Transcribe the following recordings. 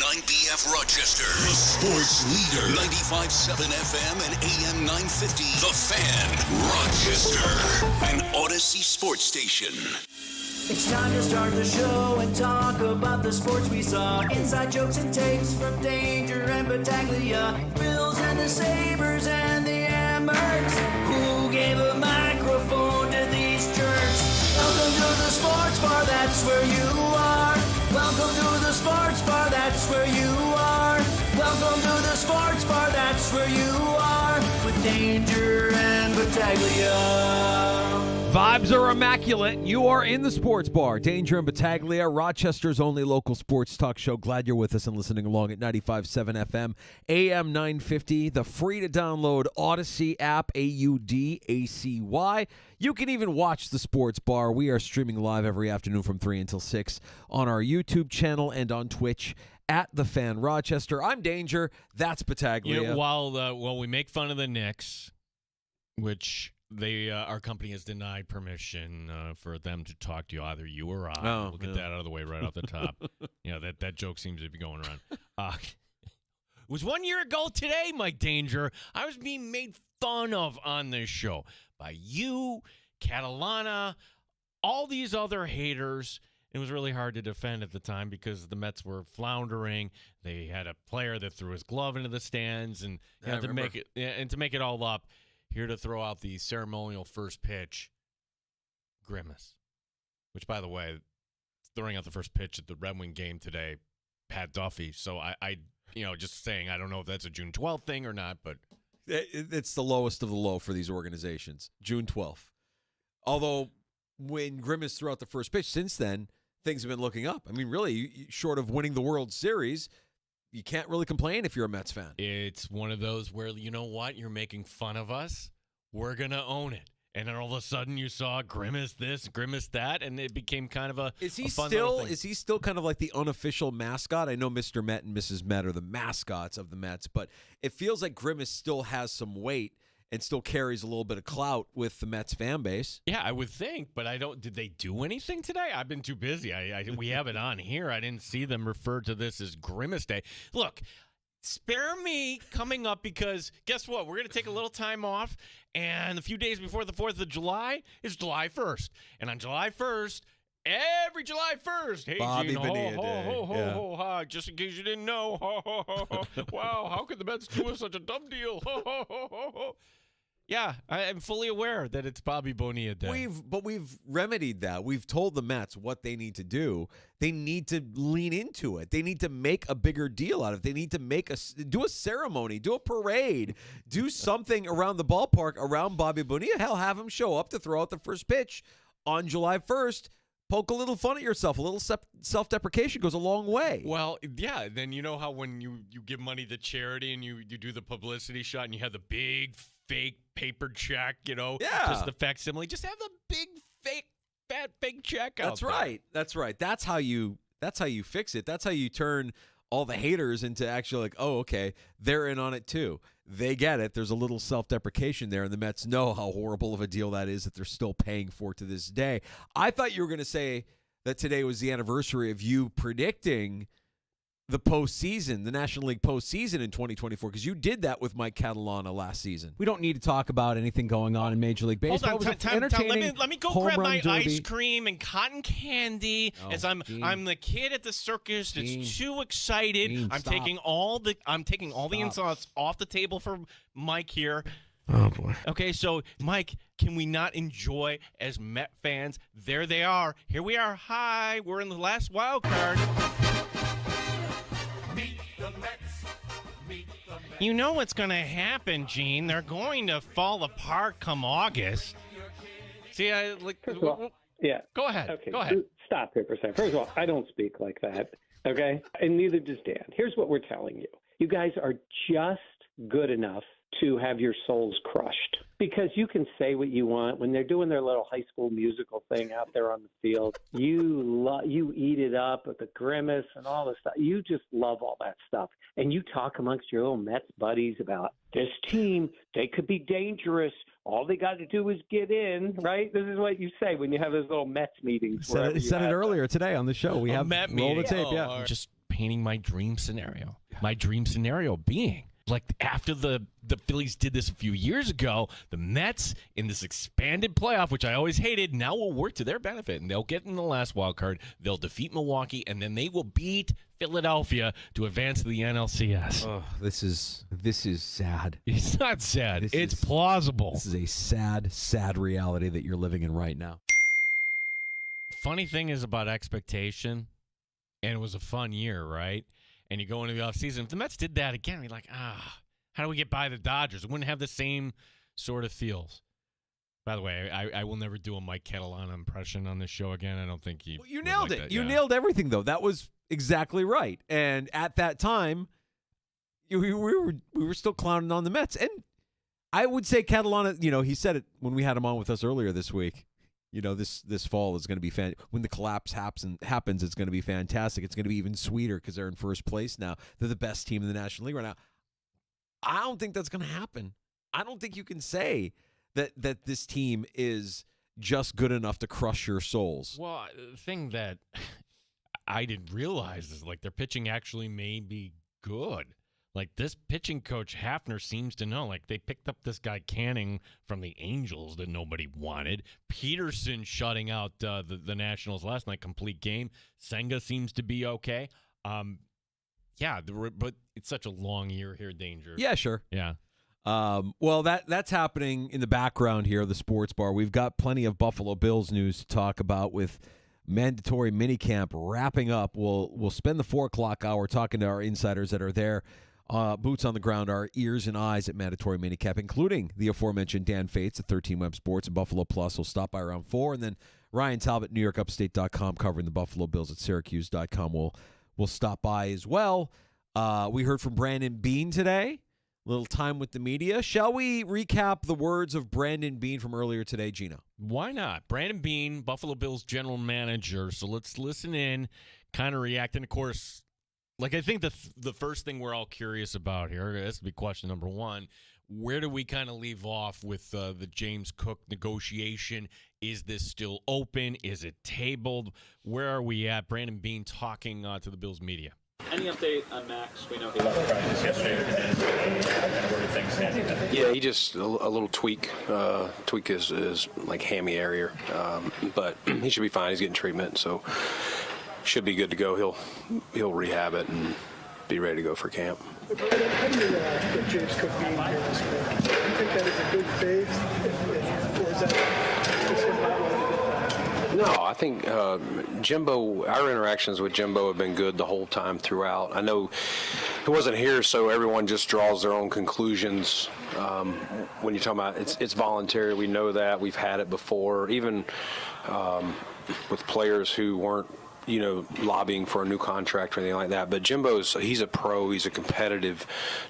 WBF Rochester, the sports leader. 95.7 FM and AM 950. The Fan, Rochester, an Odyssey sports station. It's time to start the show and talk about the sports we saw. Inside jokes and takes from Danger and Battaglia. Bills and the Sabres and the Ambers. Who gave a microphone to these jerks? Welcome to the sports bar, that's where you are. Welcome to the sports bar, that's where you are. Welcome to the sports bar, that's where you are. With Danger and Battaglia. Vibes are immaculate. You are in the sports bar. Danger and Battaglia, Rochester's only local sports talk show. Glad you're with us and listening along at 95.7 FM, AM 950, the free-to-download Odyssey app, AUDACY. You can even watch the sports bar. We are streaming live every afternoon from 3 until 6 on our YouTube channel and on Twitch at The Fan Rochester. I'm Danger. That's Battaglia. You know, while we make fun of the Knicks, which... our company has denied permission for them to talk to you, either you or I. We'll get that out of the way right off the top. That joke seems to be going around. It was 1 year ago today, Mike Danger. I was being made fun of on this show by you, Catalana, all these other haters. It was really hard to defend at the time because the Mets were floundering. They had a player that threw his glove into the stands, and to make it all up. Here to throw out the ceremonial first pitch, Grimace. Which, by the way, throwing out the first pitch at the Red Wing game today, Pat Duffy. So I just saying, I don't know if that's a June 12th thing or not, but it's the lowest of the low for these organizations. June 12th. Although when Grimace threw out the first pitch, since then things have been looking up. I mean, really, short of winning the World Series. You can't really complain if you're a Mets fan. It's one of those where, you know what, you're making fun of us. We're going to own it. And then all of a sudden you saw Grimace this, Grimace that, and it became kind of a Is he fun still kind of like the unofficial mascot? I know Mr. Met and Mrs. Met are the mascots of the Mets, but it feels like Grimace still has some weight and still carries a little bit of clout with the Mets fan base. Yeah, I would think, but did they do anything today? I've been too busy. We have it on here. I didn't see them refer to this as Grimace Day. Look, spare me coming up because guess what? We're going to take a little time off, and a few days before the 4th of July is July 1st. And on July 1st, every July 1st, hey, Bobby Gene, Bonilla ho, Day. ho, ho, ho, ho, just in case you didn't know. Ho, ho, ho, ho. Wow, how could the Mets do us such a dumb deal? Ho, ho, ho, ho, ho. Yeah, I am fully aware that it's Bobby Bonilla Day. We've remedied that. We've told the Mets what they need to do. They need to lean into it. They need to make a bigger deal out of it. They need to do a ceremony, do a parade, do something around the ballpark around Bobby Bonilla. Hell, have him show up to throw out the first pitch on July 1st. Poke a little fun at yourself. A little self-deprecation goes a long way. Well, yeah. Then you know how when you give money to charity and you do the publicity shot and you have the big fake paper check, just the facsimile. Just have the big fake check out. That's right. That's right. That's how you fix it. That's how you turn all the haters into actually like, oh, okay, they're in on it too. They get it. There's a little self-deprecation there, and the Mets know how horrible of a deal that is that they're still paying for to this day. I thought you were going to say that today was the anniversary of you predicting the postseason, the National League postseason in 2024, because you did that with Mike Catalana last season. We don't need to talk about anything going on in Major League Baseball. Hold on, time. Let me go grab my ice cream and cotton candy as I'm the kid at the circus that's too excited. Gene, I'm stop. taking all the insults off the table for Mike here. Oh, boy. Okay, so, Mike, can we not enjoy as Met fans? There they are. Here we are. Hi, we're in the last wild card. You know what's going to happen, Gene. They're going to fall apart come August. See, First of all, yeah. Go ahead. Okay, Go ahead. Stop here for a second. First of all, I don't speak like that, okay? And neither does Dan. Here's what we're telling you. You guys are just good enough to have your souls crushed because you can say what you want when they're doing their little High School Musical thing out there on the field. You eat it up with the grimace and all this stuff. You just love all that stuff. And you talk amongst your little Mets buddies about this team. They could be dangerous. All they got to do is get in, right? This is what you say when you have those little Mets meetings. Said it earlier today on the show. We have Met roll the meeting. tape, yeah. Just painting my dream scenario. My dream scenario being, like, after the Phillies did this a few years ago, the Mets in this expanded playoff, which I always hated, now will work to their benefit, and they'll get in the last wild card. They'll defeat Milwaukee, and then they will beat Philadelphia to advance to the NLCS. Oh, this is sad. It's not sad. It's is plausible. This is a sad reality that you're living in right now. Funny thing is about expectation, and it was a fun year, right? And you go into the offseason. If the Mets did that again, we're like, how do we get by the Dodgers? It wouldn't have the same sort of feels. By the way, I will never do a Mike Catalana impression on this show again. I don't think he. Well, you nailed it. That. You nailed everything, though. That was exactly right. And at that time, we were still clowning on the Mets. And I would say Catalana, he said it when we had him on with us earlier this week. This fall is going to be when the collapse happens, it's going to be fantastic. It's going to be even sweeter because they're in first place now. They're the best team in the National League right now. I don't think that's going to happen. I don't think you can say that this team is just good enough to crush your souls. Well, the thing that I didn't realize is, like, their pitching actually may be good. Like, this pitching coach, Hafner, seems to know. Like, they picked up this guy Canning from the Angels that nobody wanted. Peterson shutting out the Nationals last night, complete game. Senga seems to be okay. But it's such a long year here, Danger. Yeah, sure. Yeah. Well, that's happening in the background here, the sports bar. We've got plenty of Buffalo Bills news to talk about with mandatory minicamp wrapping up. We'll spend the 4 o'clock hour talking to our insiders that are there. Boots on the ground, our ears and eyes at mandatory minicamp, including the aforementioned Dan Fates at 13 Web Sports and Buffalo Plus. Will stop by around 4, and then Ryan Talbot, NewYorkUpstate.com, covering the Buffalo Bills at Syracuse.com. Will stop by as well. We heard from Brandon Beane today. A little time with the media. Shall we recap the words of Brandon Beane from earlier today, Gino? Why not? Brandon Beane, Buffalo Bills general manager. So let's listen in, kind of react, and of course. Like, I think the first thing we're all curious about here, this would be question number one, where do we kind of leave off with the James Cook negotiation? Is this still open? Is it tabled? Where are we at? Brandon Beane talking to the Bills media. Any update on Max? We know he left practice yesterday. Where do things stand? Yeah, he just a little tweak. Tweak his like hammy area, but he should be fine. He's getting treatment, so should be good to go. He'll rehab it and be ready to go for camp. How do you get James Cook being here this week? Do you think that is a good phase, or is that just him not wanting to get back? No, I think Jimbo, our interactions with Jimbo have been good the whole time throughout. I know he wasn't here, so everyone just draws their own conclusions. When you're talking about it's voluntary, we know that. We've had it before, even with players who weren't lobbying for a new contract or anything like that. But he's a pro. He's a competitive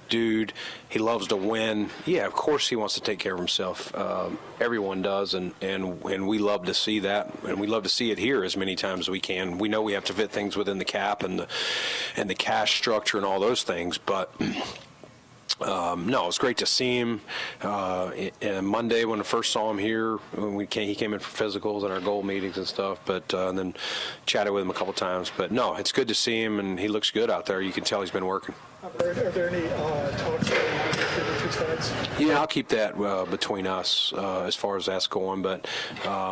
dude. He loves to win. Yeah, of course he wants to take care of himself. Everyone does, and we love to see that, and we love to see it here as many times as we can. We know we have to fit things within the cap and the cash structure and all those things, but no, it was great to see him. And Monday when I first saw him here, when he came in for physicals and our goal meetings and stuff, but and then chatted with him a couple times. But no, it's good to see him, and he looks good out there. You can tell he's been working. Are there any talks going on between the two sides? Yeah, I'll keep that between us as far as that's going. But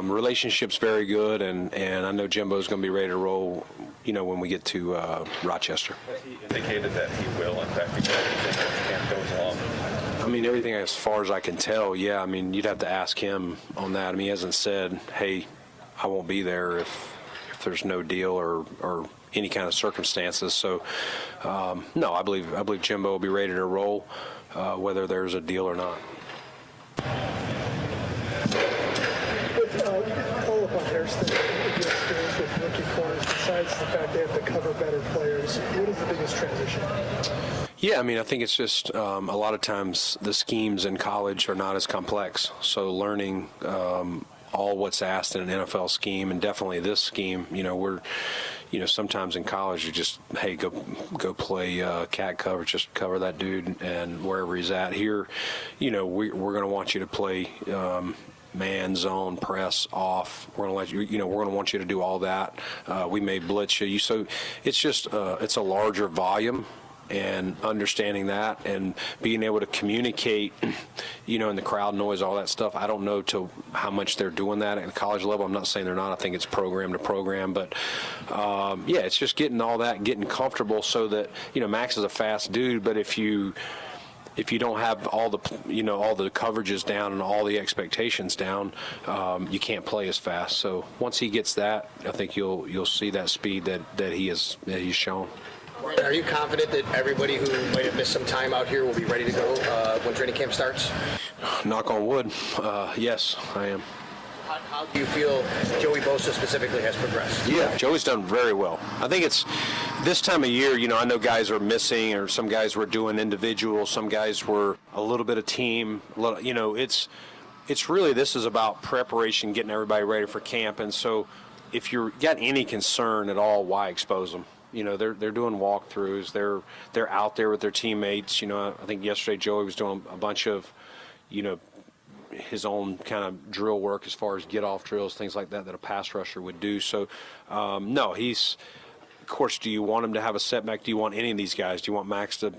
relationship's very good, and I know Jimbo's going to be ready to roll, when we get to Rochester. Has he indicated that he will, in fact, be back as camp goes along? I mean, everything as far as I can tell, yeah. I mean, you'd have to ask him on that. I mean, he hasn't said, hey, I won't be there if there's no deal or any kind of circumstances. So, no, I believe Jimbo will be ready to roll, whether there's a deal or not. Follow up on Harrison, your experience with rookie corners, besides the fact they have to cover better players, what is the biggest transition? Yeah, I mean, I think it's just a lot of times the schemes in college are not as complex. So learning all what's asked in an NFL scheme, and definitely this scheme, we're sometimes in college you just, hey, go play cat coverage, just cover that dude and wherever he's at. Here, we're going to want you to play man, zone, press, off. We're going to let you, we're going to want you to do all that. We may blitz you. So it's just, it's a larger volume. And understanding that and being able to communicate, in the crowd noise, all that stuff. I don't know how much they're doing that at the college level. I'm not saying they're not. I think it's program to program. But, it's just getting all that, getting comfortable so that, Max is a fast dude. But if you don't have all the coverages down and all the expectations down, you can't play as fast. So once he gets that, I think you'll see that speed that he's shown. Are you confident that everybody who might have missed some time out here will be ready to go when training camp starts? Knock on wood. Yes, I am. How do you feel Joey Bosa specifically has progressed? Yeah, Joey's done very well. I think it's this time of year, I know guys are missing, or some guys were doing individual, some guys were a little bit of team. It's really, this is about preparation, getting everybody ready for camp. And so if you've got any concern at all, why expose them? They're doing walkthroughs. They're out there with their teammates. I think yesterday Joey was doing a bunch of, his own kind of drill work as far as get-off drills, things like that a pass rusher would do. So, no, he's – of course, do you want him to have a setback? Do you want any of these guys? Do you want Max to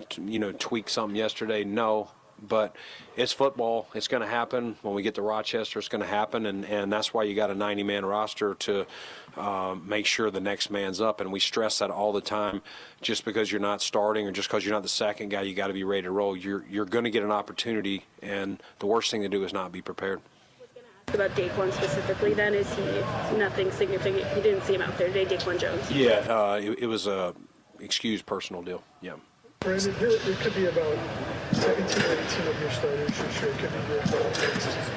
tweak something yesterday? No. But it's football. It's going to happen. When we get to Rochester, it's going to happen, and that's why you got a 90-man roster to make sure the next man's up. And we stress that all the time. Just because you're not starting or just because you're not the second guy, you got to be ready to roll. You're going to get an opportunity, and the worst thing to do is not be prepared. About Daquan specifically, then, is he nothing significant? You didn't see him out there today, Daquan Jones? Yeah, it was a excused personal deal. Yeah. Brandon, it could be about 17 or 18 of your starters. Sure, it could be your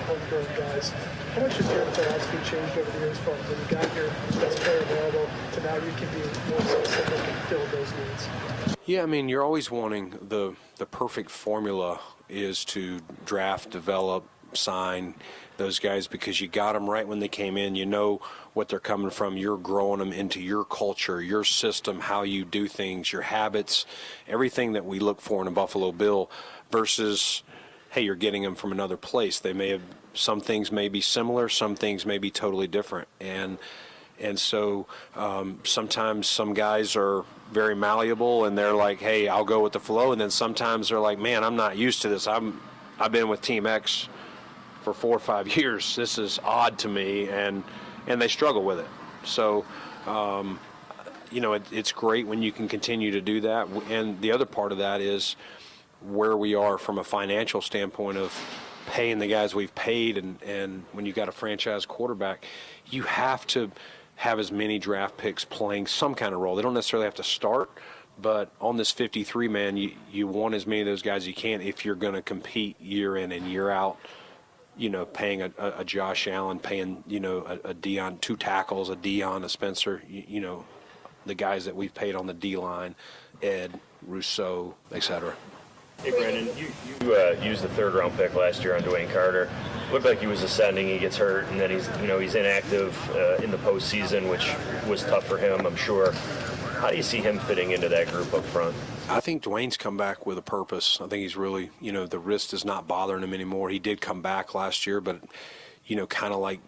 homegrown guys. How much has your philosophy changed over the years from when you got your best player available to now you can be more specific and fill those needs? Yeah, you're always wanting the perfect formula is to draft, develop, sign those guys because you got them right when they came in. You know what they're coming from. You're growing them into your culture, your system, how you do things, your habits, everything that we look for in a Buffalo Bill versus, hey, you're getting them from another place. They may have, some things may be similar, some things may be totally different. And so sometimes some guys are very malleable and they're like, hey, I'll go with the flow. And then sometimes they're like, man, I'm not used to this. I've been with Team X for 4 or 5 years. This is odd to me, and they struggle with it. So, it's great when you can continue to do that. And the other part of that is where we are from a financial standpoint of paying the guys we've paid. And when you got a franchise quarterback, you have to have as many draft picks playing some kind of role. They don't necessarily have to start, but on this 53-man, you want as many of those guys as you can if you're going to compete year in and year out. Paying a Josh Allen, paying, a Dion, 2 tackles, a Dion, a Spencer, the guys that we've paid on the D-line, Ed, Rousseau, et cetera. Hey, Brandon, you used the 3rd-round pick last year on Dwayne Carter. Looked like he was ascending. He gets hurt, and then he's inactive in the postseason, which was tough for him, I'm sure. How do you see him fitting into that group up front? I think Dwayne's come back with a purpose. I think he's really, the wrist is not bothering him anymore. He did come back last year, but, kind of like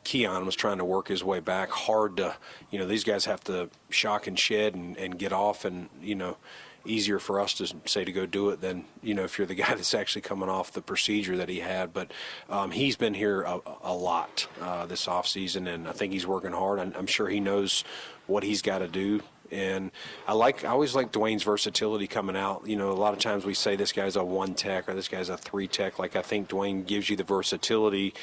Keon was trying to work his way back. Hard to, these guys have to shock and shed and get off, and, easier for us to say to go do it than, if you're the guy that's actually coming off the procedure that he had. But he's been here a lot this offseason, and I think he's working hard. I'm sure he knows what he's got to do. And I always like Dwayne's versatility coming out. A lot of times we say this guy's a 1 tech or this guy's a 3 tech. Like, I think Dwayne gives you the versatility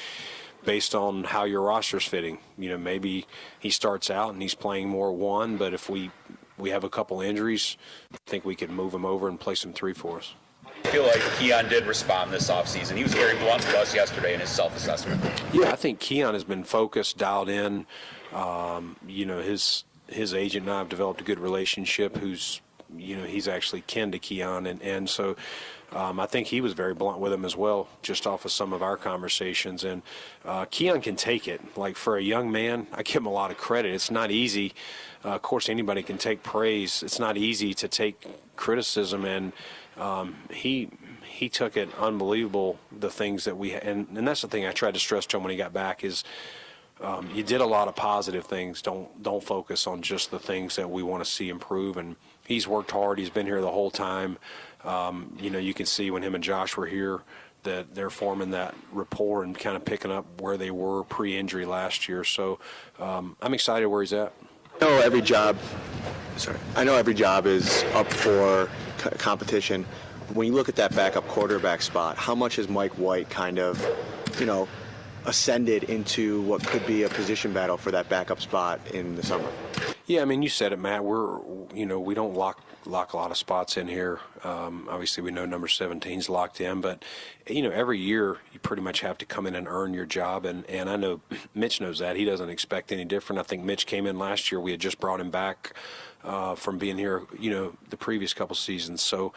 based on how your roster's fitting. Maybe he starts out and he's playing more 1, but if we have a couple injuries, I think we could move him over and play some 3 for us. I feel like Keon did respond this offseason. He was very blunt with us yesterday in his self-assessment. Yeah, I think Keon has been focused, dialed in. His agent and I have developed a good relationship. He's actually kin to Keon, and so I think he was very blunt with him as well, just off of some of our conversations. And Keon can take it. Like, for a young man, I give him a lot of credit. It's not easy. Of course, anybody can take praise. It's not easy to take criticism and he took it unbelievable, the things that and that's the thing I tried to stress to him when he got back is you did a lot of positive things. Don't focus on just the things that we want to see improve. And he's worked hard. He's been here the whole time. You can see when him and Josh were here that they're forming that rapport and kind of picking up where they were pre-injury last year. So I'm excited where he's at. I know every job is up for competition. When you look at that backup quarterback spot, how much has Mike White kind of, ascended into what could be a position battle for that backup spot in the summer? Yeah, I mean, you said it, Matt. We don't lock a lot of spots in here. Obviously, we know number 17's locked in, but every year you pretty much have to come in and earn your job. And I know Mitch knows that. He doesn't expect any different. I think Mitch came in last year. We had just brought him back from being here, the previous couple seasons. So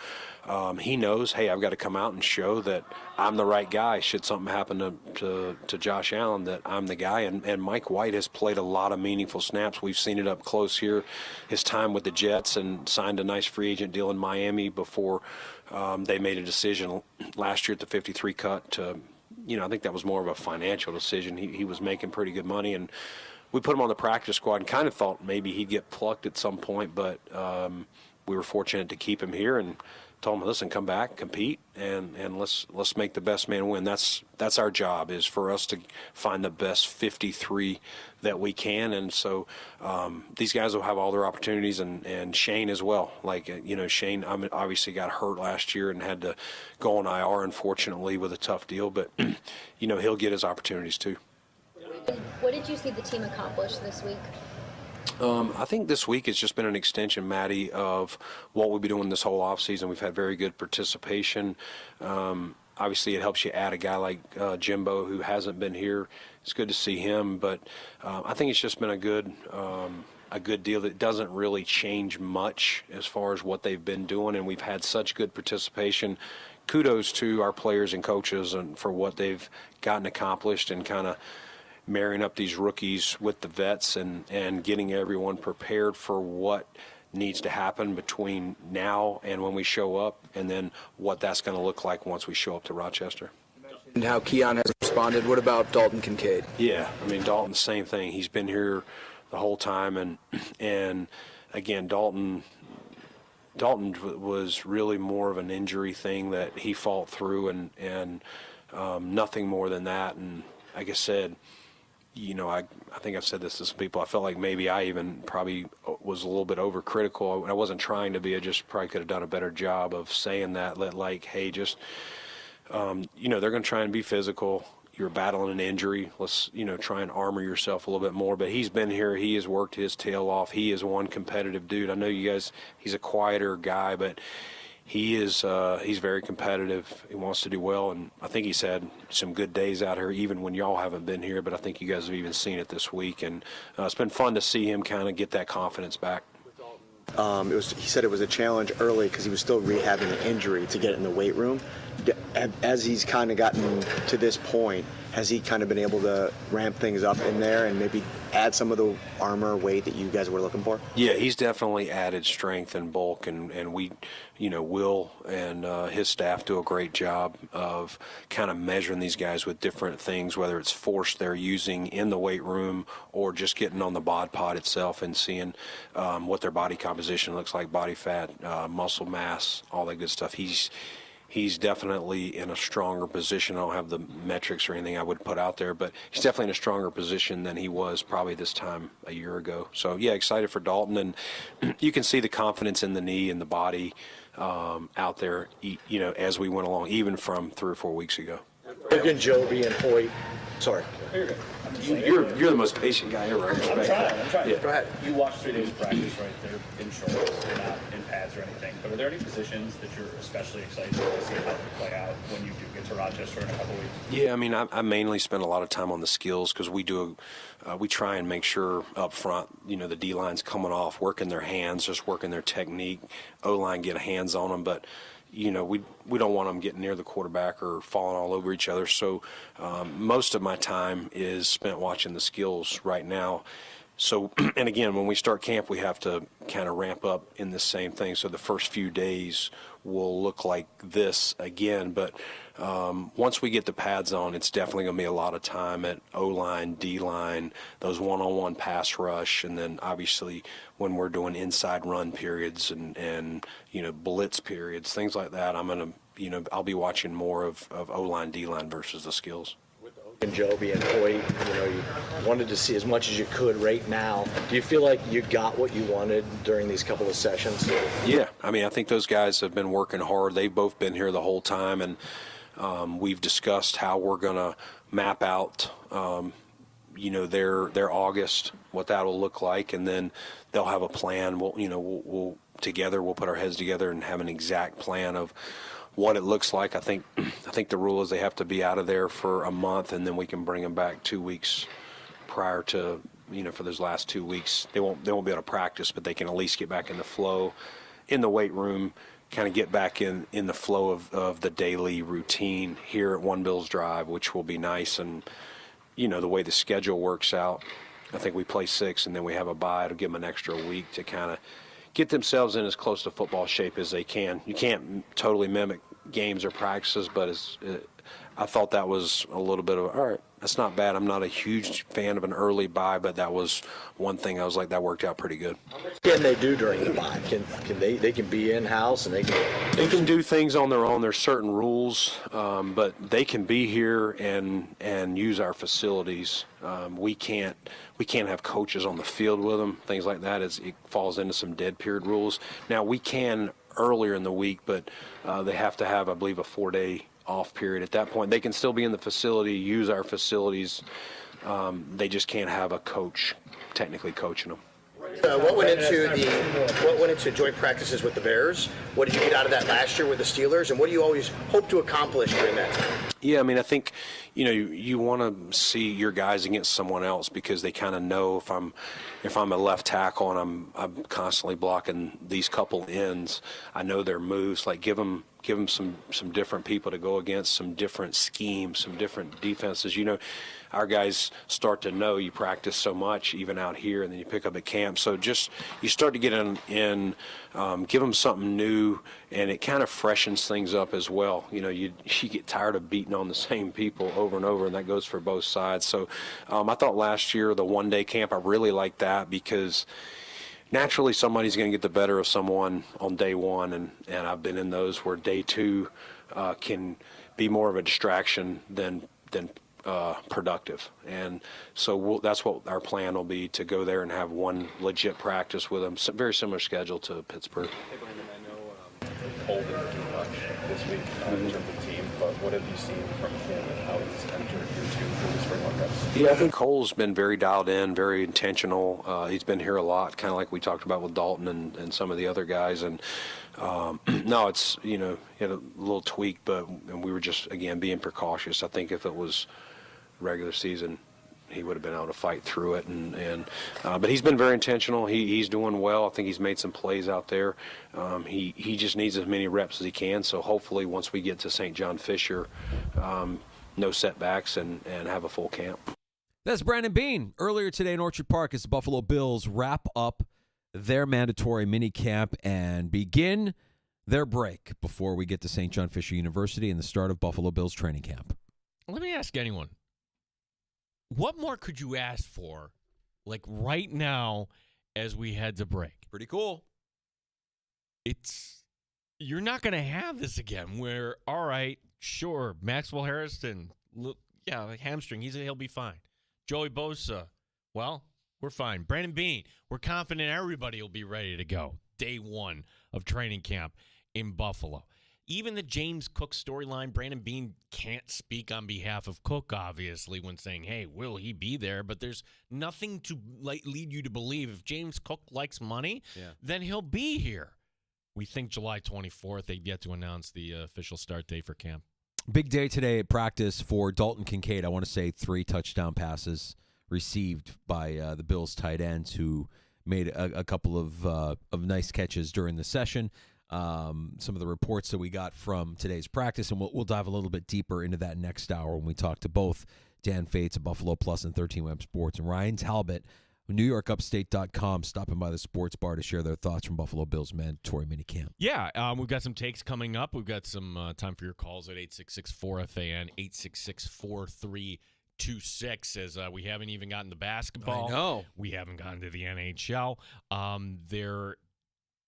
he knows, hey, I've got to come out and show that I'm the right guy. Should something happen to Josh Allen, that I'm the guy. And Mike White has played a lot of meaningful snaps. We've seen it up close here. His time with the Jets and signed a nice free agent deal in Miami before they made a decision last year at the 53 cut to, I think that was more of a financial decision. He was making pretty good money, and we put him on the practice squad and kind of thought maybe he'd get plucked at some point, but we were fortunate to keep him here and told him, listen, come back, compete, and let's make the best man win. That's our job, is for us to find the best 53 that we can. And so these guys will have all their opportunities, and Shane as well. Shane obviously got hurt last year and had to go on IR, unfortunately, with a tough deal, but he'll get his opportunities too. What did you see the team accomplish this week? I think this week has just been an extension, Maddie, of what we've been doing this whole offseason. We've had very good participation. Obviously, it helps you add a guy like Jimbo, who hasn't been here. It's good to see him, but I think it's just been a good deal that doesn't really change much as far as what they've been doing, and we've had such good participation. Kudos to our players and coaches and for what they've gotten accomplished and kind of marrying up these rookies with the vets and getting everyone prepared for what needs to happen between now and when we show up, and then what that's going to look like once we show up to Rochester. And how Keon has responded. What about Dalton Kincaid? Yeah, I mean, Dalton, same thing. He's been here the whole time, and again, Dalton was really more of an injury thing that he fought through, and nothing more than that. And like I said, I think I've said this to some people. I felt like maybe I even probably was a little bit overcritical. I wasn't trying to be. I just probably could have done a better job of saying that. Hey, just, they're going to try and be physical. You're battling an injury. Let's, try and armor yourself a little bit more. But he's been here. He has worked his tail off. He is one competitive dude. I know you guys, he's a quieter guy, but he's very competitive. He wants to do well, and I think he's had some good days out here, even when y'all haven't been here. But I think you guys have even seen it this week, and it's been fun to see him kind of get that confidence back. He said it was a challenge early because he was still rehabbing an injury to get in the weight room. As he's kind of gotten to this point, has he kind of been able to ramp things up in there and maybe add some of the armor weight that you guys were looking for? Yeah, he's definitely added strength and bulk, and we, Will and his staff do a great job of kind of measuring these guys with different things, whether it's force they're using in the weight room or just getting on the bod pod itself and seeing what their body composition looks like, body fat, muscle mass, all that good stuff. He's definitely in a stronger position. I don't have the metrics or anything I would put out there, but he's definitely in a stronger position than he was probably this time a year ago. So, yeah, excited for Dalton. And you can see the confidence in the knee and the body out there, as we went along, even from 3 or 4 weeks ago. Logan, Joby, and Hoyt. Sorry. You're the most patient guy ever. I'm trying. Yeah. Go ahead. You watched 3 days of practice, right? They're in shorts. They're not in pads or anything. But are there any positions that you're especially excited to see how they play out when you do get to Rochester in a couple weeks? Yeah, I mean, I mainly spend a lot of time on the skills because we try and make sure up front, the D-line's coming off, working their hands, just working their technique. O-line get hands on them, but we don't want them getting near the quarterback or falling all over each other. 'other. So most of my time is spent watching the skills right now. So, and again, when we start camp, we have to kind of ramp up in the same thing. So the first few days will look like this again. But once we get the pads on, it's definitely going to be a lot of time at O-line, D-line, those one-on-one pass rush, and then obviously when we're doing inside run periods and blitz periods, things like that, I'm going to, I'll be watching more of O-line, D-line versus the skills. And Joby and Hoyt, you wanted to see as much as you could right now. Do you feel like you got what you wanted during these couple of sessions? Yeah, I mean, I think those guys have been working hard. They've both been here the whole time, and we've discussed how we're going to map out, their August, what that will look like, and then they'll have a plan. We'll together, we'll put our heads together and have an exact plan of what it looks like. I think the rule is they have to be out of there for a month, and then we can bring them back 2 weeks prior to, for those last 2 weeks. They won't be able to practice, but they can at least get back in the flow in the weight room, kind of get back in the flow of the daily routine here at One Bills Drive, which will be nice. And, the way the schedule works out, I think we play 6 and then we have a bye. It'll give them an extra week to kind of get themselves in as close to football shape as they can. You can't totally mimic games or practices, but I thought that was a little bit of, all right, that's not bad. I'm not a huge fan of an early bye, but that was one thing I was like, that worked out pretty good. What can they do during the bye? Can they can be in-house and they can do things on their own. There's certain rules, but they can be here and use our facilities. We can't have coaches on the field with them, things like that. It falls into some dead period rules. Now, we can earlier in the week, but they have to have, I believe, a 4-day off period. At that point, they can still be in the facility, use our facilities. They just can't have a coach technically coaching them. What went into joint practices with the Bears? What did you get out of that last year with the Steelers? And what do you always hope to accomplish during that time? Yeah, I mean, I think, you want to see your guys against someone else because they kind of know if I'm a left tackle and I'm constantly blocking these couple ends, I know their moves. Like give them some different people to go against, some different schemes, some different defenses. Our guys start to know you practice so much, even out here, and then you pick up at camp. So just you start to get in give them something new, and it kind of freshens things up as well. You get tired of beating on the same people over and over, and that goes for both sides. So I thought last year, the one-day camp, I really liked that because naturally somebody's going to get the better of someone on day one, and I've been in those where day two can be more of a distraction than productive. And so that's what our plan will be, to go there and have one legit practice with them. Very similar schedule to Pittsburgh. Hey, Brandon, I know Cole didn't do much this week in terms of team, but what have you seen from him and how he's entered year 2 for the spring workouts? Yeah, I think Cole's been very dialed in, very intentional. He's been here a lot, kind of like we talked about with Dalton and some of the other guys. And no, it's, he had a little tweak, and we were just, again, being precautious. I think if it was regular season, he would have been able to fight through it, but he's been very intentional. He's doing well. I think he's made some plays out there. He just needs as many reps as he can. So hopefully, once we get to St. John Fisher, no setbacks and have a full camp. That's Brandon Beane earlier today in Orchard Park as the Buffalo Bills wrap up their mandatory mini camp and begin their break before we get to St. John Fisher University and the start of Buffalo Bills training camp. Let me ask anyone. What more could you ask for, like right now, as we head to break? Pretty cool. You're not going to have this again where, all right, sure, Maxwell Harrison, hamstring, he'll be fine. Joey Bosa, well, we're fine. Brandon Beane, we're confident everybody will be ready to go. Day 1 of training camp in Buffalo. Even the James Cook storyline, Brandon Beane can't speak on behalf of Cook, obviously, when saying, hey, will he be there? But there's nothing to lead you to believe if James Cook likes money, then he'll be here. We think July 24th. They've yet to announce the official start date for camp. Big day today at practice for Dalton Kincaid. I want to say 3 touchdown passes received by the Bills tight ends, who made a couple of nice catches during the session. Some of the reports that we got from today's practice, and we'll dive a little bit deeper into that next hour when we talk to both Dan Fates of Buffalo Plus and 13 Web Sports and Ryan Talbot NewYorkUpstate.com, stopping by the sports bar to share their thoughts from Buffalo Bills mandatory minicamp. Yeah, we've got some takes coming up. We've got some time for your calls at 866-4FAN, 866-4326, as we haven't even gotten to basketball. I know. We haven't gotten to the NHL. They're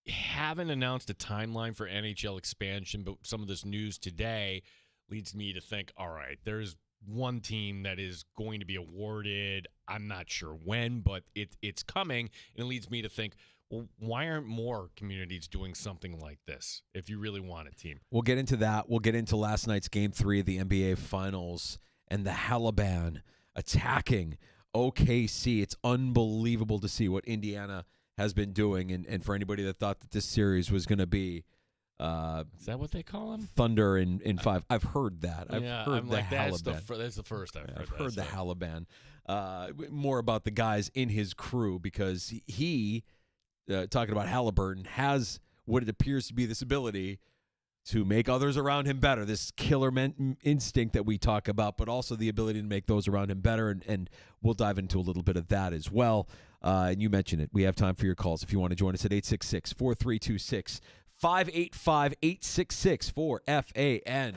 haven't announced a timeline for NHL expansion, but some of this news today leads me to think, all right, there's one team that is going to be awarded. I'm not sure when, but it's coming, and it leads me to think, well, why aren't more communities doing something like this if you really want a team? We'll get into that. We'll get into last night's Game 3 of the NBA Finals and the Taliban attacking OKC. It's unbelievable to see what Indiana has been doing, and for anybody that thought that this series was going to be is that what they call them? Thunder in 5. I've heard that. I've heard I'm the like, Taliban. that's the first I've heard. I've heard the Taliban. More about the guys in his crew, because he talking about Halliburton, has what it appears to be this ability to make others around him better, this killer instinct that we talk about, but also the ability to make those around him better, and we'll dive into a little bit of that as well. And you mentioned it. We have time for your calls if you want to join us at 866-4326, 585-866-4FAN.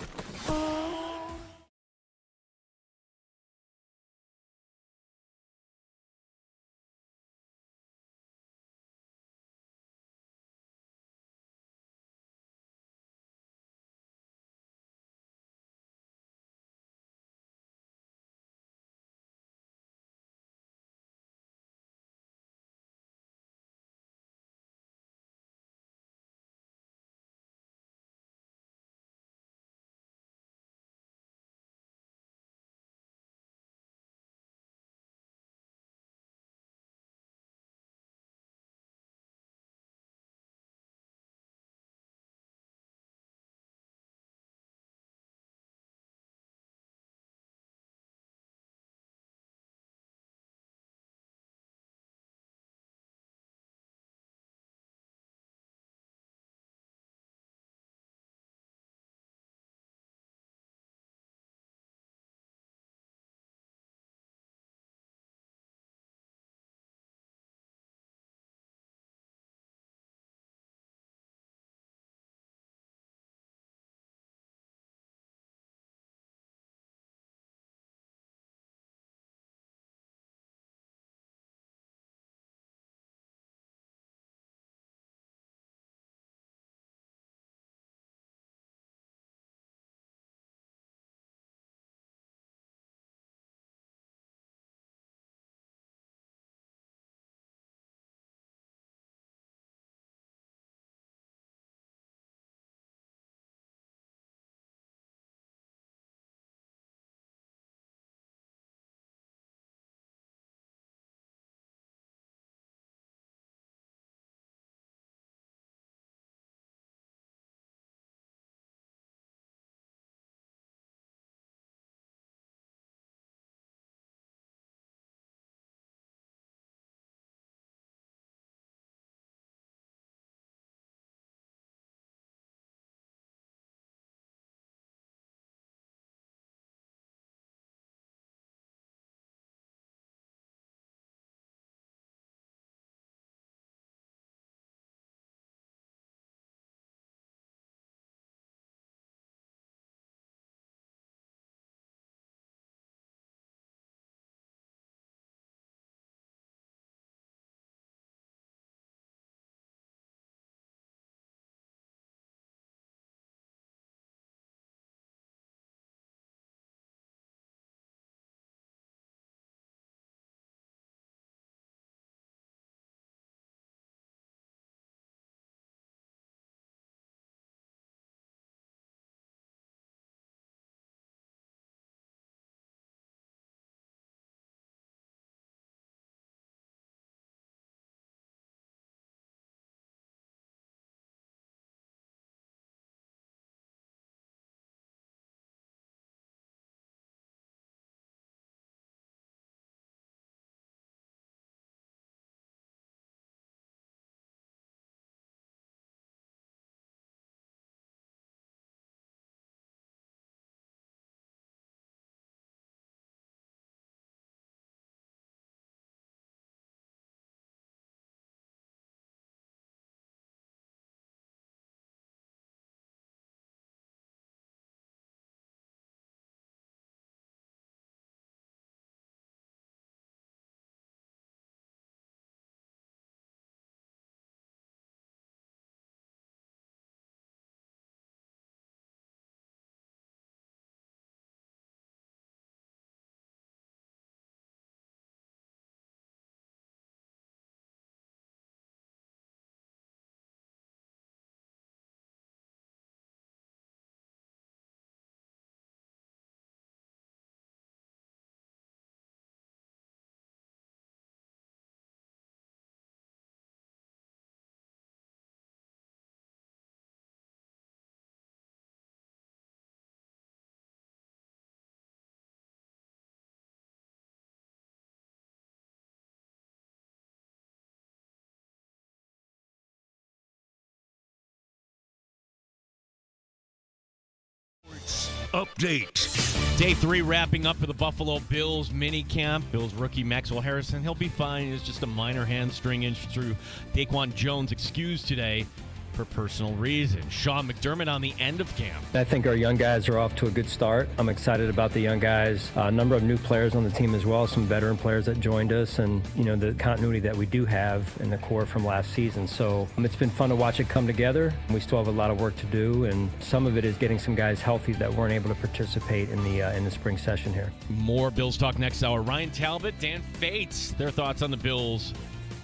update. Day 3 wrapping up for the Buffalo Bills mini camp. Bills rookie Maxwell Harrison, he'll be fine. It's just a minor hamstring injury through Daquan Jones excused today for personal reasons. Sean McDermott on the end of camp. I think our young guys are off to a good start. I'm excited about the young guys. A number of new players on the team as well, some veteran players that joined us, and the continuity that we do have in the core from last season. So it's been fun to watch it come together. We still have a lot of work to do, and some of it is getting some guys healthy that weren't able to participate in the spring session here. More Bills talk next hour. Ryan Talbot, Dan Fates, their thoughts on the Bills.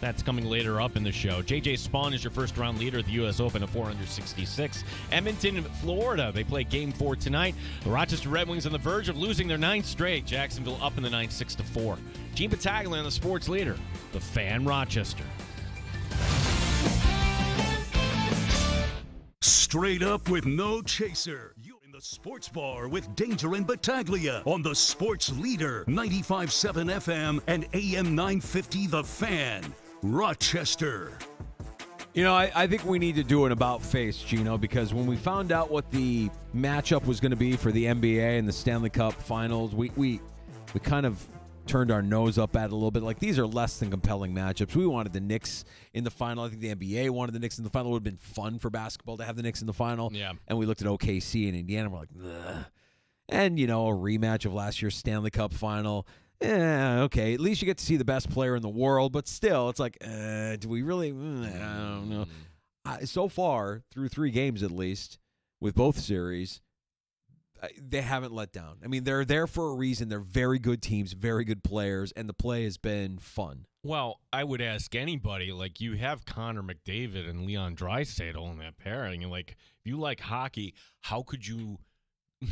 That's coming later up in the show. J.J. Spawn is your first-round leader at the U.S. Open at 466. Edmonton, Florida. They play Game 4 tonight. The Rochester Red Wings on the verge of losing their 9th straight. Jacksonville up in the 9th, 6-4. Gene Battaglia on the sports leader, the Fan Rochester. Straight up with no chaser. You're in the sports bar with Danger and Battaglia on the sports leader, 95.7 FM and AM 950 The Fan. Rochester. I think we need to do an about face, Gino, because when we found out what the matchup was going to be for the NBA and the Stanley Cup Finals, we kind of turned our nose up at it a little bit. Like, these are less than compelling matchups. We wanted the Knicks in the final. I think the NBA wanted the Knicks in the final. It would have been fun for basketball to have the Knicks in the final. Yeah. And we looked at OKC and Indiana, and we're like, ugh. And, a rematch of last year's Stanley Cup Final. Okay, at least you get to see the best player in the world, but still, it's like, do we really? I don't know. So far, through 3 games at least, with both series, they haven't let down. I mean, they're there for a reason. They're very good teams, very good players, and the play has been fun. Well, I would ask anybody, like, you have Connor McDavid and Leon Draisaitl in that pairing, and, like, if you like hockey, how could you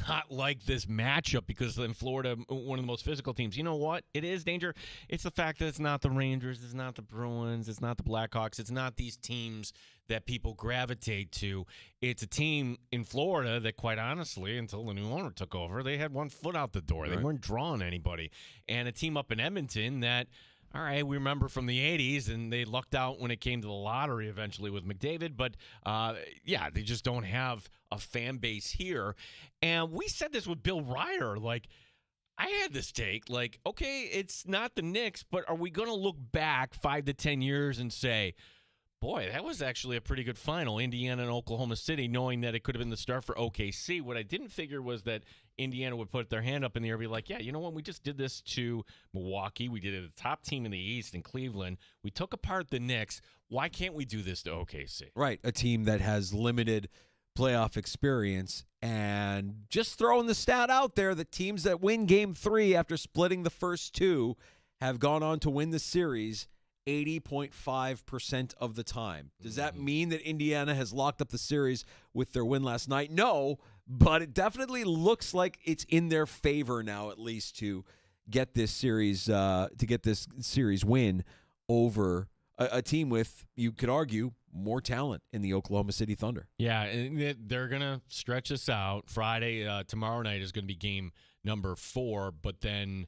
not like this matchup? Because in Florida, one of the most physical teams. You know what? It is danger. It's the fact that it's not the Rangers, it's not the Bruins, it's not the Blackhawks, it's not these teams that people gravitate to. It's a team in Florida that, quite honestly, until the new owner took over, they had one foot out the door. They weren't drawing anybody. And a team up in Edmonton that, all right, we remember from the 80s, and they lucked out when it came to the lottery eventually with McDavid. But, they just don't have a fan base here. And we said this with Bill Ryder. Like, I had this take, like, okay, it's not the Knicks, but are we going to look back 5 to 10 years and say, boy, that was actually a pretty good final, Indiana and Oklahoma City, knowing that it could have been the start for OKC. What I didn't figure was that Indiana would put their hand up in the air and be like, yeah, you know what? We just did this to Milwaukee. We did it to the top team in the East in Cleveland. We took apart the Knicks. Why can't we do this to OKC? Right, a team that has limited playoff experience. And just throwing the stat out there, the teams that win Game 3 after splitting the first 2 have gone on to win the series 80.5% of the time. Does that mean that Indiana has locked up the series with their win last night? No, but it definitely looks like it's in their favor now, at least, to get this series win over a team with, you could argue, more talent in the Oklahoma City Thunder. Yeah, and they're going to stretch this out. Friday, tomorrow night is going to be game number 4, but then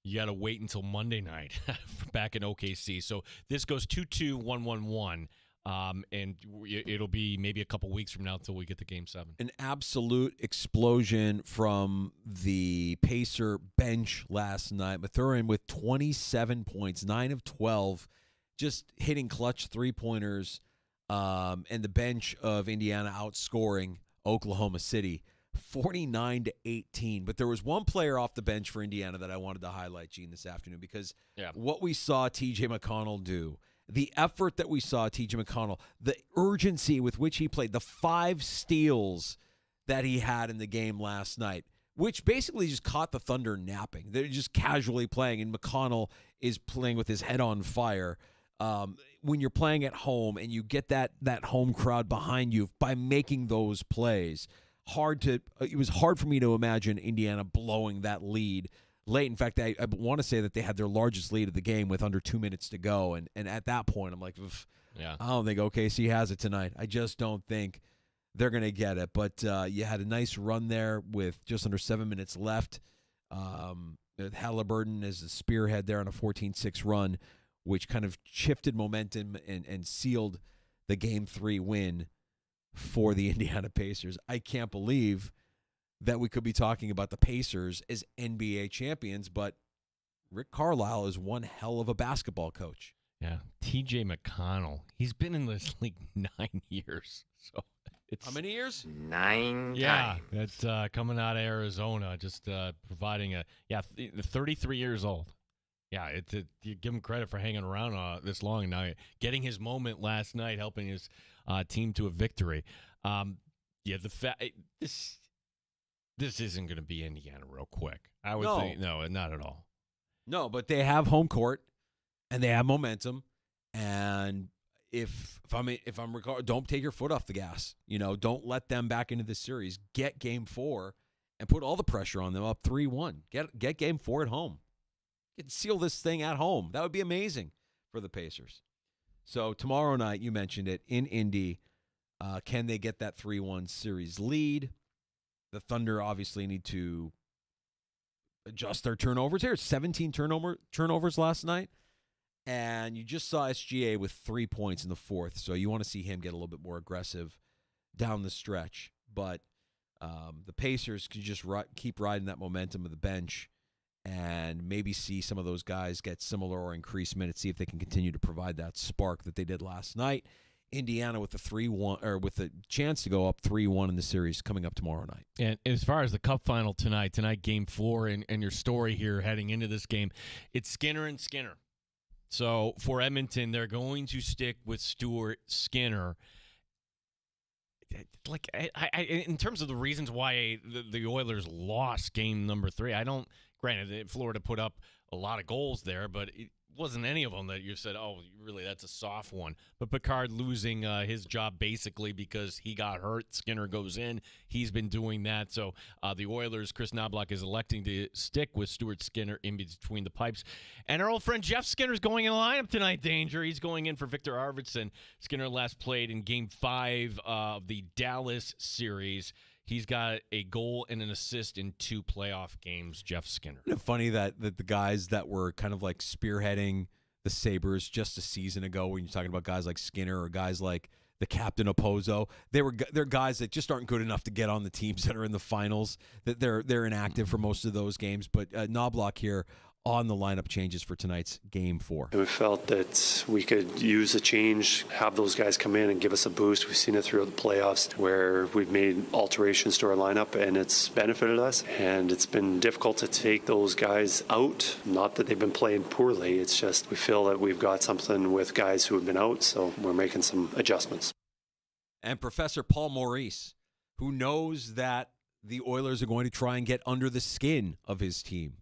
you got to wait until Monday night back in OKC. So this goes 2-2, 1-1-1, and it'll be maybe a couple weeks from now until we get to Game 7. An absolute explosion from the Pacer bench last night. Mathurin with 27 points, 9 of 12, just hitting clutch three-pointers, and the bench of Indiana outscoring Oklahoma City 49-18. But there was one player off the bench for Indiana that I wanted to highlight, Gene, this afternoon, because what we saw T.J. McConnell do, the effort that we saw T.J. McConnell, the urgency with which he played, the 5 steals that he had in the game last night, which basically just caught the Thunder napping. They're just casually playing, and McConnell is playing with his head on fire. When you're playing at home and you get that home crowd behind you by making those plays, it was hard for me to imagine Indiana blowing that lead late. In fact, I want to say that they had their largest lead of the game with under 2 minutes to go. And at that point, I'm like, I don't think OKC has it tonight. I just don't think they're going to get it. But you had a nice run there with just under 7 minutes left. Halliburton as the spearhead there on a 14-6 run, which kind of shifted momentum and sealed the Game 3 win for the Indiana Pacers. I can't believe that we could be talking about the Pacers as NBA champions, but Rick Carlisle is one hell of a basketball coach. Yeah, T.J. McConnell. He's been in this league 9 years. So it's how many years? 9 Yeah, times. that's coming out of Arizona, just providing 33 years old. Yeah, you give him credit for hanging around this long now, getting his moment last night, helping his team to a victory. This isn't going to be Indiana real quick. I would think no, not at all. No, but they have home court and they have momentum. And if I'm recording, don't take your foot off the gas. Don't let them back into this series. Get Game 4 and put all the pressure on them up 3-1. Get Game 4 at home. Seal this thing at home. That would be amazing for the Pacers. So tomorrow night, you mentioned it, in Indy, can they get that 3-1 series lead? The Thunder obviously need to adjust their turnovers here. 17 turnovers last night. And you just saw SGA with 3 points in the fourth. So you want to see him get a little bit more aggressive down the stretch. But the Pacers can just keep riding that momentum of the bench and maybe see some of those guys get similar or increased minutes, see if they can continue to provide that spark that they did last night. Indiana with the 3-1 or with a chance to go up 3-1 in the series coming up tomorrow night. And as far as the Cup final tonight Game 4, and your story here heading into this game, it's Skinner and Skinner. So for Edmonton, they're going to stick with Stuart Skinner. Like in terms of the reasons why the Oilers lost game number 3, granted, Florida put up a lot of goals there, but it wasn't any of them that you said, oh, really, that's a soft one. But Picard losing his job basically because he got hurt. Skinner goes in. He's been doing that. So the Oilers, Chris Knobloch is electing to stick with Stuart Skinner in between the pipes. And our old friend Jeff Skinner's going in the lineup tonight, Danger. He's going in for Victor Arvidsson. Skinner last played in Game 5 of the Dallas series. He's got a goal and an assist in 2 playoff games, Jeff Skinner. Isn't it funny that the guys that were kind of like spearheading the Sabres just a season ago, when you're talking about guys like Skinner or guys like the captain Opozo, they're guys that just aren't good enough to get on the teams that are in the finals, that they're inactive for most of those games. But Knobloch here on the lineup changes for tonight's Game 4. We felt that we could use a change, have those guys come in and give us a boost. We've seen it throughout the playoffs where we've made alterations to our lineup and it's benefited us. And it's been difficult to take those guys out. Not that they've been playing poorly. It's just we feel that we've got something with guys who have been out, so we're making some adjustments. And Professor Paul Maurice, who knows that the Oilers are going to try and get under the skin of his team.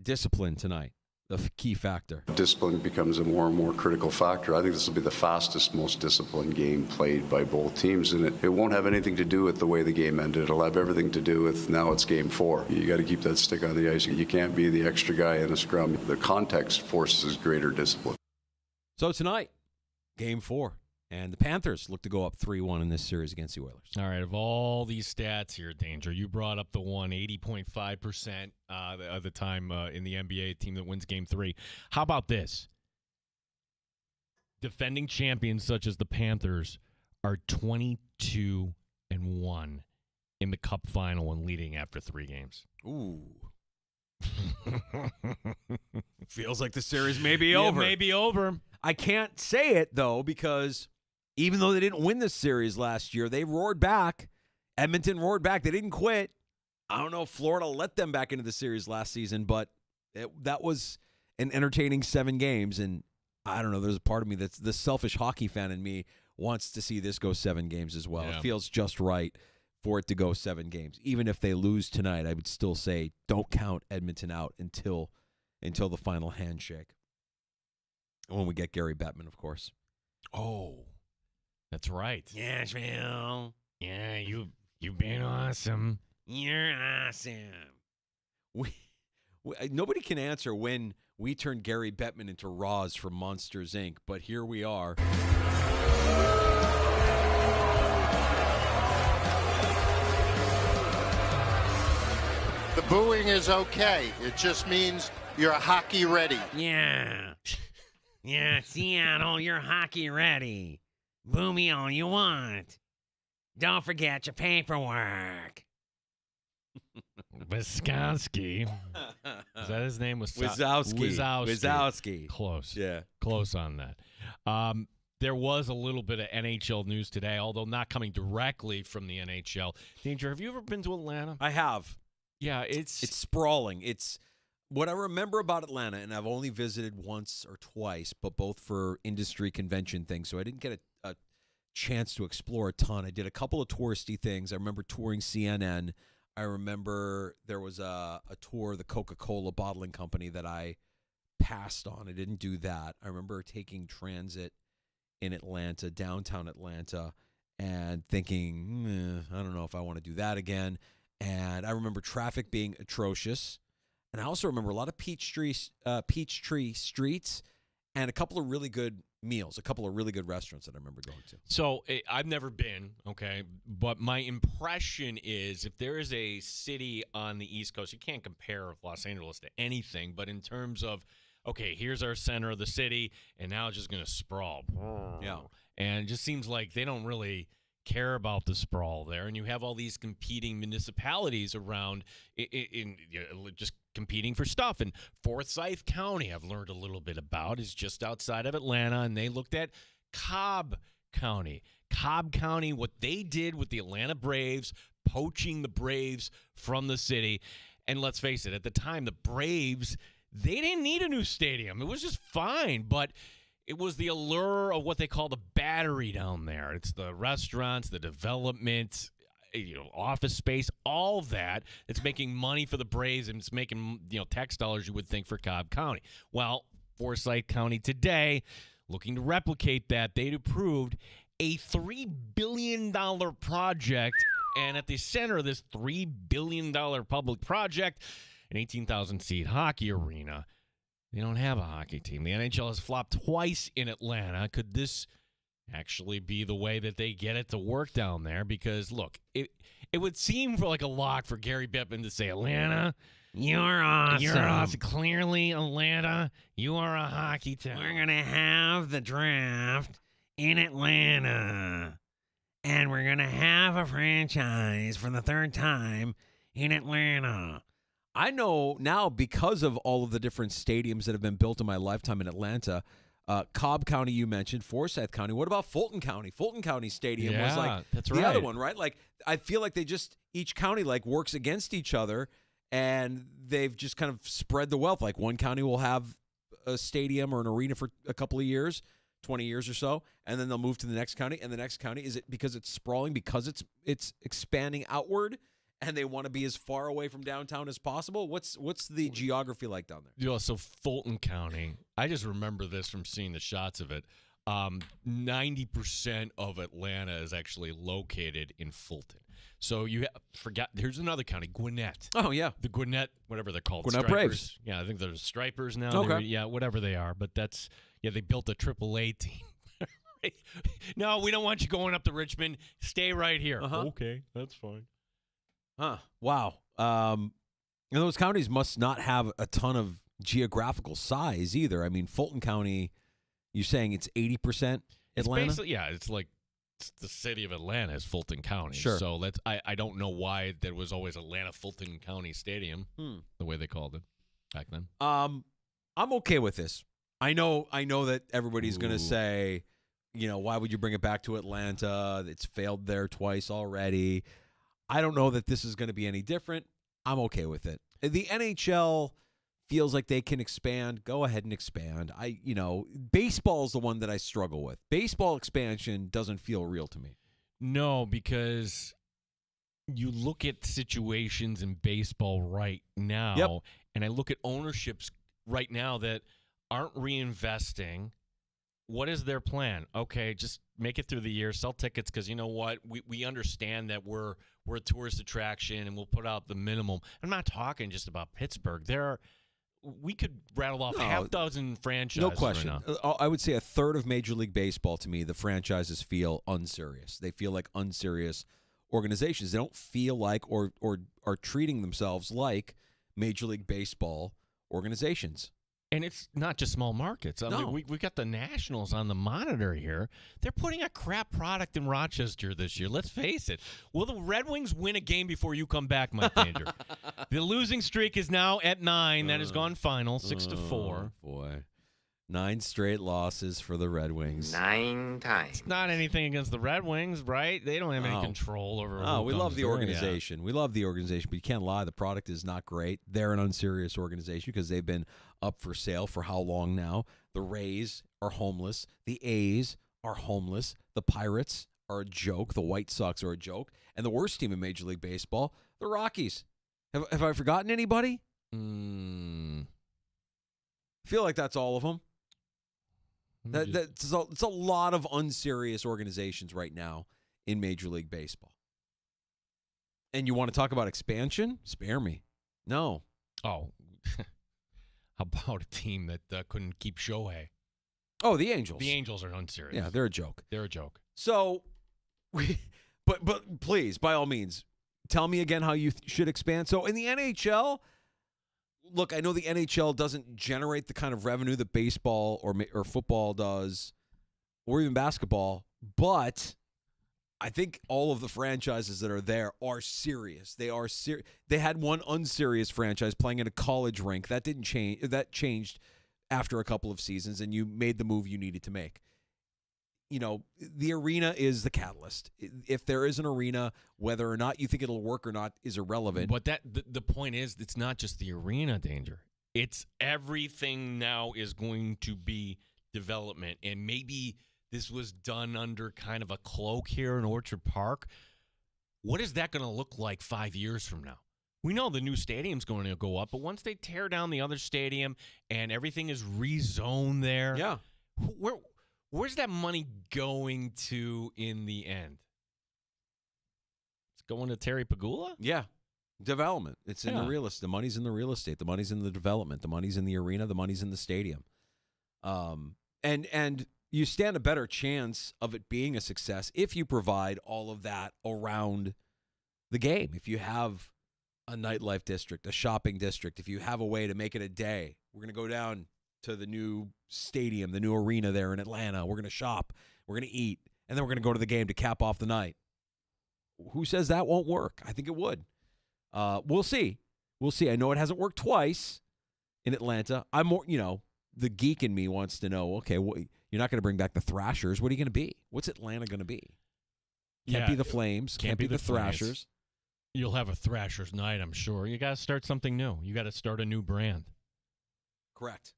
Discipline tonight, the key factor. Discipline becomes a more and more critical factor. I think this will be the fastest, most disciplined game played by both teams, and it won't have anything to do with the way the game ended. It'll have everything to do with now it's Game 4. You got to keep that stick on the ice. You can't be the extra guy in a scrum. The context forces greater discipline. So tonight, Game 4. And the Panthers look to go up 3-1 in this series against the Oilers. All right, of all these stats here, Danger, you brought up the one, 80.5% of the time in the NBA team that wins Game 3. How about this? Defending champions such as the Panthers are 22-1 in the Cup final and leading after 3 games. Ooh. Feels like the series may be over. It may be over. I can't say it, though, because even though they didn't win this series last year, they roared back. Edmonton roared back. They didn't quit. I don't know if Florida let them back into the series last season, but that was an entertaining 7 games. And I don't know, there's a part of me that's the selfish hockey fan in me wants to see this go 7 games as well. Yeah. It feels just right for it to go 7 games. Even if they lose tonight, I would still say don't count Edmonton out until the final handshake. When we get Gary Bettman, of course. Oh, that's right. Yes, Phil. Yeah, you've been awesome. You're awesome. We nobody can answer when we turned Gary Bettman into Roz from Monsters, Inc., but here we are. The booing is okay. It just means you're hockey ready. Yeah. Yeah, Seattle, you're hockey ready. Boo me all you want. Don't forget your paperwork. Wisconsin. Is that his name? Wazowski. Close. Yeah. Close on that. There was a little bit of NHL news today, although not coming directly from the NHL. Danger, have you ever been to Atlanta? I have. Yeah, it's sprawling. It's what I remember about Atlanta, and I've only visited once or twice, but both for industry convention things, so I didn't get a chance to explore a ton. I did a couple of touristy things. I remember touring CNN. I remember there was a tour of the Coca-Cola bottling company that I passed on. I didn't do that. I remember taking transit in Atlanta, downtown Atlanta, and thinking, I don't know if I want to do that again. And I remember traffic being atrocious. And I also remember a lot of Peachtree streets and a couple of really good meals, a couple of really good restaurants that I remember going to. So I've never been, okay, but my impression is if there is a city on the East Coast, you can't compare Los Angeles to anything, but in terms of, okay, here's our center of the city, and now it's just going to sprawl. Yeah. And it just seems like they don't really care about the sprawl there, and you have all these competing municipalities around in just competing for stuff. And Forsyth County, I've learned a little bit about, is just outside of Atlanta, and they looked at Cobb County. Cobb County, what they did with the Atlanta Braves, poaching the Braves from the city. And let's face it, at the time, the Braves, they didn't need a new stadium. It was just fine, but it was the allure of what they call the Battery down there. It's the restaurants, the development, office space, all that. It's making money for the Braves, and it's making tax dollars, you would think, for Cobb County. Well, Forsyth County today, looking to replicate that, they'd approved a $3 billion project, and at the center of this $3 billion public project, an 18,000-seat hockey arena. They don't have a hockey team. The NHL has flopped twice in Atlanta. Could this actually be the way that they get it to work down there? Because, look, it would seem for like a lock for Gary Bettman to say, Atlanta, You're awesome. you're awesome. Clearly, Atlanta, you are a hockey town. We're going to have the draft in Atlanta. And we're going to have a franchise for the third time in Atlanta. I know now, because of all of the different stadiums that have been built in my lifetime in Atlanta, Cobb County you mentioned, Forsyth County. What about Fulton County? Fulton County Stadium was like that's the other one, right? Like, I feel like they just, each county like works against each other, and they've just kind of spread the wealth. Like, one county will have a stadium or an arena for a couple of years, 20 years or so, and then they'll move to the next county, and the next county, is it because it's sprawling, because it's expanding outward, and they want to be as far away from downtown as possible? What's the geography like down there? So Fulton County, I just remember this from seeing the shots of it. 90% of Atlanta is actually located in Fulton. So here's another county, Gwinnett. Oh, yeah. The Gwinnett, whatever they're called. Gwinnett Stripers. Braves. Yeah, I think they're Stripers now. Okay. Whatever they are. But they built a AAA team. No, we don't want you going up to Richmond. Stay right here. Okay, that's fine. Huh. Wow. And those counties must not have a ton of geographical size either. I mean, Fulton County, you're saying it's 80% Atlanta? It's like the city of Atlanta is Fulton County. Sure. So I don't know why there was always Atlanta Fulton County Stadium, the way they called it back then. I'm okay with this. I know that everybody's going to say, why would you bring it back to Atlanta? It's failed there twice already. I don't know that this is going to be any different. I'm okay with it. The NHL feels like they can expand. Go ahead and expand. Baseball is the one that I struggle with. Baseball expansion doesn't feel real to me. No, because you look at situations in baseball right now, and I look at ownerships right now that aren't reinvesting. What is their plan? Okay, just make it through the year, sell tickets, because you know what? We understand that we're a tourist attraction, and we'll put out the minimum. I'm not talking just about Pittsburgh. We could rattle off half dozen franchises. No question. Right now. I would say a third of Major League Baseball, to me, the franchises feel unserious. They feel like unserious organizations. They don't feel like or are treating themselves like Major League Baseball organizations. And it's not just small markets. I mean, we got the Nationals on the monitor here. They're putting a crap product in Rochester this year. Let's face it. Will the Red Wings win a game before you come back, Mike Danger? The losing streak is now at 9. That has gone final, 6-4. Boy. 9 straight losses for the Red Wings. 9 times. It's not anything against the Red Wings, right? They don't have any control over Oh, who we love comes the there. organization. We love the organization, but you can't lie. The product is not great. They're an unserious organization because they've been up for sale for how long now? The Rays are homeless. The A's are homeless. The Pirates are a joke. The White Sox are a joke. And the worst team in Major League Baseball, the Rockies. Have I forgotten anybody? I feel like that's all of them. It's a lot of unserious organizations right now in Major League Baseball. And you want to talk about expansion? Spare me. No. Oh, how about a team that couldn't keep Shohei? Oh, the Angels. The Angels are unserious. Yeah, they're a joke. They're a joke. So, but please, by all means, tell me again how you should expand. So in the NHL, look, I know the NHL doesn't generate the kind of revenue that baseball or football does, or even basketball, but I think all of the franchises that are there are serious. They are serious. They had one unserious franchise playing in a college rink. That didn't change. That changed after a couple of seasons, and you made the move you needed to make. You know, the arena is the catalyst. If there is an arena, whether or not you think it'll work or not is irrelevant. But the point is, it's not just the arena, Danger. It's everything now is going to be development. And maybe this was done under kind of a cloak here in Orchard Park. What is that going to look like 5 years from now? We know the new stadium's going to go up, but once they tear down the other stadium and everything is rezoned there, yeah, where's that money going to in the end? It's going to Terry Pagula? Yeah. Development. It's in the real estate. The money's in the real estate. The money's in the development. The money's in the arena. The money's in the stadium. And you stand a better chance of it being a success if you provide all of that around the game. If you have a nightlife district, a shopping district, if you have a way to make it a day, we're going to go down to the new stadium, the new arena there in Atlanta. We're going to shop. We're going to eat. And then we're going to go to the game to cap off the night. Who says that won't work? I think it would. We'll see. We'll see. I know it hasn't worked twice in Atlanta. I'm more, the geek in me wants to know, okay, well, you're not going to bring back the Thrashers. What are you going to be? What's Atlanta going to be? Can't be the Flames. Can't be the Thrashers. You'll have a Thrashers night, I'm sure. You got to start something new. You got to start a new brand. Correct.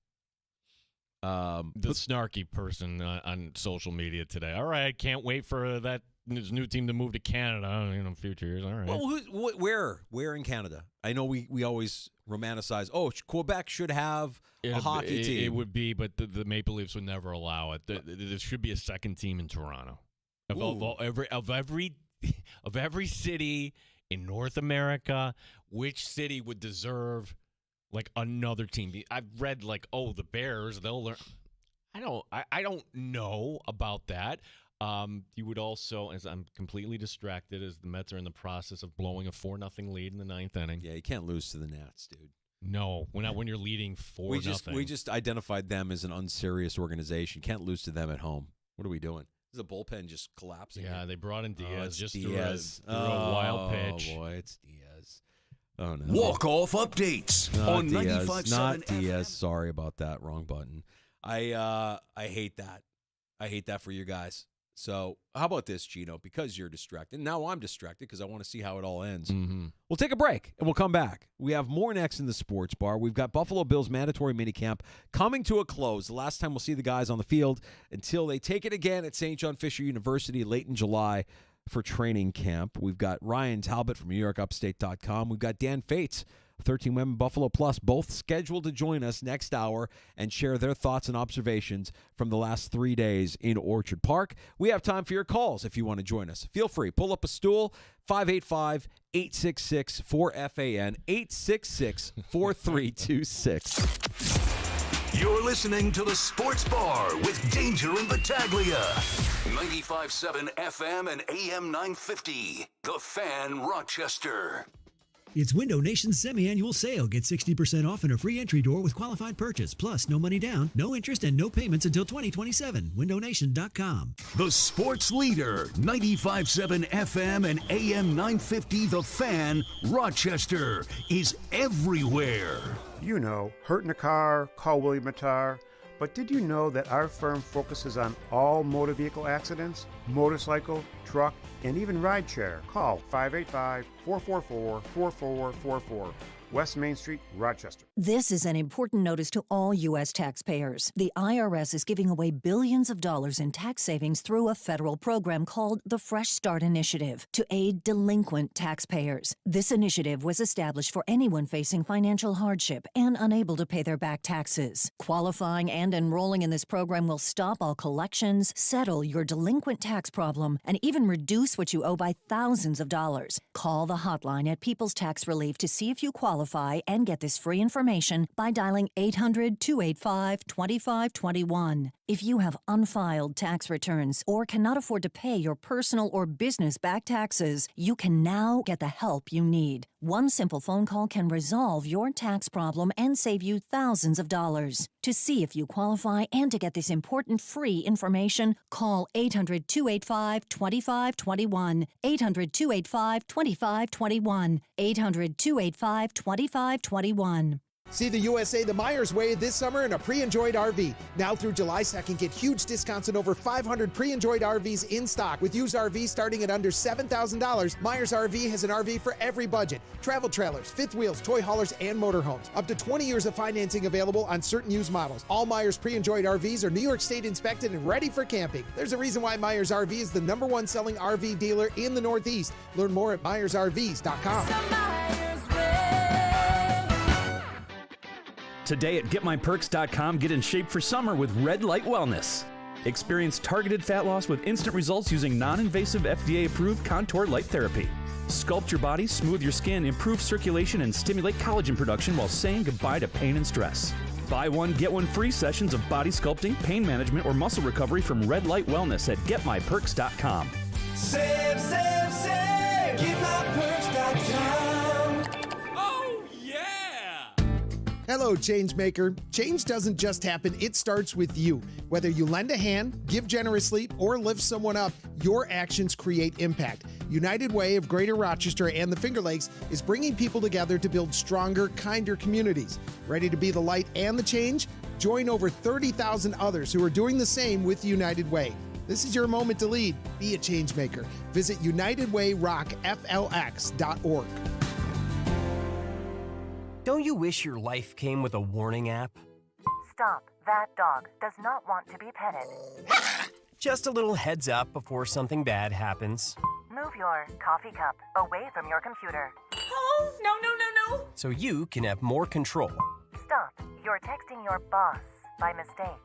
The snarky person on social media today. All right, can't wait for this new team to move to Canada in future years. All right. Well, where in Canada? I know we always romanticize. Oh, Quebec should have a hockey team. It would be, but the Maple Leafs would never allow it. There should be a second team in Toronto. Of every city in North America, which city would deserve like another team? I've read the Bears, they'll learn. I don't know about that. You would also, as I'm completely distracted, as the Mets are in the process of blowing a 4-0 lead in the 9th inning. Yeah, you can't lose to the Nats, dude. No, not when you're leading 4-0. We just identified them as an unserious organization. Can't lose to them at home. What are we doing? Is the bullpen just collapsing? Yeah, they brought in Diaz just Diaz. threw a wild pitch. Oh, boy, it's Diaz. Oh, no. Walk-off updates on 95.7 Not Diaz. Sorry about that. Wrong button. I hate that. I hate that for you guys. So how about this, Gino? Because you're distracted. Now I'm distracted because I want to see how it all ends. Mm-hmm. We'll take a break, and we'll come back. We have more next in the sports bar. We've got Buffalo Bills mandatory minicamp coming to a close. The last time we'll see the guys on the field until they take it again at St. John Fisher University late in July for training camp. We've got Ryan Talbot from NewYorkUpstate.com. We've got Dan Fates, 13 Women Buffalo Plus, both scheduled to join us next hour and share their thoughts and observations from the last 3 days in Orchard Park. We have time for your calls if you want to join us. Feel free. Pull up a stool, 585-866-4FAN, 866-4326. You're listening to the Sports Bar with Danger and Battaglia. 95.7 FM and AM 950. The Fan, Rochester. It's Window Nation's semi-annual sale. Get 60% off and a free entry door with qualified purchase. Plus, no money down, no interest, and no payments until 2027. WindowNation.com. The sports leader, 95.7 FM and AM 950 The Fan, Rochester, is everywhere. You know, hurt in a car, call William Matar. But did you know that our firm focuses on all motor vehicle accidents, motorcycle, truck, and even rideshare? Call 585-444-4444. West Main Street, Rochester. This is an important notice to all U.S. taxpayers. The IRS is giving away billions of dollars in tax savings through a federal program called the Fresh Start Initiative to aid delinquent taxpayers. This initiative was established for anyone facing financial hardship and unable to pay their back taxes. Qualifying and enrolling in this program will stop all collections, settle your delinquent tax problem, and even reduce what you owe by thousands of dollars. Call the hotline at People's Tax Relief to see if you qualify and get this free information by dialing 800-285-2521. If you have unfiled tax returns or cannot afford to pay your personal or business back taxes, you can now get the help you need. One simple phone call can resolve your tax problem and save you thousands of dollars. To see if you qualify and to get this important free information, call 800-285-2521. 800-285-2521. 800-285-2521. See the USA the Myers way this summer in a pre-enjoyed RV. Now through July 2nd, get huge discounts on over 500 pre-enjoyed RVs in stock. With used RVs starting at under $7,000, Myers RV has an RV for every budget. Travel trailers, fifth wheels, toy haulers, and motorhomes. Up to 20 years of financing available on certain used models. All Myers pre-enjoyed RVs are New York State inspected and ready for camping. There's a reason why Myers RV is the #1 selling RV dealer in the Northeast. Learn more at MyersRVs.com. Today at GetMyPerks.com, get in shape for summer with Red Light Wellness. Experience targeted fat loss with instant results using non-invasive FDA-approved contour light therapy. Sculpt your body, smooth your skin, improve circulation, and stimulate collagen production while saying goodbye to pain and stress. Buy one, get one free sessions of body sculpting, pain management, or muscle recovery from Red Light Wellness at GetMyPerks.com. Save, save, save! GetMyPerks.com. Hello, Changemaker. Change doesn't just happen, it starts with you. Whether you lend a hand, give generously, or lift someone up, your actions create impact. United Way of Greater Rochester and the Finger Lakes is bringing people together to build stronger, kinder communities. Ready to be the light and the change? Join over 30,000 others who are doing the same with United Way. This is your moment to lead. Be a changemaker. Visit UnitedWayRockFLX.org. Don't you wish your life came with a warning app? Stop. That dog does not want to be petted. Just a little heads up before something bad happens. Move your coffee cup away from your computer. Oh, no, no, no, no. So you can have more control. Stop. You're texting your boss by mistake.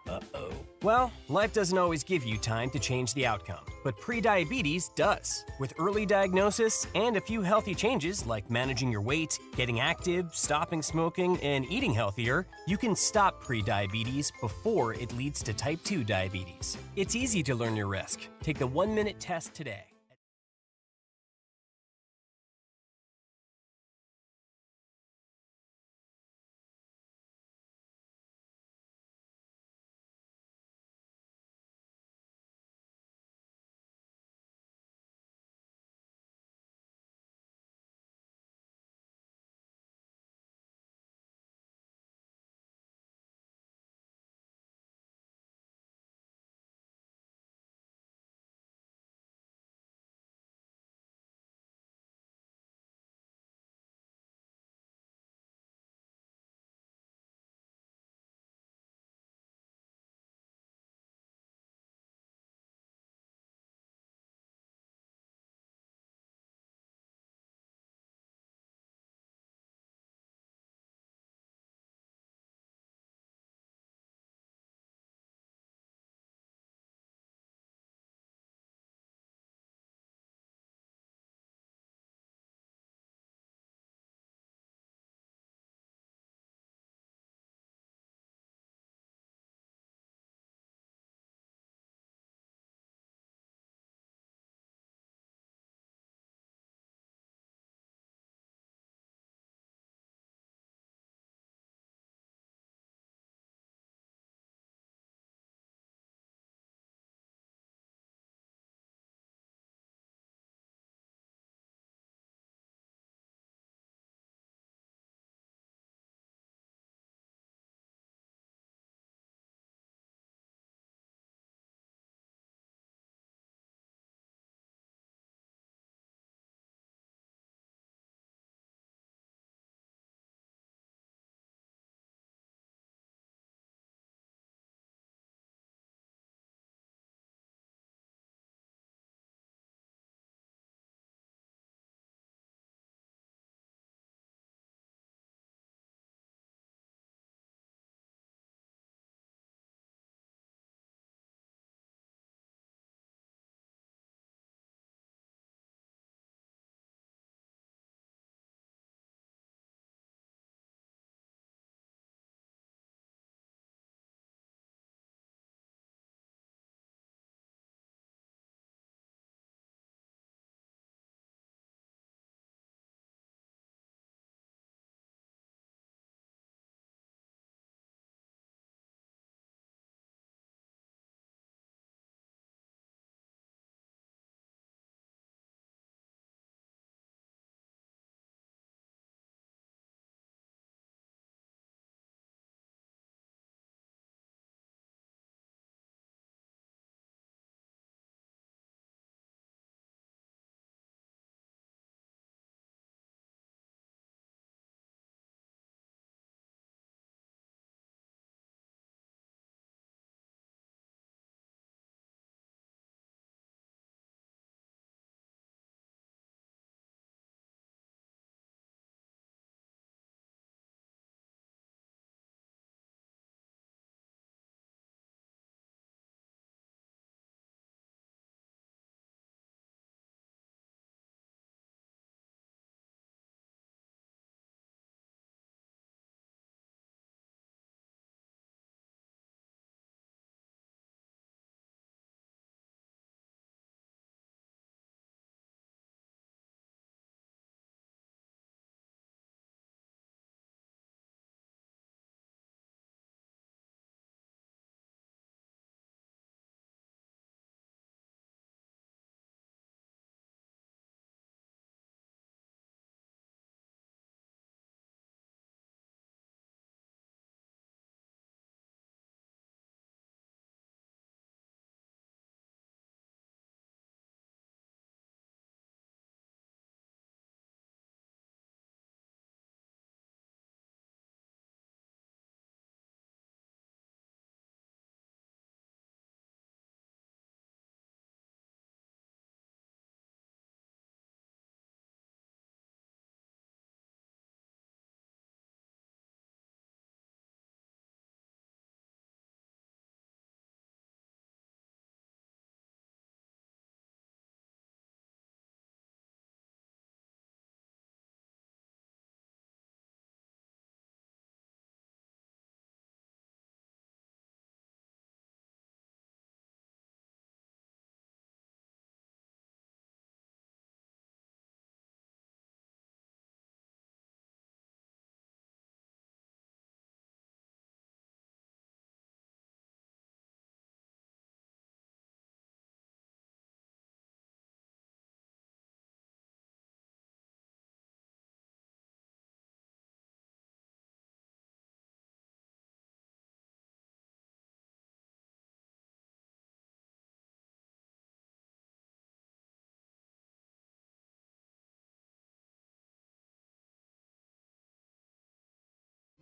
Uh-oh. Well, life doesn't always give you time to change the outcome, but prediabetes does. With early diagnosis and a few healthy changes like managing your weight, getting active, stopping smoking, and eating healthier, you can stop prediabetes before it leads to type 2 diabetes. It's easy to learn your risk. Take the 1-minute test today.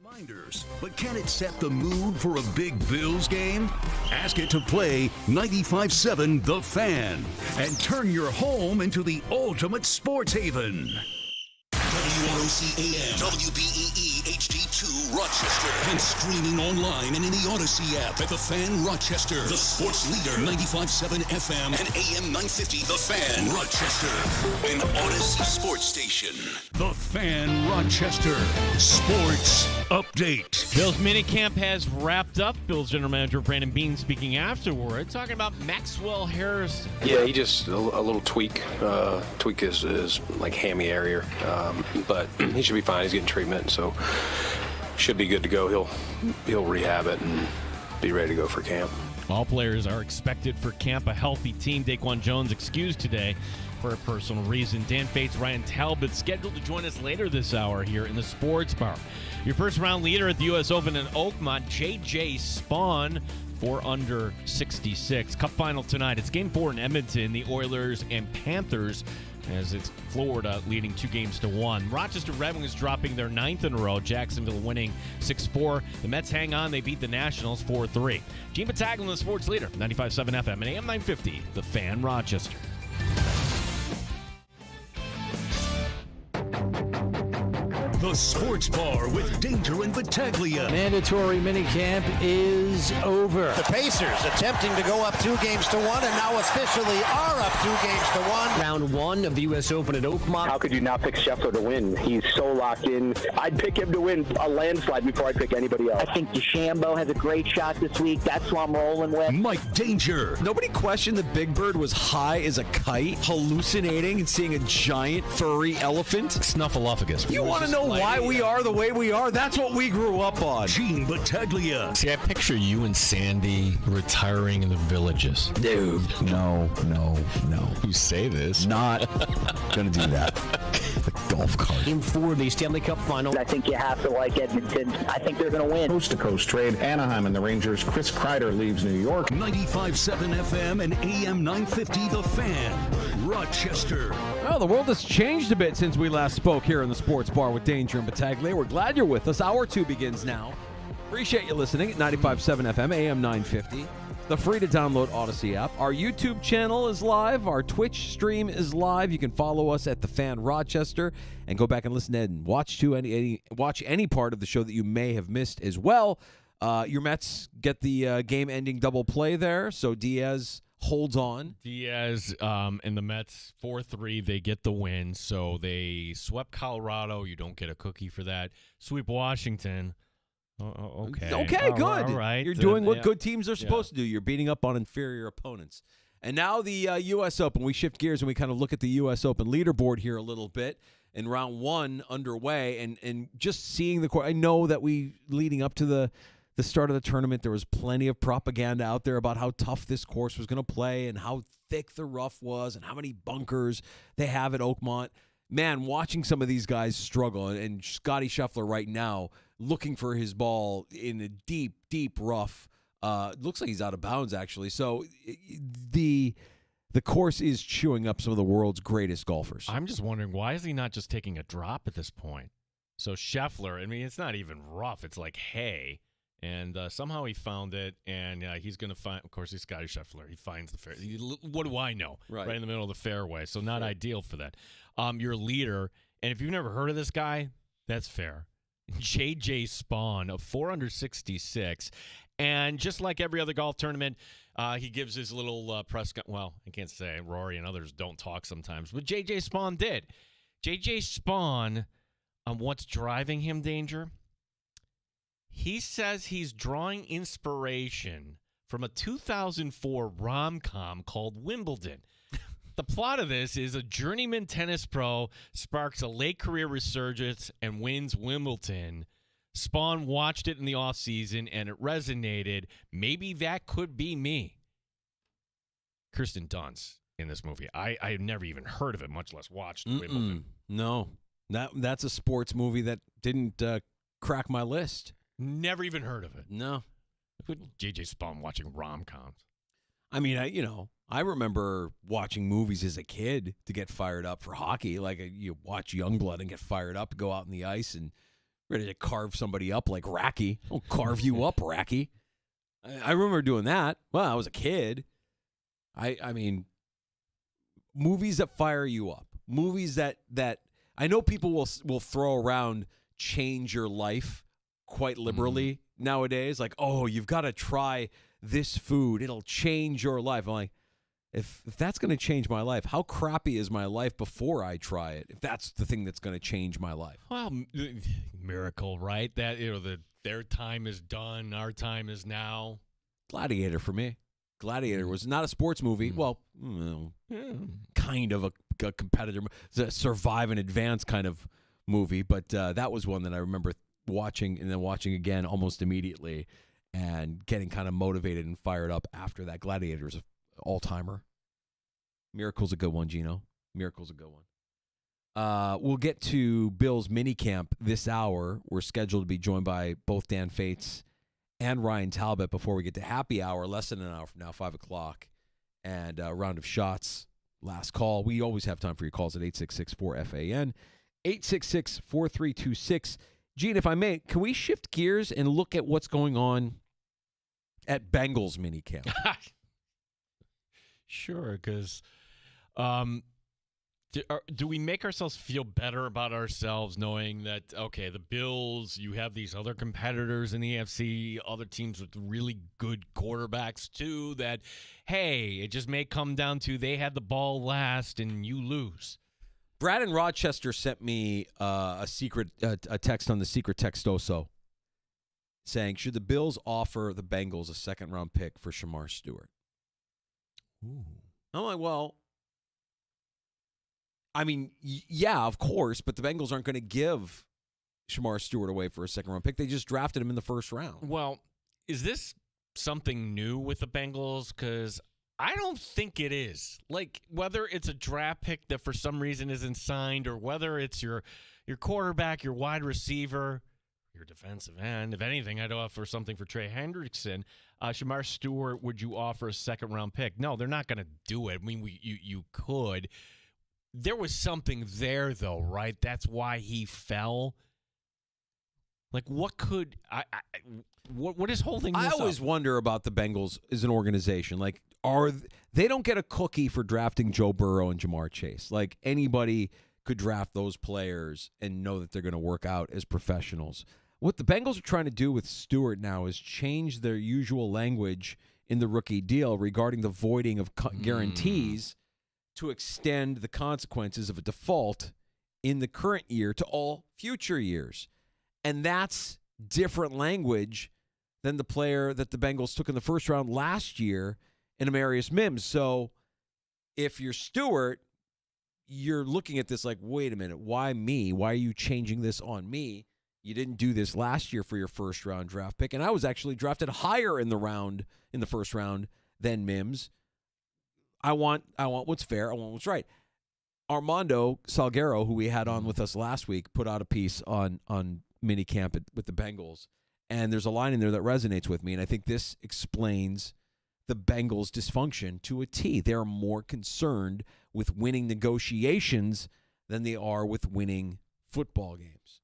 Reminders, but can it set the mood for a big Bills game? Ask it to play 95.7 The Fan and turn your home into the ultimate sports haven. WROC AM, WBEE HD2 Rochester, and streaming online and in the Odyssey app at The Fan Rochester, the sports leader, 95.7 FM and AM 950 The Fan Rochester, an Odyssey sports station. The Fan Rochester Sports Update. Bills minicamp has wrapped up. Bills general manager Brandon Beane speaking afterward, talking about Maxwell Harrison. Yeah, he just a little tweak. Tweak his like hammy area, but he should be fine. He's getting treatment, so should be good to go. He'll rehab it and be ready to go for camp. All players are expected for camp. A healthy team. Daquan Jones excused today for a personal reason. Dan Fates, Ryan Talbot scheduled to join us later this hour here in the Sports Bar. Your first round leader at the U.S. Open in Oakmont, J.J. Spawn, 4 under 66. Cup final tonight. It's Game 4 in Edmonton. The Oilers and Panthers, as it's Florida leading 2-1. Rochester Red Wings dropping their 9th in a row. Jacksonville winning 6-4. The Mets hang on. They beat the Nationals 4-3. Gene Battaglia, the sports leader, 95.7 FM and AM 950, The Fan Rochester. The Sports Bar with Danger and Battaglia. Mandatory minicamp is over. The Pacers attempting to go up 2-1 and now officially are up 2-1. Round 1 of the U.S. Open at Oakmont. How could you not pick Scheffler to win? He's so locked in. I'd pick him to win a landslide before I pick anybody else. I think DeChambeau has a great shot this week. That's who I'm rolling with. Mike Danger. Nobody questioned that Big Bird was high as a kite, hallucinating and seeing a giant furry elephant. Snuffleupagus. You want to know why we are the way we are? That's what we grew up on. Gene Battaglia. See, I picture you and Sandy retiring in the Villages. Dude, no. You say this. Not gonna do that. The golf cart. Game 4 of the Stanley Cup Final. I think you have to like Edmonton. I think they're going to win. Coast-to-coast trade. Anaheim and the Rangers. Chris Kreider leaves New York. 95.7 FM and AM 950 The Fan. Rochester. Well, the world has changed a bit since we last spoke here in the Sports Bar with Danger and Battaglia. We're glad you're with us. Hour 2 begins now. Appreciate you listening at 95.7 FM, AM 950. The free-to-download Odyssey app. Our YouTube channel is live. Our Twitch stream is live. You can follow us at The Fan Rochester and go back and listen and watch any part of the show that you may have missed as well. Your Mets get the game-ending double play there, so Diaz holds on. Diaz and the Mets 4-3. They get the win, so they swept Colorado. You don't get a cookie for that. Sweep Washington. Okay. Okay, good. All right. You're doing what good teams are supposed to do. You're beating up on inferior opponents. And now the U.S. Open. We shift gears and we kind of look at the U.S. Open leaderboard here a little bit. And round 1 underway, and just seeing the course. I know that leading up to the start of the tournament, there was plenty of propaganda out there about how tough this course was going to play and how thick the rough was and how many bunkers they have at Oakmont. Man, watching some of these guys struggle, and Scotty Scheffler right now looking for his ball in a deep, deep rough. Looks like he's out of bounds, actually. So the course is chewing up some of the world's greatest golfers. I'm just wondering, why is he not just taking a drop at this point? So Scheffler, I mean, it's not even rough. It's like hay. And somehow he found it, and he's going to find, of course, he's Scotty Scheffler. He finds the fair. What do I know? Right in the middle of the fairway. So not ideal for that. Your leader, and if you've never heard of this guy, that's fair. J.J. Spawn of 4 under 66. And just like every other golf tournament, he gives his little press. Well, I can't say Rory and others don't talk sometimes, but J.J. Spawn did. J.J. Spawn, what's driving him, Danger? He says he's drawing inspiration from a 2004 rom-com called Wimbledon. The plot of this is a journeyman tennis pro sparks a late career resurgence and wins Wimbledon. Spawn watched it in the offseason, and it resonated. Maybe that could be me. Kirsten Dunst in this movie. I had never even heard of it, much less watched Wimbledon. No. That's a sports movie that didn't crack my list. Never even heard of it. No. J.J. Spawn watching rom-coms. I mean, I remember watching movies as a kid to get fired up for hockey. Like you watch Youngblood and get fired up, go out on the ice and ready to carve somebody up like Racky. I'll carve you up, Racky. I remember doing that. Well, I was a kid. I mean, movies that fire you up, movies that I know people will throw around change your life quite liberally nowadays. Like, oh, you've got to try this food. It'll change your life. I'm like, if that's going to change my life, how crappy is my life before I try it? If that's the thing that's going to change my life. Well, miracle, right? That their time is done, our time is now. Gladiator for me. Gladiator was not a sports movie. Well, kind of a competitor, it's a survive and advance kind of movie, but that was one that I remember watching and then watching again almost immediately and getting kind of motivated and fired up after that. Gladiator's an all-timer. Miracle's a good one, Gino. Miracle's a good one. We'll get to Bill's minicamp this hour. We're scheduled to be joined by both Dan Fates and Ryan Talbot before we get to happy hour, less than an hour from now, 5 o'clock, and a round of shots. Last call. We always have time for your calls at 866-4FAN, 866-4326. Gene, if I may, can we shift gears and look at what's going on at Bengals minicamp? Sure, because do we make ourselves feel better about ourselves knowing that, okay, the Bills, you have these other competitors in the AFC, other teams with really good quarterbacks too, that, hey, it just may come down to they had the ball last and you lose. Brad in Rochester sent me a text on the secret textoso saying, should the Bills offer the Bengals a second-round pick for Shamar Stewart? Ooh. I'm like, well, I mean, yeah, of course, but the Bengals aren't going to give Shamar Stewart away for a second-round pick. They just drafted him in the first round. Well, is this something new with the Bengals? Because I don't think it is. Like, whether it's a draft pick that for some reason isn't signed or whether it's your quarterback, your wide receiver, your defensive end. If anything, I'd offer something for Trey Hendrickson. Shamar Stewart, would you offer a second-round pick? No, they're not going to do it. I mean, you could. There was something there, though, right? That's why he fell. Like, what could what is holding this up? I always wonder about the Bengals as an organization. Like, they don't get a cookie for drafting Joe Burrow and Jamar Chase. Like, anybody could draft those players and know that they're going to work out as professionals. What the Bengals are trying to do with Stewart now is change their usual language in the rookie deal regarding the voiding of guarantees to extend the consequences of a default in the current year to all future years. And that's different language than the player that the Bengals took in the first round last year in Amarius Mims. So if you're Stewart, you're looking at this like, wait a minute, why me? Why are you changing this on me? You didn't do this last year for your first-round draft pick. And I was actually drafted higher in the first round than Mims. I want what's fair. I want what's right. Armando Salguero, who we had on with us last week, put out a piece on minicamp with the Bengals. And there's a line in there that resonates with me, and I think this explains the Bengals' dysfunction to a T. They're more concerned with winning negotiations than they are with winning football games.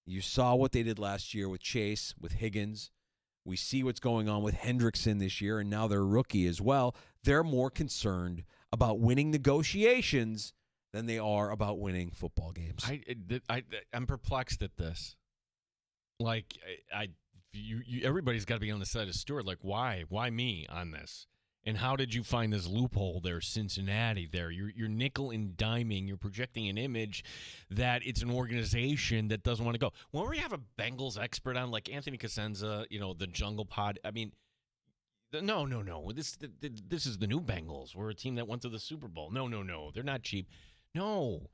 You saw what they did last year with Chase, with Higgins. We see what's going on with Hendrickson this year, and now they're a rookie as well. They're more concerned about winning negotiations than they are about winning football games. I'm perplexed at this. Like, everybody's got to be on the side of Stewart. Like, why? Why me on this? And how did you find this loophole there, Cincinnati? There, you're nickel and diming. You're projecting an image that it's an organization that doesn't want to go. When we have a Bengals expert on, like Anthony Cosenza, the Jungle Pod. I mean, no. This is the new Bengals. We're a team that went to the Super Bowl. No. They're not cheap. No.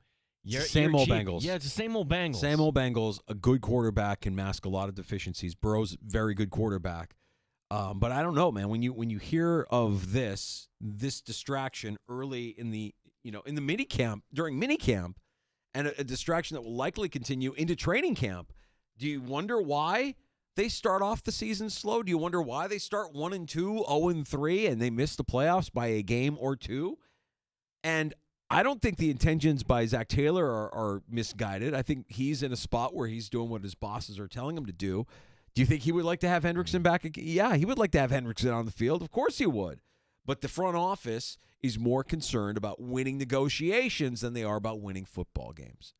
Same old Bengals. Yeah, it's the same old Bengals. Same old Bengals. A good quarterback can mask a lot of deficiencies. Burrow's very good quarterback. But I don't know, man. When you hear of this distraction early in the minicamp, during minicamp, and a distraction that will likely continue into training camp, do you wonder why they start off the season slow? Do you wonder why they start 1-2, 0-3, and they miss the playoffs by a game or two? And I don't think the intentions by Zach Taylor are misguided. I think he's in a spot where he's doing what his bosses are telling him to do. Do you think he would like to have Hendrickson back again? Yeah, he would like to have Hendrickson on the field. Of course he would. But the front office is more concerned about winning negotiations than they are about winning football games.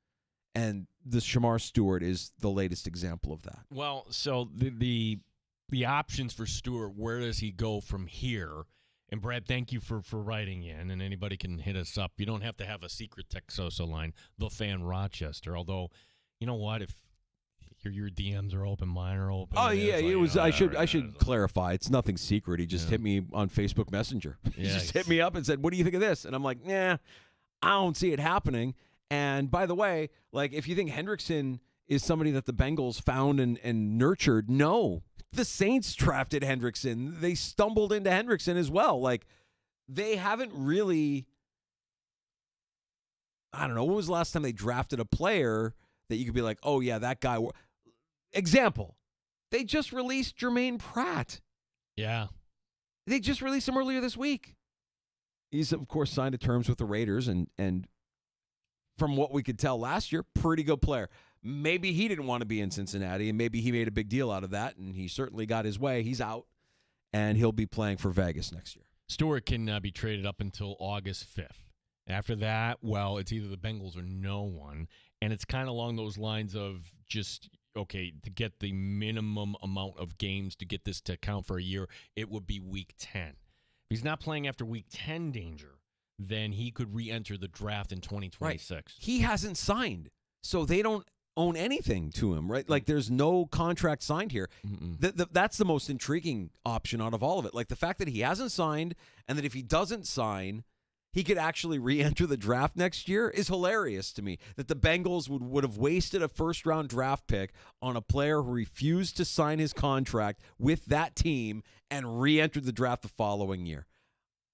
And the Shamar Stewart is the latest example of that. Well, so the options for Stewart, where does he go from here? And Brad, thank you for writing in, and anybody can hit us up. You don't have to have a secret Texoso line, the fan Rochester. Although, you know what, if your DMs are open, mine are open. Oh yeah, it was. I should clarify. It's nothing secret. He just hit me on Facebook Messenger. He just hit me up and said, "What do you think of this?" And I'm like, "Nah, I don't see it happening." And by the way, like if you think Hendrickson is somebody that the Bengals found and nurtured, no. The Saints drafted Hendrickson. They stumbled into Hendrickson as well. Like, they haven't really, I don't know, when was the last time they drafted a player that you could be like, oh, yeah, that guy. Example, they just released Jermaine Pratt. Yeah. They just released him earlier this week. He's, of course, signed to terms with the Raiders, and from what we could tell last year, pretty good player. Maybe he didn't want to be in Cincinnati, and maybe he made a big deal out of that, and he certainly got his way. He's out, and he'll be playing for Vegas next year. Stewart can be traded up until August 5th. After that, well, it's either the Bengals or no one, and it's kind of along those lines of just, okay, to get the minimum amount of games to get this to count for a year, it would be Week 10. If he's not playing after Week 10, Danger, then he could re-enter the draft in 2026. Right. He hasn't signed, so they don't own anything to him, right? Like, there's no contract signed here. That's the most intriguing option out of all of it. Like, the fact that he hasn't signed, and that if he doesn't sign, he could actually re-enter the draft next year is hilarious to me. That the Bengals would have wasted a first-round draft pick on a player who refused to sign his contract with that team and re-entered the draft the following year.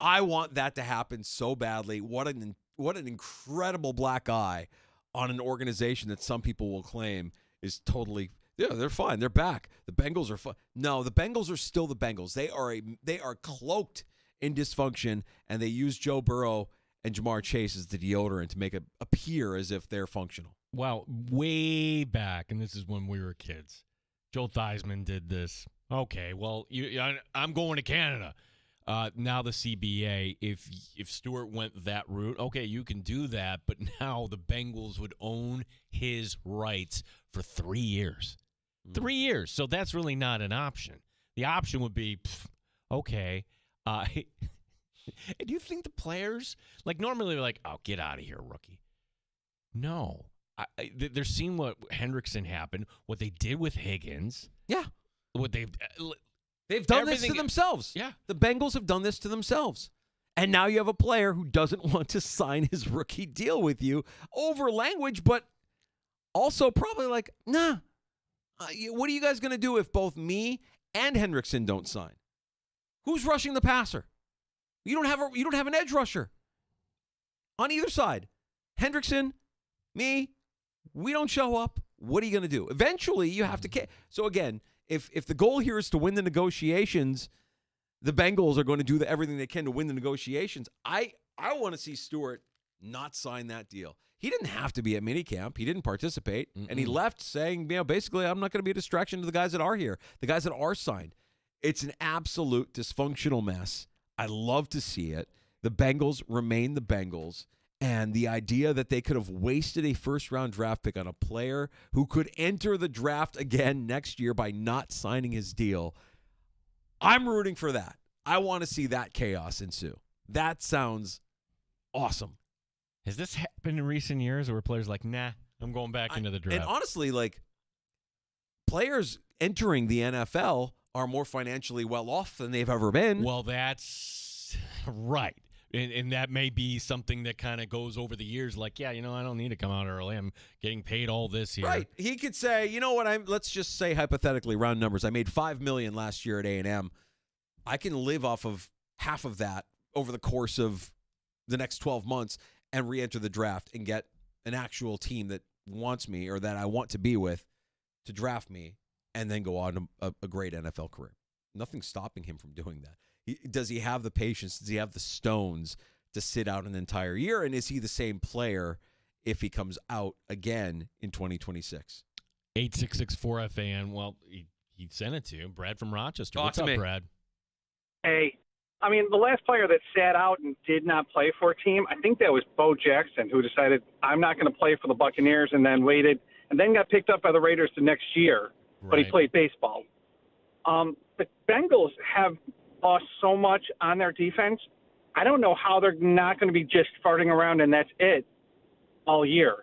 I want that to happen so badly. What an incredible black eye on an organization that some people will claim is totally, yeah, they're fine. They're back. The Bengals are fine. No, the Bengals are still the Bengals. They are cloaked in dysfunction, and they use Joe Burrow and Jamar Chase as the deodorant to make it appear as if they're functional. Well, way back, and this is when we were kids, Joe Theismann did this. Okay, well, I'm going to Canada. Now the CBA, if Stewart went that route, okay, you can do that, but now the Bengals would own his rights for 3 years. 3 years. So that's really not an option. The option would be, okay. And do you think the players, like, normally they're like, oh, get out of here, rookie. No. They're seeing what Hendrickson happened, what they did with Higgins. Yeah. What They've done this to themselves. Yeah. The Bengals have done this to themselves. And now you have a player who doesn't want to sign his rookie deal with you over language, but also probably like, nah, what are you guys going to do if both me and Hendrickson don't sign? Who's rushing the passer? You don't have an edge rusher on either side. Hendrickson, me, we don't show up. What are you going to do? Eventually, you have to. So again, if the goal here is to win the negotiations, the Bengals are going to do everything they can to win the negotiations. I want to see Stewart not sign that deal. He didn't have to be at minicamp. He didn't participate, and he left saying, basically, I'm not going to be a distraction to the guys that are here, the guys that are signed. It's an absolute dysfunctional mess. I love to see it. The Bengals remain the Bengals. And the idea that they could have wasted a first-round draft pick on a player who could enter the draft again next year by not signing his deal, I'm rooting for that. I want to see that chaos ensue. That sounds awesome. Has this happened in recent years where players like, nah, I'm going back into the draft? And honestly, like, players entering the NFL are more financially well off than they've ever been. Well, that's right. And that may be something that kind of goes over the years, like, I don't need to come out early. I'm getting paid all this here. Right. He could say, you know what, let's just say hypothetically, round numbers, I made $5 million last year at A&M. I can live off of half of that over the course of the next 12 months and re-enter the draft and get an actual team that wants me or that I want to be with to draft me and then go on a great NFL career. Nothing's stopping him from doing that. Does he have the patience? Does he have the stones to sit out an entire year? And is he the same player if he comes out again in 2026? 866-4FAN. Well, he sent it to you. Brad from Rochester. What's up, Brad? Hey, I mean, the last player that sat out and did not play for a team, I think that was Bo Jackson, who decided, I'm not going to play for the Buccaneers, and then waited, and then got picked up by the Raiders the next year, but he played baseball. The Bengals have lost so much on their defense. I don't know how they're not going to be just farting around and that's it all year.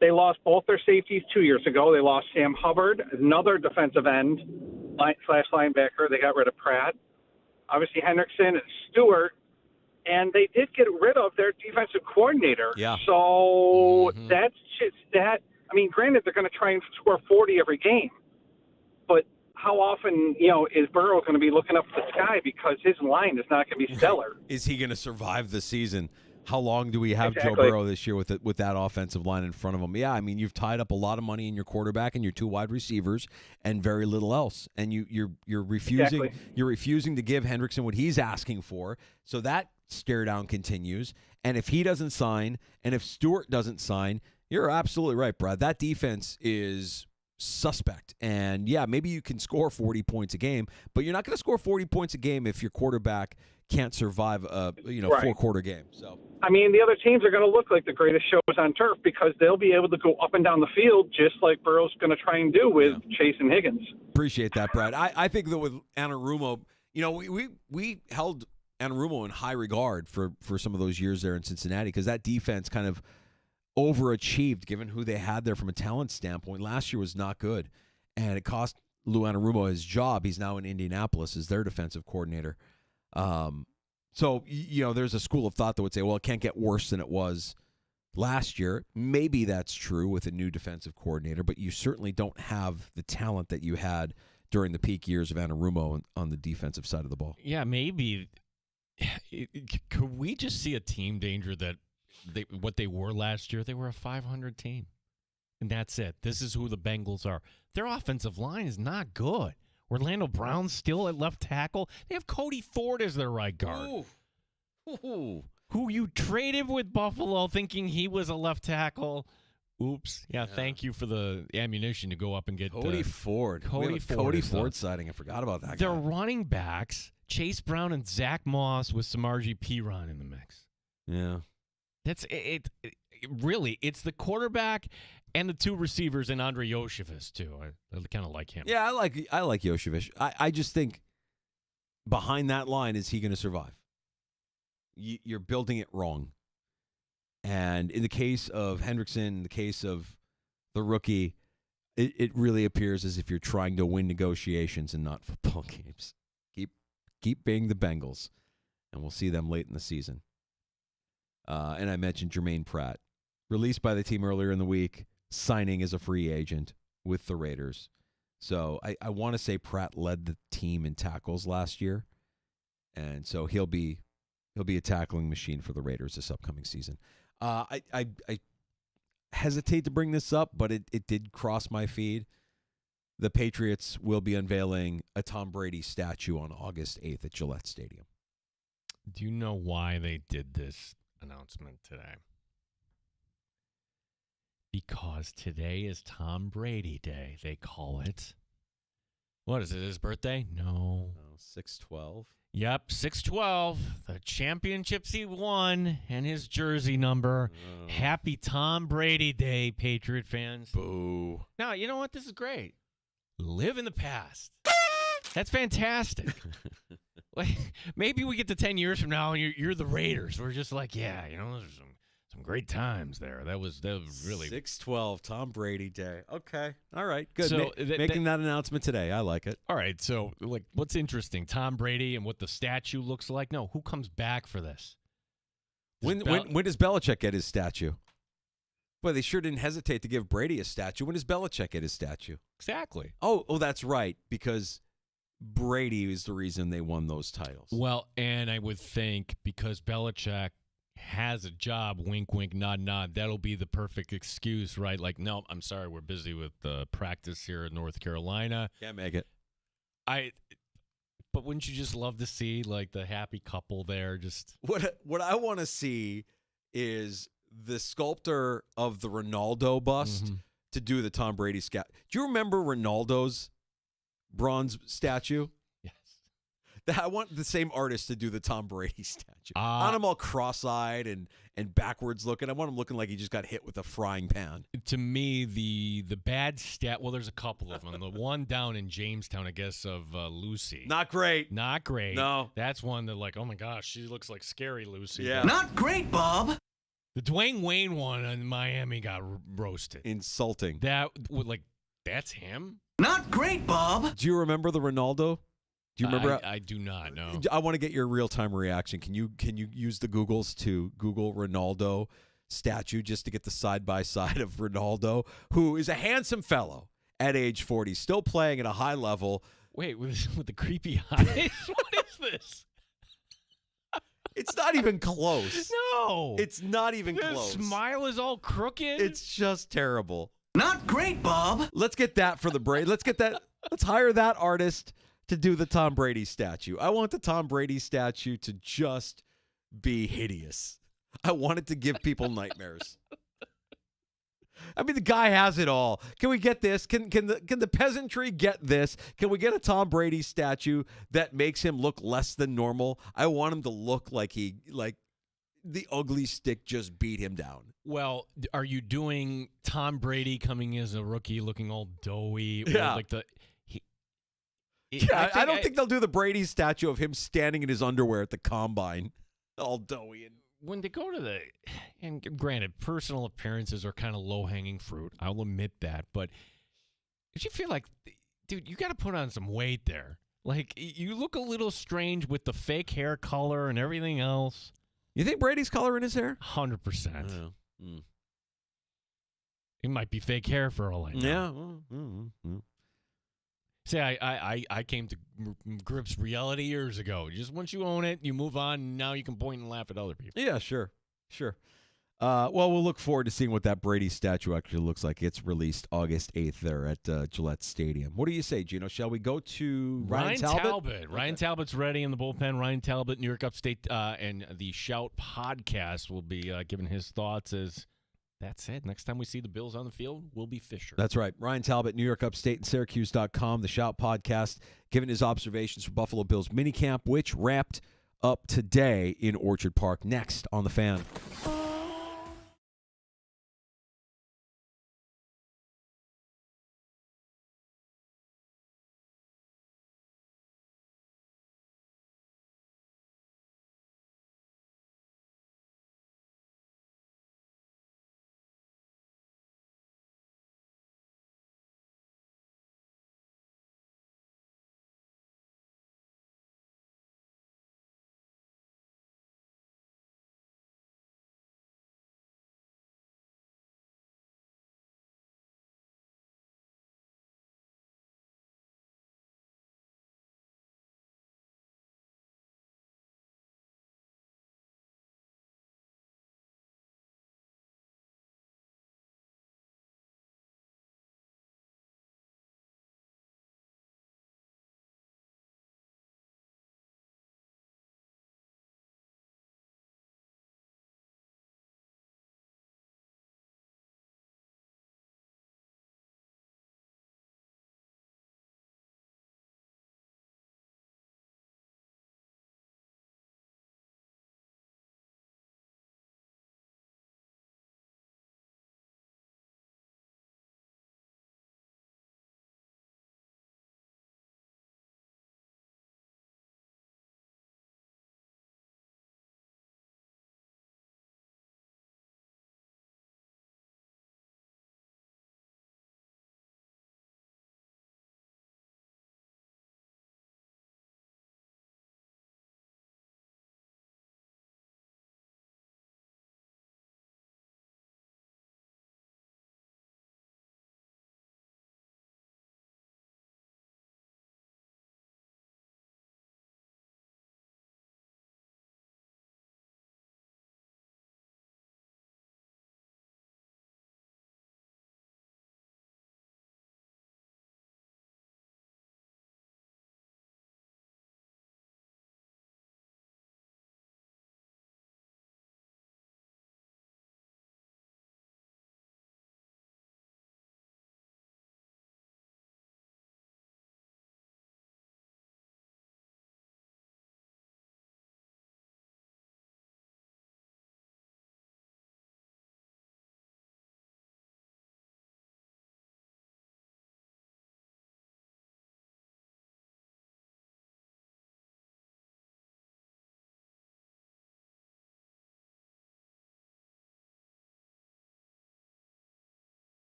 They lost both their safeties 2 years ago. They lost Sam Hubbard, another defensive end / linebacker. They got rid of Pratt. Obviously Hendrickson and Stewart. And they did get rid of their defensive coordinator. Yeah. So that's just that. I mean, granted, they're going to try and score 40 every game. But how often, is Burrow going to be looking up at the sky because his line is not going to be stellar? Is he going to survive the season? How long do we have Exactly. Joe Burrow this year with that offensive line in front of him? Yeah, I mean, you've tied up a lot of money in your quarterback and your 2 wide receivers and very little else. And you're refusing you're refusing to give Hendrickson what he's asking for. So that stare down continues. And if he doesn't sign and if Stewart doesn't sign, you're absolutely right, Brad. That defense is suspect. And yeah, maybe you can score 40 points a game, but you're not going to score 40 points a game if your quarterback can't survive a 4-quarter game. So I mean, the other teams are going to look like the greatest shows on turf because they'll be able to go up and down the field just like Burrow's going to try and do with Chase and Higgins. Appreciate that, Brad. I think that with Anarumo, we held Anarumo in high regard for some of those years there in Cincinnati because that defense kind of overachieved given who they had there from a talent standpoint. Last year was not good, and it cost Lou Anarumo his job. He's now in Indianapolis as their defensive coordinator. So, there's a school of thought that would say, well, it can't get worse than it was last year. Maybe that's true with a new defensive coordinator, but you certainly don't have the talent that you had during the peak years of Anarumo on the defensive side of the ball. Yeah, maybe. Could we just see a team, Danger, that what they were last year? They were a 500 team, and that's it. This is who the Bengals are. Their offensive line is not good. Orlando Brown's still at left tackle. They have Cody Ford as their right guard. Ooh. Who you traded with Buffalo thinking he was a left tackle. Oops. Yeah, thank you for the ammunition to go up and get Cody Ford. Cody Ford sighting. I forgot about that Their guy. running backs, Chase Brown and Zach Moss with Samarji Piron in the mix. Yeah. That's it. Really, it's the quarterback and the 2 receivers and Andre Yoshevich, too. I kind of like him. Yeah, I like Yoshevich. I just think behind that line, is he going to survive? You're building it wrong. And in the case of Hendrickson, in the case of the rookie, it really appears as if you're trying to win negotiations and not football games. Keep being the Bengals, and we'll see them late in the season. And I mentioned Jermaine Pratt, released by the team earlier in the week, signing as a free agent with the Raiders. So I want to say Pratt led the team in tackles last year, and so he'll be a tackling machine for the Raiders this upcoming season. I hesitate to bring this up, but it did cross my feed. The Patriots will be unveiling a Tom Brady statue on August 8th at Gillette Stadium. Do you know why they did this announcement today? Because today is Tom Brady Day, they call it. What is it, his birthday? No. 6/12. Yep, 6/12. The championships he won and his jersey number. Happy Tom Brady Day, Patriot fans. Boo. Now, you know what? This is great. Live in the past. That's fantastic. Maybe we get to 10 years from now and you're the Raiders. We're just like, yeah, those are some great times there. That was really 6/12 Tom Brady Day. Okay, all right, good. So making that announcement today, I like it. All right, so what's interesting? Tom Brady and what the statue looks like. No, who comes back for this? When does Belichick get his statue? Boy, they sure didn't hesitate to give Brady a statue. When does Belichick get his statue? Exactly. Oh, that's right, because Brady is the reason they won those titles. Well, and I would think because Belichick has a job, wink, wink, nod, nod, that'll be the perfect excuse, right? Like, no, I'm sorry, we're busy with practice here in North Carolina. Can't make it. But wouldn't you just love to see like the happy couple there? Just what I want to see is the sculptor of the Ronaldo bust to do the Tom Brady scat. Do you remember Ronaldo's bronze statue? Yes. I want the same artist to do the Tom Brady statue. I want him all cross-eyed and backwards looking. I want him looking like he just got hit with a frying pan. To me, the bad stat. Well, there's a couple of them. The one down in Jamestown, I guess, of Lucy. Not great. Not great. No. That's one that, like, oh my gosh, she looks like scary Lucy. Yeah. Not great, Bob. The Dwayne Wayne one in Miami got roasted. Insulting. That's him? Not great, Bob. Do you remember the Ronaldo? Do you remember? I do not know. I want to get your real-time reaction. Can you use the Googles to Google Ronaldo statue just to get the side-by-side of Ronaldo, who is a handsome fellow at age 40, still playing at a high level. Wait, with the creepy eyes? What is this? It's not even close. No. It's not even The close. smile is all crooked. It's just terrible. Not great, Bob. Let's get that for the Brady. Let's hire that artist to do the Tom Brady statue. I want the Tom Brady statue to just be hideous. I want it to give people nightmares. I mean, the guy has it all. Can we get this? Can the peasantry get this? Can we get a Tom Brady statue that makes him look less than normal? I want him to look like the ugly stick just beat him down. Well, are you doing Tom Brady coming as a rookie looking all doughy? Yeah. Or like I don't think they'll do the Brady statue of him standing in his underwear at the combine, all doughy. And when they go to and granted, personal appearances are kind of low-hanging fruit. I'll admit that. But did you feel like, dude, you got to put on some weight there. Like, you look a little strange with the fake hair color and everything else. You think Brady's coloring his hair? 100%. It might be fake hair for all I know. Yeah. See, I came to grips reality years ago. Just once you own it, you move on, and now you can point and laugh at other people. Yeah, sure. Well, we'll look forward to seeing what that Brady statue actually looks like. It's released August 8th there at Gillette Stadium. What do you say, Gino? Shall we go to Ryan Talbot? Okay. Ryan Talbot's ready in the bullpen. Ryan Talbot, New York Upstate, and the Shout podcast will be giving his thoughts as that said. Next time we see the Bills on the field, we'll be Fisher. That's right. Ryan Talbot, New York Upstate, and Syracuse.com, the Shout podcast, giving his observations for Buffalo Bills minicamp, which wrapped up today in Orchard Park. Next on The Fan.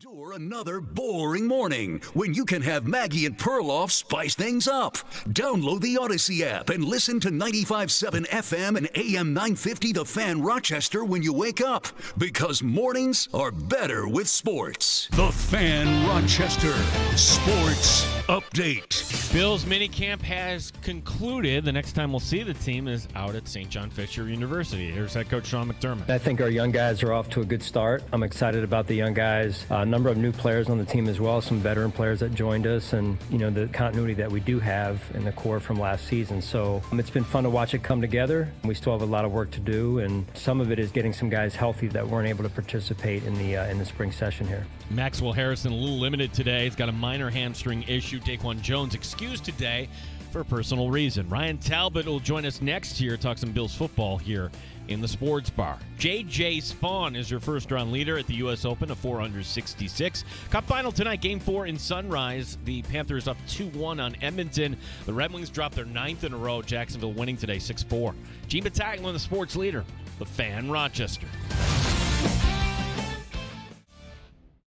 Endure another boring morning when you can have Maggie and Perloff spice things up. Download the Odyssey app and listen to 95.7 FM and AM 950 The Fan Rochester when you wake up, because mornings are better with sports. The Fan Rochester Sports Update. Bills minicamp has concluded. The next time we'll see the team is out at St. John Fisher University. Here's head coach Sean McDermott. I think our young guys are off to a good start. I'm excited about the young guys. A number of new players on the team as well, some veteran players that joined us, and the continuity that we do have in the core from last season. So it's been fun to watch it come together. We still have a lot of work to do, and some of it is getting some guys healthy that weren't able to participate in the spring session here. Maxwell Harrison a little limited today. He's got a minor hamstring issue. Daquan Jones excused today for a personal reason. Ryan Talbot will join us next year, talk some Bills football here in the Sports Bar. J.J. Spawn is your first-round leader at the U.S. Open, a 466. Cup final tonight, Game 4 in Sunrise. The Panthers up 2-1 on Edmonton. The Red Wings dropped their 9th in a row. Jacksonville winning today 6-4. Gene Battaglia, the sports leader, the Fan Rochester.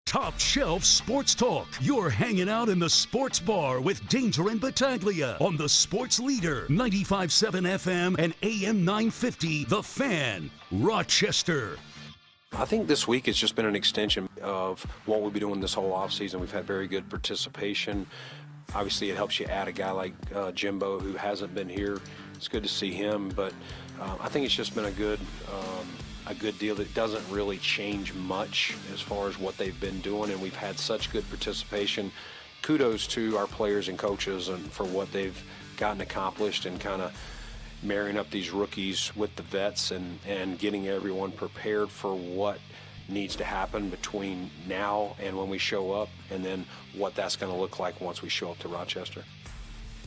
Top Shelf Sports Talk. You're hanging out in the Sports Bar with Danger and Battaglia on the Sports Leader, 95.7 FM and AM 950, The Fan, Rochester. I think this week has just been an extension of what we'll be doing this whole offseason. We've had very good participation. Obviously, it helps you add a guy like Jimbo, who hasn't been here. It's good to see him, but I think it's just been a good deal that doesn't really change much as far as what they've been doing, and we've had such good participation. Kudos to our players and coaches and for what they've gotten accomplished and kind of marrying up these rookies with the vets and getting everyone prepared for what needs to happen between now and when we show up, and then what that's going to look like once we show up to Rochester.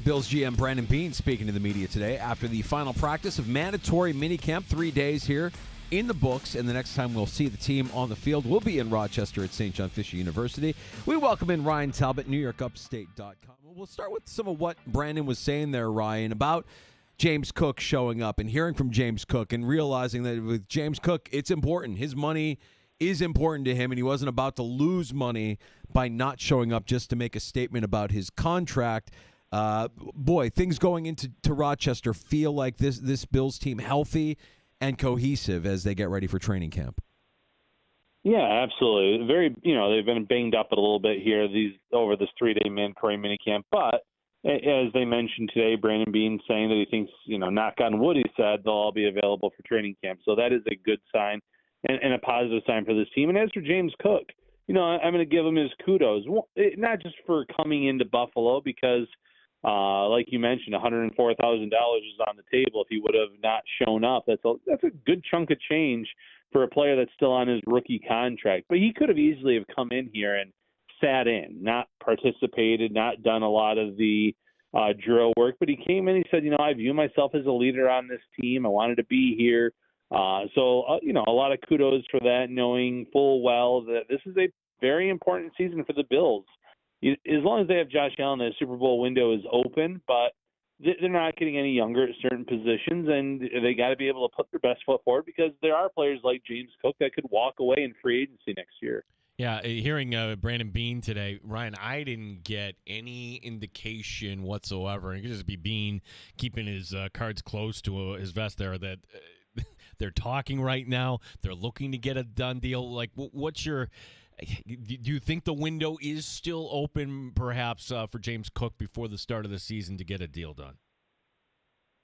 Bills GM Brandon Beane speaking to the media today after the final practice of mandatory minicamp, 3 days here in the books, and the next time we'll see the team on the field will be in Rochester at St. John Fisher University. We welcome in Ryan Talbot, NewYorkUpstate.com. We'll start with some of what Brandon was saying there, Ryan, about James Cook showing up and hearing from James Cook and realizing that with James Cook, it's important. His money is important to him, and he wasn't about to lose money by not showing up just to make a statement about his contract. Boy, things going into Rochester feel like this Bills team healthy and cohesive as they get ready for training camp. Yeah, absolutely. They've been banged up a little bit here over this 3-day mandatory minicamp, but as they mentioned today, Brandon Beane saying that he thinks, knock on wood, he said, they'll all be available for training camp. So that is a good sign and a positive sign for this team. And as for James Cook, I'm going to give him his kudos, not just for coming into Buffalo, because like you mentioned, $104,000 is on the table if he would have not shown up. That's a good chunk of change for a player that's still on his rookie contract. But he could have easily have come in here and sat in, not participated, not done a lot of the drill work. But he came in, he said, I view myself as a leader on this team. I wanted to be here. So a lot of kudos for that, knowing full well that this is a very important season for the Bills. As long as they have Josh Allen, the Super Bowl window is open, but they're not getting any younger at certain positions, and they got to be able to put their best foot forward because there are players like James Cook that could walk away in free agency next year. Yeah, hearing Brandon Beane today, Ryan, I didn't get any indication whatsoever. It could just be Beane keeping his cards close to his vest there that they're talking right now. They're looking to get a done deal. Like, what's your – do you think the window is still open perhaps for James Cook before the start of the season to get a deal done?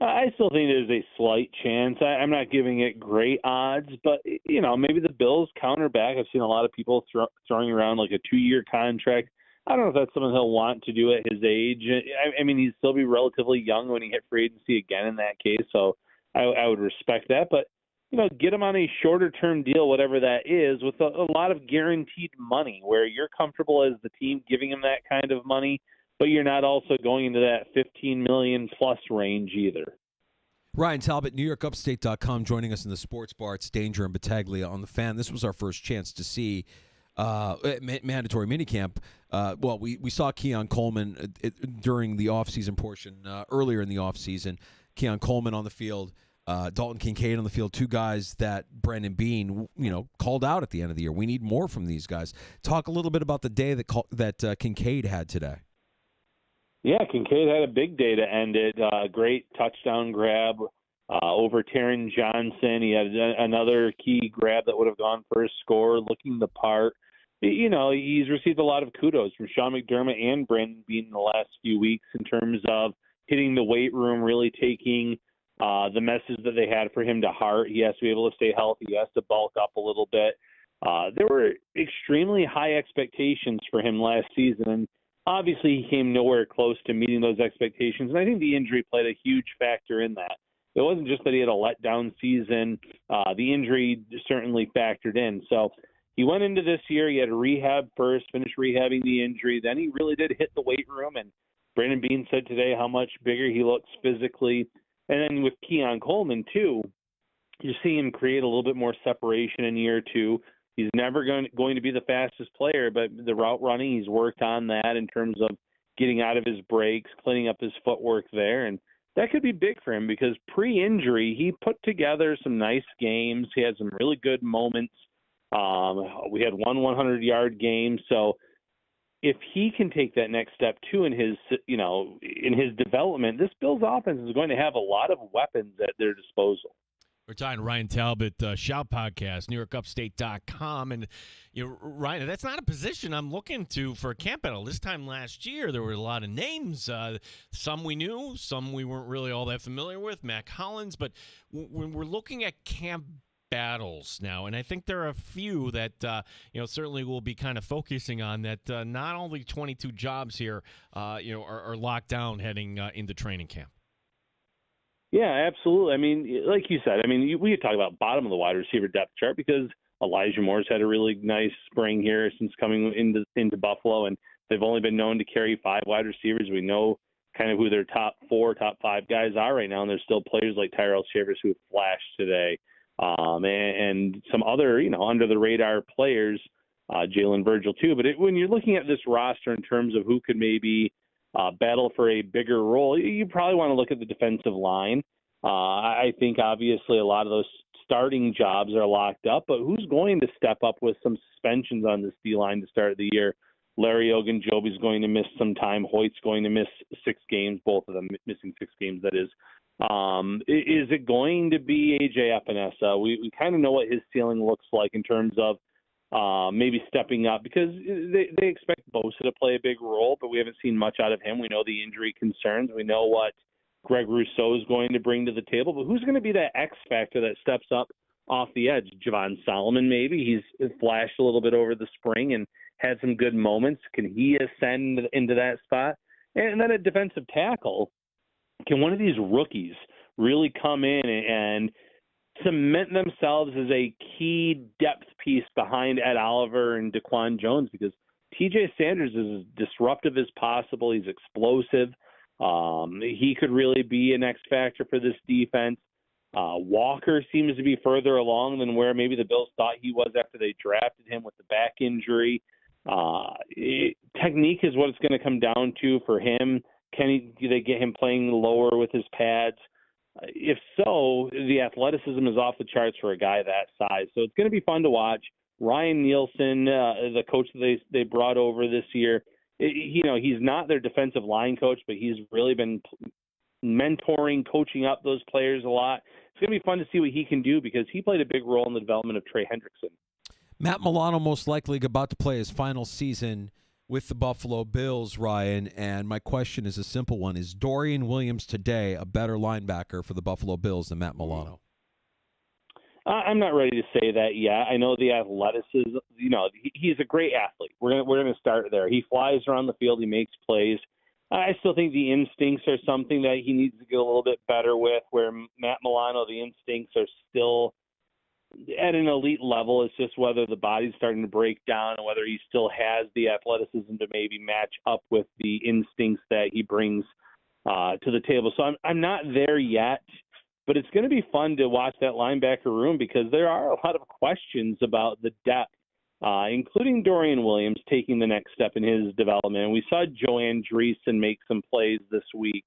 I still think there's a slight chance. I'm not giving it great odds, but, maybe the Bills counter back. I've seen a lot of people throwing around like a 2-year contract. I don't know if that's something he'll want to do at his age. I mean, he'd still be relatively young when he hit free agency again in that case, so I would respect that. But, get him on a shorter-term deal, whatever that is, with a lot of guaranteed money where you're comfortable as the team giving him that kind of money, but you're not also going into that $15 million-plus range either. Ryan Talbot, NewYorkUpstate.com, joining us in the Sports Bar. It's Danger and Battaglia on the Fan. This was our first chance to see mandatory minicamp. We saw Keon Coleman during the offseason portion, earlier in the offseason. Keon Coleman on the field. Dalton Kincaid on the field, two guys that Brandon Beane, called out at the end of the year. We need more from these guys. Talk a little bit about the day that Kincaid had today. Yeah, Kincaid had a big day to end it. Great touchdown grab over Taron Johnson. He had another key grab that would have gone for a score, looking the part. He's received a lot of kudos from Sean McDermott and Brandon Beane in the last few weeks in terms of hitting the weight room, really taking the message that they had for him to heart. He has to be able to stay healthy. He has to bulk up a little bit. There were extremely high expectations for him last season, and obviously he came nowhere close to meeting those expectations, and I think the injury played a huge factor in that. It wasn't just that he had a letdown season. The injury certainly factored in. So he went into this year, he had a rehab first, finished rehabbing the injury. Then he really did hit the weight room, and Brandon Beane said today how much bigger he looks physically. And then with Keon Coleman, too, you see him create a little bit more separation in year two. He's never going to be the fastest player, but the route running, he's worked on that in terms of getting out of his breaks, cleaning up his footwork there. And that could be big for him because pre-injury, he put together some nice games. He had some really good moments. We had one 100-yard game. So if he can take that next step too in his development, this Bills offense is going to have a lot of weapons at their disposal. We're talking to Ryan Talbot, Shout Podcast, NewYorkUpstate.com. And, Ryan, that's not a position I'm looking to for a camp battle. This time last year, there were a lot of names. Some we knew, some we weren't really all that familiar with, Mac Hollins. But when we're looking at camp battles now, and I think there are a few that, certainly we'll be kind of focusing on that not only 22 jobs here, are locked down heading into training camp. Yeah, absolutely. I mean, like you said, we could talk about bottom of the wide receiver depth chart because Elijah Moore's had a really nice spring here since coming into Buffalo, and they've only been known to carry 5 wide receivers. We know kind of who their top 4, top 5 guys are right now, and there's still players like Tyrell Shavers who have flashed today, and some other, under-the-radar players, Jalen Virgil too. But when you're looking at this roster in terms of who could maybe battle for a bigger role, you probably want to look at the defensive line. I think obviously a lot of those starting jobs are locked up, but who's going to step up with some suspensions on this D-line to start the year? Larry Ogunjobi's going to miss some time. Hoyt's going to miss 6 games, both of them missing 6 games, that is. Is it going to be A.J. Epinesa? We kind of know what his ceiling looks like in terms of maybe stepping up because they expect Bosa to play a big role, but we haven't seen much out of him. We know the injury concerns. We know what Greg Rousseau is going to bring to the table, but who's going to be that X factor that steps up off the edge? Javon Solomon, maybe. He's flashed a little bit over the spring and had some good moments. Can he ascend into that spot? And then at defensive tackle, can one of these rookies really come in and cement themselves as a key depth piece behind Ed Oliver and Daquan Jones? Because TJ Sanders is as disruptive as possible. He's explosive. He could really be an X factor for this defense. Walker seems to be further along than where maybe the Bills thought he was after they drafted him with the back injury. Technique is what it's going to come down to for him. Do they get him playing lower with his pads? If so, the athleticism is off the charts for a guy that size. So it's going to be fun to watch. Ryan Nielsen, the coach that they brought over this year, he's not their defensive line coach, but he's really been mentoring, coaching up those players a lot. It's going to be fun to see what he can do because he played a big role in the development of Trey Hendrickson. Matt Milano most likely about to play his final season with the Buffalo Bills, Ryan, and my question is a simple one. Is Dorian Williams today a better linebacker for the Buffalo Bills than Matt Milano? I'm not ready to say that yet. I know the athleticism, he's a great athlete. We're going to start there. He flies around the field. He makes plays. I still think the instincts are something that he needs to get a little bit better with, where Matt Milano, the instincts are still at an elite level. It's just whether the body's starting to break down and whether he still has the athleticism to maybe match up with the instincts that he brings to the table. So I'm not there yet, but it's going to be fun to watch that linebacker room because there are a lot of questions about the depth, including Dorian Williams taking the next step in his development. And we saw Joe Andreessen make some plays this week.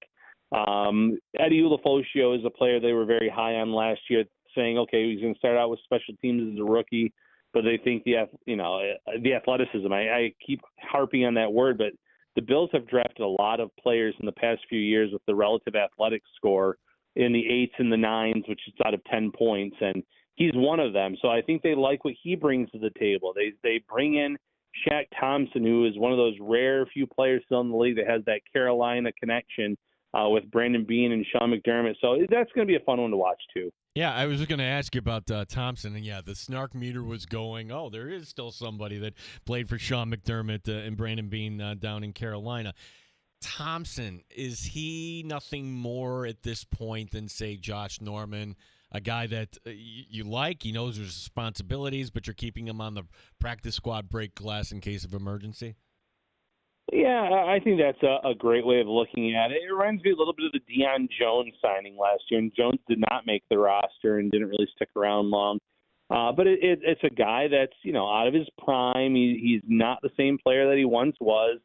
Eddie Ulofoshio is a player they were very high on last year, saying, okay, he's going to start out with special teams as a rookie, but they think the athleticism. I keep harping on that word, but the Bills have drafted a lot of players in the past few years with the relative athletic score in the 8s and the 9s, which is out of 10 points, and he's one of them. So I think they like what he brings to the table. They bring in Shaq Thompson, who is one of those rare few players still in the league that has that Carolina connection with Brandon Beane and Sean McDermott. So that's going to be a fun one to watch, too. Yeah, I was going to ask you about Thompson, and the snark meter was going, oh, there is still somebody that played for Sean McDermott and Brandon Beane down in Carolina. Thompson, is he nothing more at this point than, say, Josh Norman, a guy that you like? He knows his responsibilities, but you're keeping him on the practice squad break glass in case of emergency? Yeah, I think that's a great way of looking at it. It reminds me a little bit of the Deion Jones signing last year, and Jones did not make the roster and didn't really stick around long. But it's a guy that's, out of his prime. He's not the same player that he once was.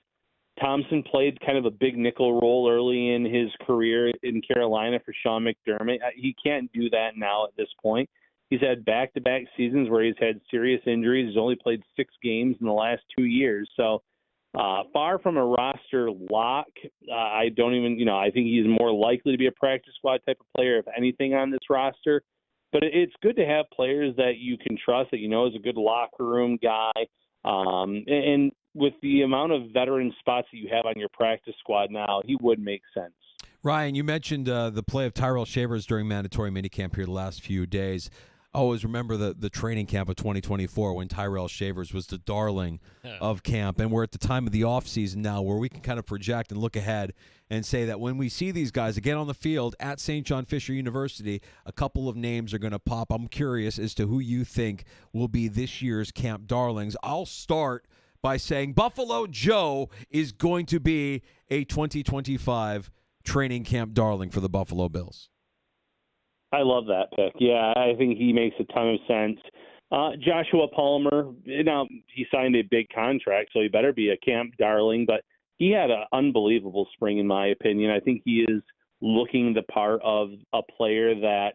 Thompson played kind of a big nickel role early in his career in Carolina for Sean McDermott. He can't do that now at this point. He's had back-to-back seasons where he's had serious injuries. He's only played 6 games in the last 2 years. So far from a roster lock, I don't even, I think he's more likely to be a practice squad type of player, if anything, on this roster. But it's good to have players that you can trust, that is a good locker room guy. And with the amount of veteran spots that you have on your practice squad now, he would make sense. Ryan, you mentioned the play of Tyrell Shavers during mandatory minicamp here the last few days. I always remember the training camp of 2024 when Tyrell Shavers was the darling of camp, and we're at the time of the offseason now where we can kind of project and look ahead and say that when we see these guys again on the field at St. John Fisher University, a couple of names are going to pop. I'm curious as to who you think will be this year's camp darlings. I'll start by saying Buffalo Joe is going to be a 2025 training camp darling for the Buffalo Bills. I love that pick. Yeah, I think he makes a ton of sense. Joshua Palmer, he signed a big contract, so he better be a camp darling, but he had an unbelievable spring, in my opinion. I think he is looking the part of a player that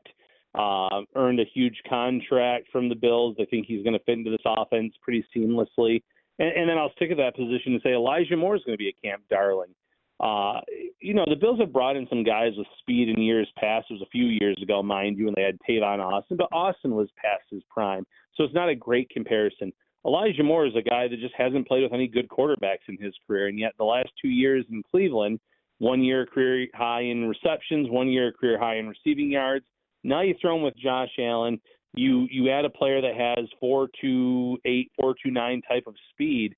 earned a huge contract from the Bills. I think he's going to fit into this offense pretty seamlessly. And then I'll stick at that position and say Elijah Moore is going to be a camp darling. The Bills have brought in some guys with speed in years past. It was a few years ago, mind you, when they had Tavon Austin, but Austin was past his prime. So it's not a great comparison. Elijah Moore is a guy that just hasn't played with any good quarterbacks in his career, and yet the last 2 years in Cleveland, 1 year career high in receptions, 1 year career high in receiving yards. Now you throw him with Josh Allen. You add a player that has 4.28, 4.29 type of speed.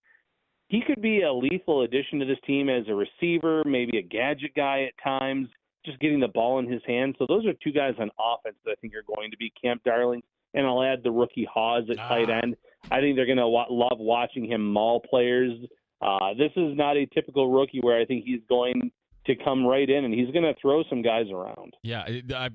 He could be a lethal addition to this team as a receiver, maybe a gadget guy at times, just getting the ball in his hands. So those are 2 guys on offense that I think are going to be camp darlings. And I'll add the rookie Hawes at tight end. I think they're going to love watching him maul players. This is not a typical rookie where I think he's going to come right in, and he's going to throw some guys around. Yeah,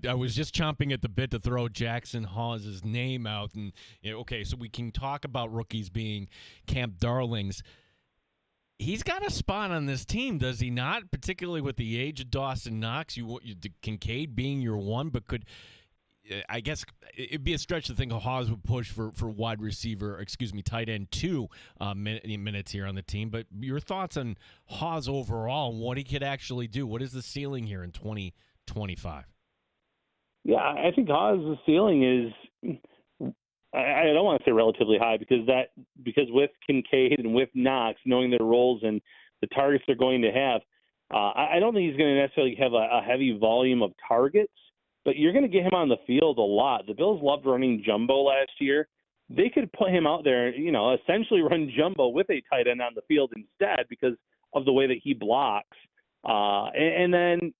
I was just chomping at the bit to throw Jackson Hawes' name out. And okay, so we can talk about rookies being camp darlings. He's got a spot on this team, does he not? Particularly with the age of Dawson Knox, Kincaid being your one, but I guess it'd be a stretch to think Hawes would push for wide receiver, tight end 2 minutes here on the team. But your thoughts on Hawes overall and what he could actually do? What is the ceiling here in 2025? Yeah, I think Hawes' ceiling is, I don't want to say relatively high because with Kincaid and with Knox, knowing their roles and the targets they're going to have, I don't think he's going to necessarily have a heavy volume of targets. But you're going to get him on the field a lot. The Bills loved running jumbo last year. They could put him out there, essentially run jumbo with a tight end on the field instead because of the way that he blocks. And then,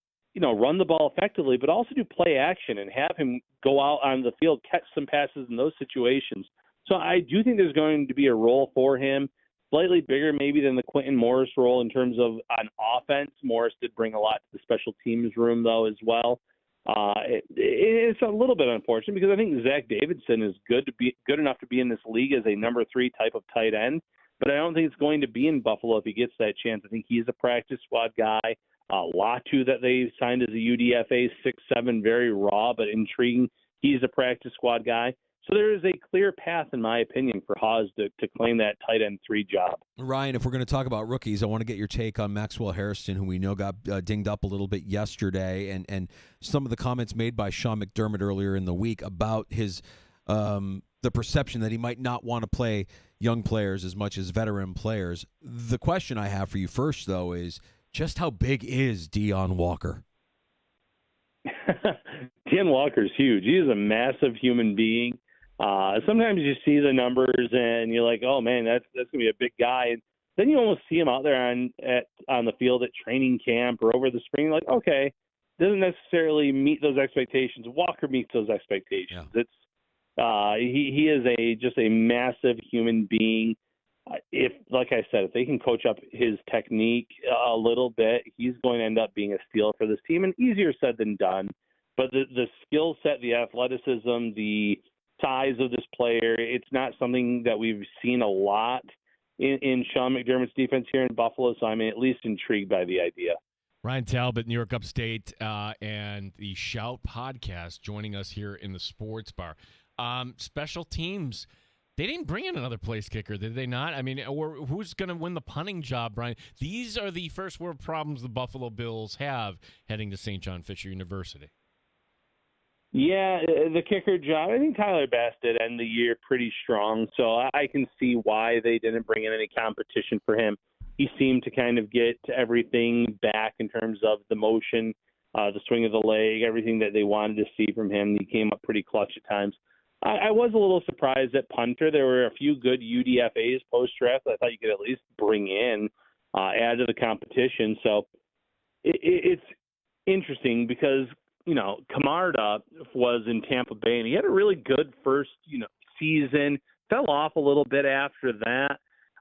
run the ball effectively, but also do play action and have him go out on the field, catch some passes in those situations. So I do think there's going to be a role for him, slightly bigger maybe than the Quentin Morris role in terms of on offense. Morris did bring a lot to the special teams room, though, as well. It's a little bit unfortunate because I think Zach Davidson is good enough to be in this league as a number 3 type of tight end. but I don't think it's going to be in Buffalo if he gets that chance. I think he's a practice squad guy. Latu that they signed as a UDFA, 6'7", very raw but intriguing. He's a practice squad guy. So there is a clear path, in my opinion, for Haas to claim that tight end 3 job. Ryan, if we're going to talk about rookies, I want to get your take on Maxwell Hairston, who we know got dinged up a little bit yesterday, and some of the comments made by Sean McDermott earlier in the week about his the perception that he might not want to play young players as much as veteran players. The question I have for you first, though, is just how big is Deion Walker? Deion Walker's huge. He is a massive human being. Sometimes you see the numbers and you're like, oh man, that's gonna be a big guy. And then you almost see him out there on the field at training camp or over the spring. Like, okay, doesn't necessarily meet those expectations. Walker meets those expectations. Yeah. He is just a massive human being. If, like I said, if they can coach up his technique a little bit, he's going to end up being a steal for this team. And easier said than done. But the skill set, the athleticism, the size of this player, it's not something that we've seen a lot in Sean McDermott's defense here in Buffalo. So I'm at least intrigued by the idea. Ryan Talbot, New York Upstate, and the Shout podcast joining us here in the sports bar. Special teams. They didn't bring in another place kicker, did they not? I mean, or who's going to win the punting job, Brian? These are the first world problems the Buffalo Bills have heading to St. John Fisher University. Yeah, the kicker job, I think Tyler Bass did end the year pretty strong, so I can see why they didn't bring in any competition for him. He seemed to kind of get everything back in terms of the motion, the swing of the leg, everything that they wanted to see from him. He came up pretty clutch at times. I was a little surprised at punter. There were a few good UDFAs post-draft I thought you could at least bring in, add to the competition. So it's interesting because, Camarda was in Tampa Bay, and he had a really good first, season. Fell off a little bit after that.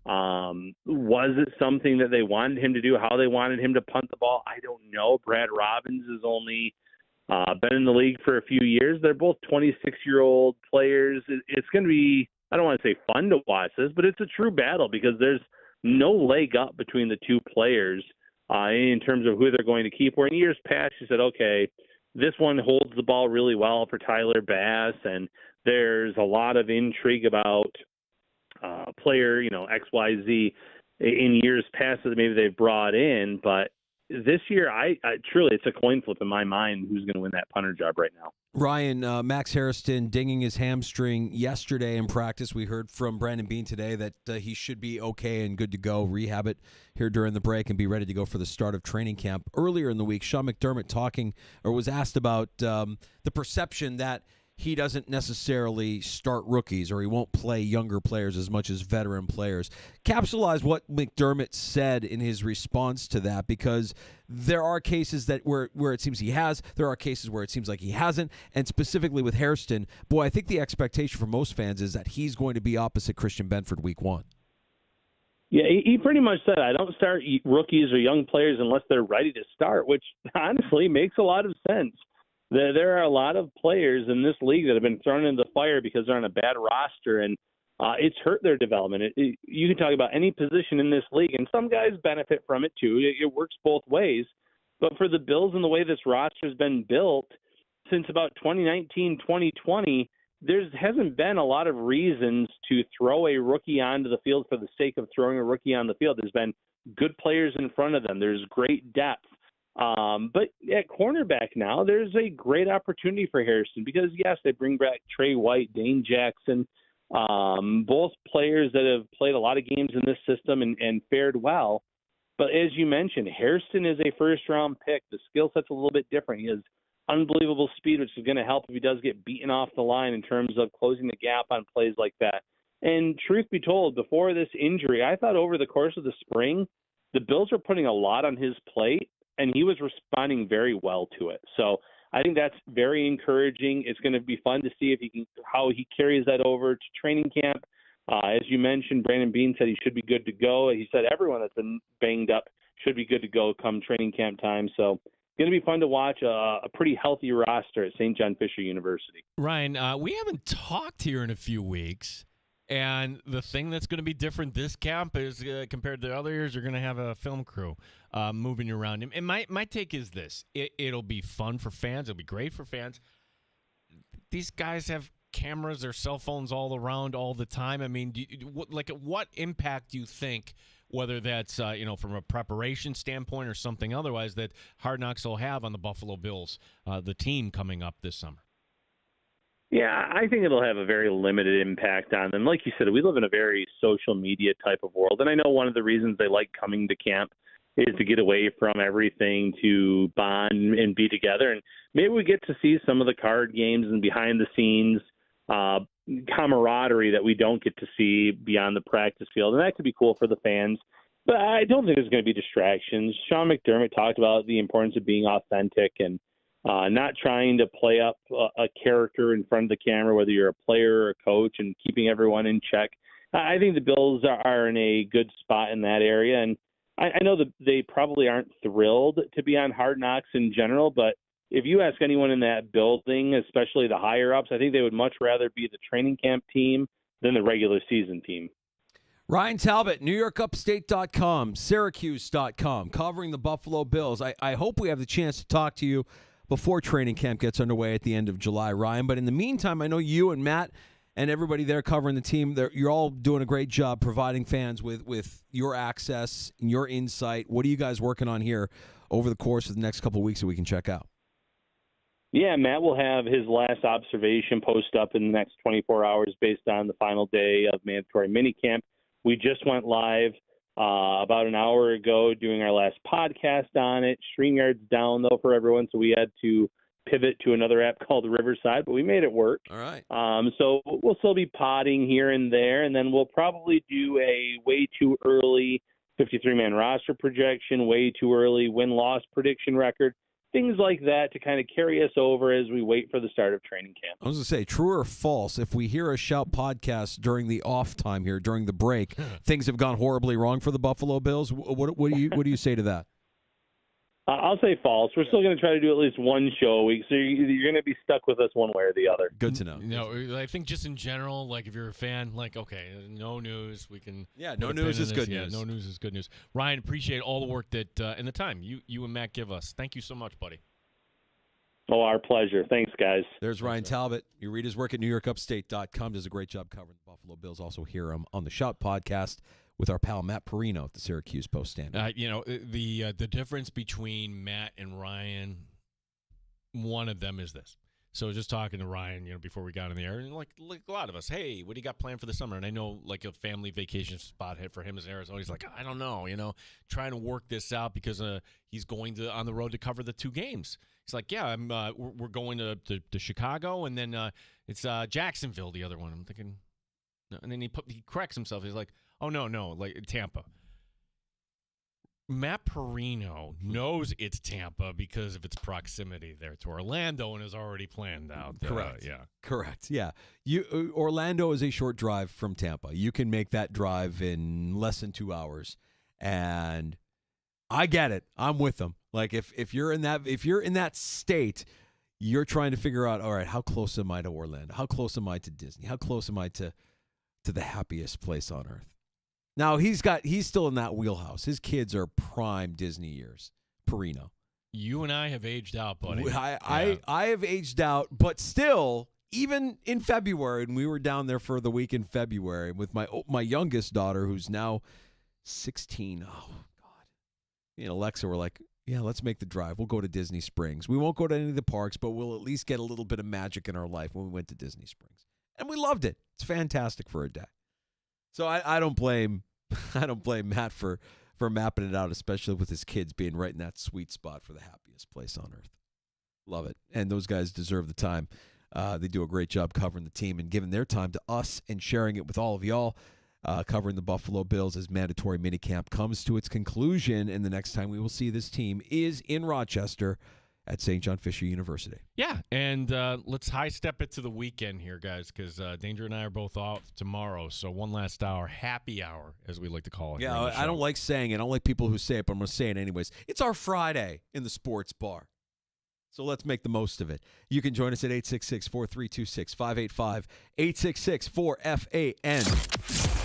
Was it something that they wanted him to do, how they wanted him to punt the ball? I don't know. Brad Robbins is only been in the league for a few years. They're both 26-year-old players. It's going to be, I don't want to say fun to watch this, but it's a true battle because there's no leg up between the two players in terms of who they're going to keep. Where in years past, you said, okay, this one holds the ball really well for Tyler Bass, and there's a lot of intrigue about player, XYZ in years past that maybe they've brought in, but this year, I truly, it's a coin flip in my mind who's going to win that punter job right now. Ryan, Max Hairston dinging his hamstring yesterday in practice. We heard from Brandon Beane today that he should be okay and good to go, rehab it here during the break and be ready to go for the start of training camp. Earlier in the week, Sean McDermott was asked about the perception that he doesn't necessarily start rookies or he won't play younger players as much as veteran players. Capsulize what McDermott said in his response to that, because there are cases that where it seems he has, there are cases where it seems like he hasn't, and specifically with Hairston, boy, I think the expectation for most fans is that he's going to be opposite Christian Benford week 1. Yeah, he pretty much said, I don't start rookies or young players unless they're ready to start, which honestly makes a lot of sense. There are a lot of players in this league that have been thrown into the fire because they're on a bad roster, and it's hurt their development. You can talk about any position in this league, and some guys benefit from it too. It works both ways. But for the Bills and the way this roster has been built since about 2019, 2020, there hasn't been a lot of reasons to throw a rookie onto the field for the sake of throwing a rookie on the field. There's been good players in front of them. There's great depth. But at cornerback now, there's a great opportunity for Hairston because, yes, they bring back Trey White, Dane Jackson, both players that have played a lot of games in this system and fared well. But as you mentioned, Hairston is a first-round pick. The skill set's a little bit different. He has unbelievable speed, which is going to help if he does get beaten off the line in terms of closing the gap on plays like that. And truth be told, before this injury, I thought over the course of the spring, the Bills were putting a lot on his plate, and he was responding very well to it. So I think that's very encouraging. It's going to be fun to see how he carries that over to training camp. As you mentioned, Brandon Beane said he should be good to go. He said everyone that's been banged up should be good to go come training camp time. So it's going to be fun to watch a pretty healthy roster at St. John Fisher University. Ryan, we haven't talked here in a few weeks. And the thing that's going to be different this camp is compared to other years, you're going to have a film crew moving you around. And my take is this. It'll be fun for fans. It'll be great for fans. These guys have cameras, their cell phones all around all the time. I mean, what impact do you think, whether that's from a preparation standpoint or something otherwise, that Hard Knocks will have on the Buffalo Bills, the team coming up this summer? Yeah, I think it'll have a very limited impact on them. Like you said, we live in a very social media type of world, and I know one of the reasons they like coming to camp is to get away from everything, to bond and be together. And maybe we get to see some of the card games and behind-the-scenes camaraderie that we don't get to see beyond the practice field, and that could be cool for the fans. But I don't think there's going to be distractions. Sean McDermott talked about the importance of being authentic and not trying to play up a character in front of the camera, whether you're a player or a coach, and keeping everyone in check. I think the Bills are in a good spot in that area, and I know that they probably aren't thrilled to be on Hard Knocks in general, but if you ask anyone in that building, especially the higher-ups, I think they would much rather be the training camp team than the regular season team. Ryan Talbot, NewYorkUpstate.com, Syracuse.com, covering the Buffalo Bills. I hope we have the chance to talk to you before training camp gets underway at the end of July, Ryan. But in the meantime, I know you and Matt and everybody there covering the team, you're all doing a great job providing fans with your access and your insight. What are you guys working on here over the course of the next couple of weeks that we can check out? Yeah, Matt will have his last observation post up in the next 24 hours based on the final day of mandatory minicamp. We just went live about an hour ago doing our last podcast on it. StreamYard's down, though, for everyone, so we had to pivot to another app called Riverside, but we made it work. All right. So we'll still be podding here and there, and then we'll probably do a way too early 53-man roster projection, way too early win-loss prediction record, things like that to kind of carry us over as we wait for the start of training camp. I was going to say, true or false, if we hear a Shout podcast during the off time here, during the break, things have gone horribly wrong for the Buffalo Bills. What do you say to that? I'll say false. We're still going to try to do at least one show a week, so you're going to be stuck with us one way or the other. Good to know. No, I think just in general, like if you're a fan, like, okay, no news, we can. Yeah, no news is good news. Yeah, no news is good news. Ryan, appreciate all the work that and the time you and Matt give us. Thank you so much, buddy. Oh, our pleasure. Thanks, guys. There's Ryan Talbot. You read his work at NewYorkUpstate.com. Does a great job covering the Buffalo Bills. Also hear him on the Shout podcast with our pal Matt Perino at the Syracuse Post-Standard. The difference between Matt and Ryan, one of them is this. So just talking to Ryan, before we got in the air, and like a lot of us, hey, what do you got planned for the summer? And I know like a family vacation spot hit for him is Arizona. He's like, I don't know, trying to work this out because he's going on the road to cover the two games. He's like, yeah, we're going to Chicago, and then it's Jacksonville, the other one. I'm thinking, no. And then he corrects himself. He's like, oh, no, like Tampa. Matt Perino knows it's Tampa because of its proximity there to Orlando and is already planned out. Correct. Yeah. Correct. Yeah. Orlando is a short drive from Tampa. You can make that drive in less than 2 hours, and I get it. I'm with them. Like if you're in that state, you're trying to figure out, all right, how close am I to Orlando? How close am I to Disney? How close am I to the happiest place on earth? Now, he's still in that wheelhouse. His kids are prime Disney years. Perino. You and I have aged out, buddy. I have aged out, but still, even in February, and we were down there for the week in February with my youngest daughter, who's now 16. Oh, God. Me and Alexa were like, yeah, let's make the drive. We'll go to Disney Springs. We won't go to any of the parks, but we'll at least get a little bit of magic in our life when we went to Disney Springs. And we loved it. It's fantastic for a day. So I don't blame Matt for mapping it out, especially with his kids being right in that sweet spot for the happiest place on earth. Love it. And those guys deserve the time. They do a great job covering the team and giving their time to us and sharing it with all of y'all, covering the Buffalo Bills as mandatory minicamp comes to its conclusion. And the next time we will see this team is in Rochester at St. John Fisher University. Yeah, and let's high step it to the weekend here, guys, because Danger and I are both off tomorrow. So one last hour, happy hour, as we like to call it. Yeah, I don't like saying it. I don't like people who say it, but I'm going to say it anyways. It's our Friday in the sports bar. So let's make the most of it. You can join us at 866-4326-585, 866-4FAN.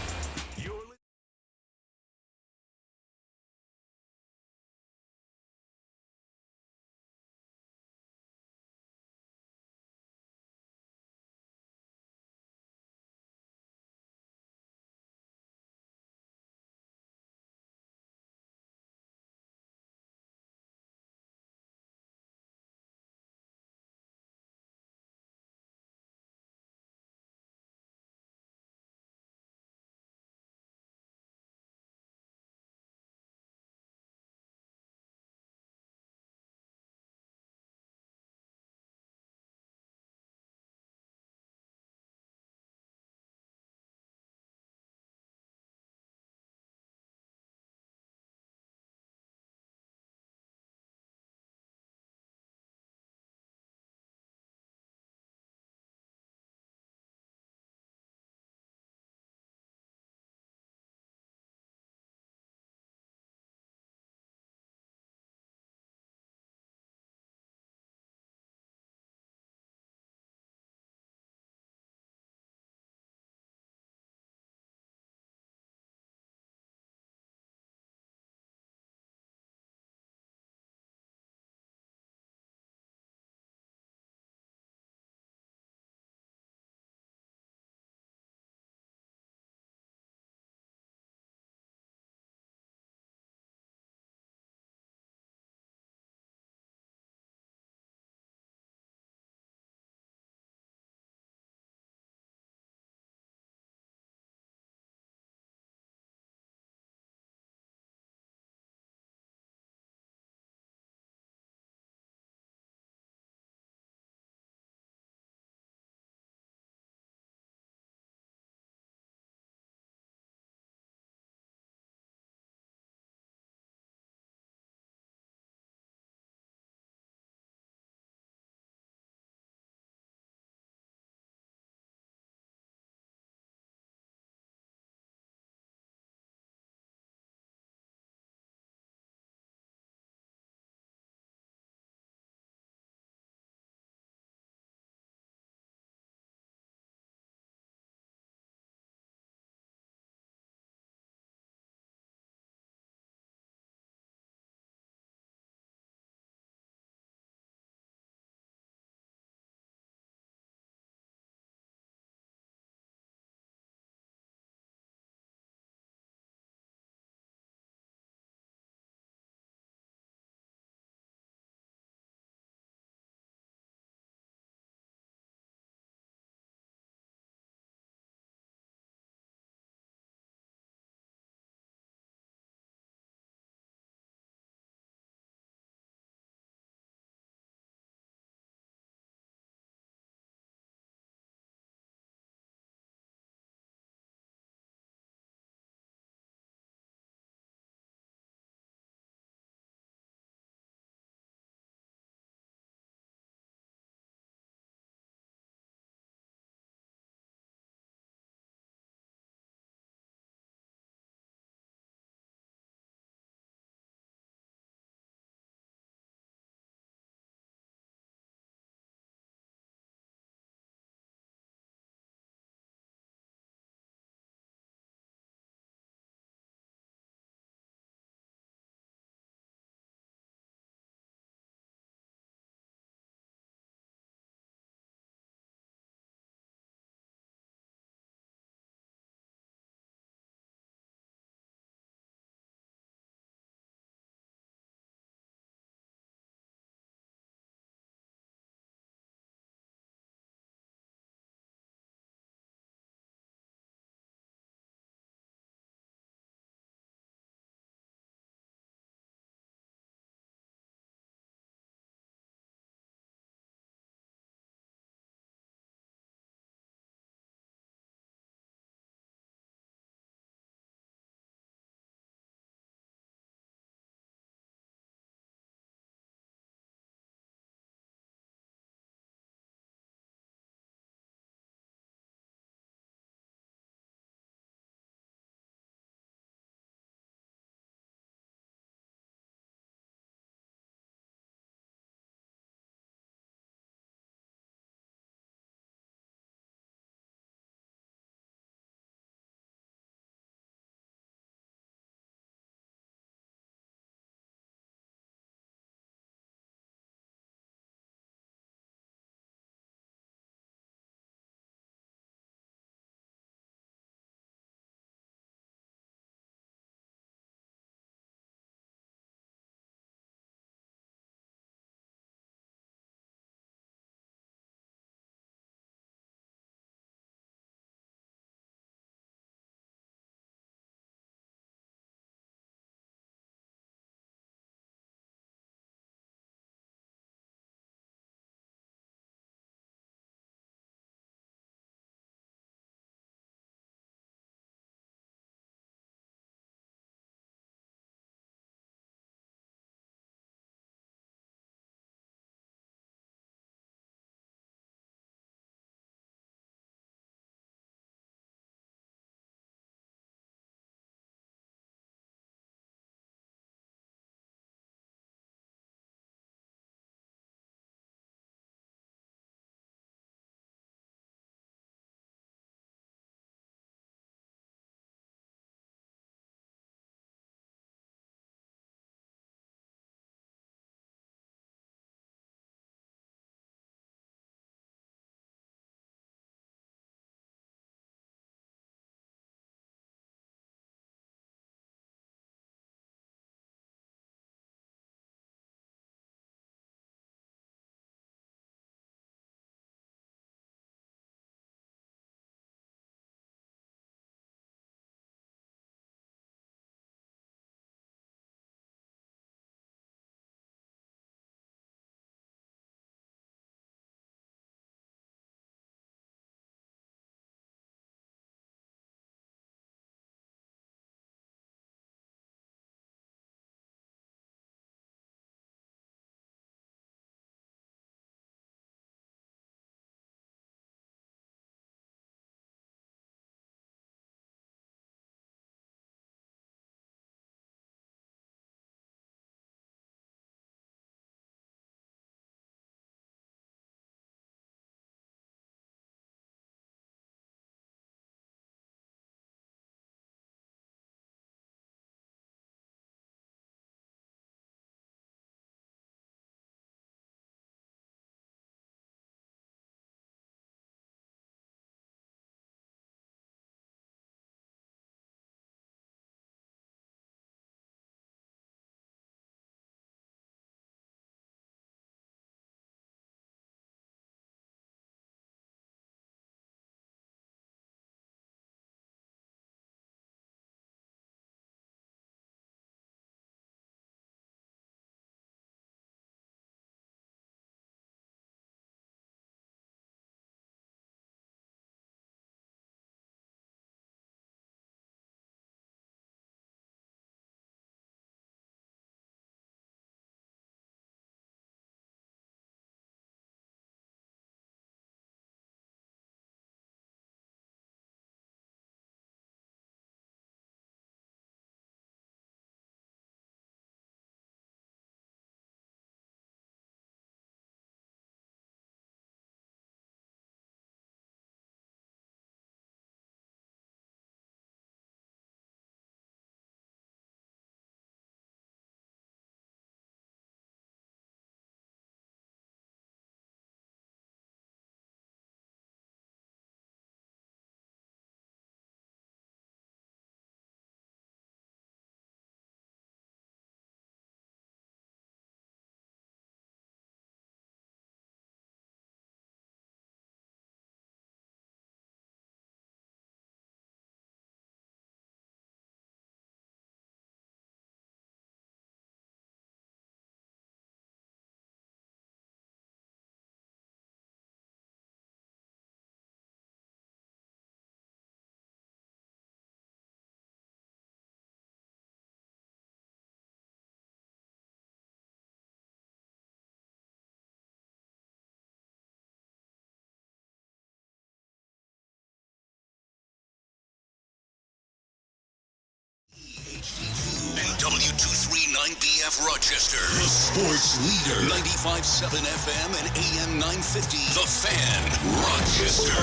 9BF Rochester, the sports leader. 95.7 FM and AM 950. The Fan, Rochester.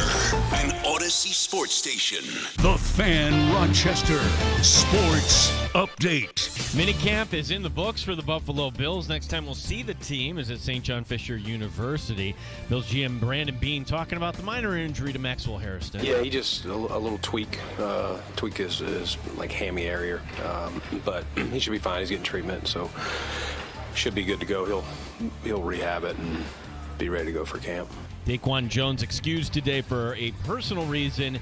An Odyssey sports station. The Fan, Rochester. Sports update. Minicamp is in the books for the Buffalo Bills. Next time we'll see the team is at St. John Fisher University. Bills GM Brandon Beane talking about the minor injury to Maxwell Harrison. Yeah, he just a little tweak. Tweak is like hammy area, but he should be fine. He's getting treatment, so should be good to go. He'll rehab it and be ready to go for camp. Daquan Jones excused today for a personal reason.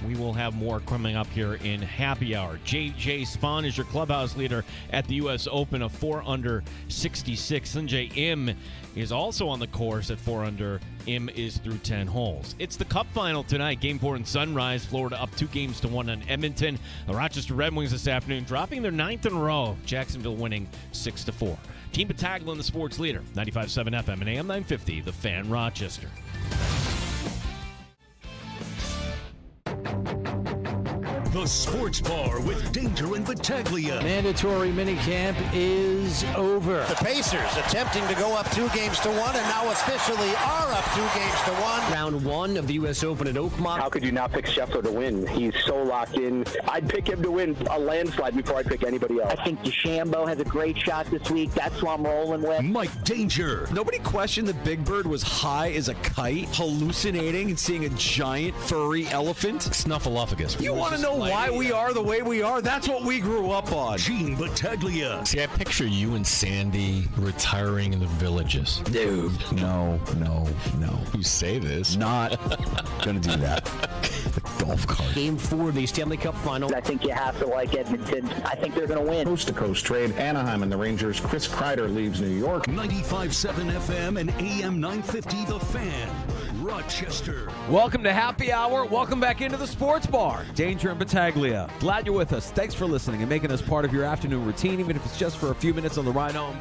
We will have more coming up here in Happy Hour. J.J. Spahn is your clubhouse leader at the U.S. Open of 4 under 66. Sanjay Im is also on the course at 4 under. Im is through 10 holes. It's the Cup final tonight. Game 4 in Sunrise. Florida up 2-1 on Edmonton. The Rochester Red Wings this afternoon dropping their 9th in a row. Jacksonville winning 6-4. Team Battaglia, the sports leader. 95.7 FM and AM 950. The Fan, Rochester. The Sports Bar with Danger and Battaglia. Mandatory minicamp is over. The Pacers attempting to go up 2-1, and now officially are up 2-1. Round 1 of the U.S. Open at Oakmont. How could you not pick Scheffler to win? He's so locked in. I'd pick him to win a landslide before I pick anybody else. I think DeChambeau has a great shot this week. That's who I'm rolling with. Mike Danger. Nobody questioned that Big Bird was high as a kite, hallucinating and seeing a giant furry elephant. Snuffleupagus. You want to know why we are the way we are? That's what we grew up on. Gene Battaglia. See, I picture you and Sandy retiring in the Villages. Dude, no. You say this. Not going to do that. The golf cart. Game 4 of the Stanley Cup final. I think you have to like Edmonton. I think they're going to win. Coast-to-coast trade. Anaheim and the Rangers. Chris Kreider leaves New York. 95.7 FM and AM 950. The Fan, Rochester. Welcome to Happy Hour. Welcome back into the Sports Bar. Danger and Battaglia. Glad you're with us. Thanks for listening and making us part of your afternoon routine, even if it's just for a few minutes on the ride home.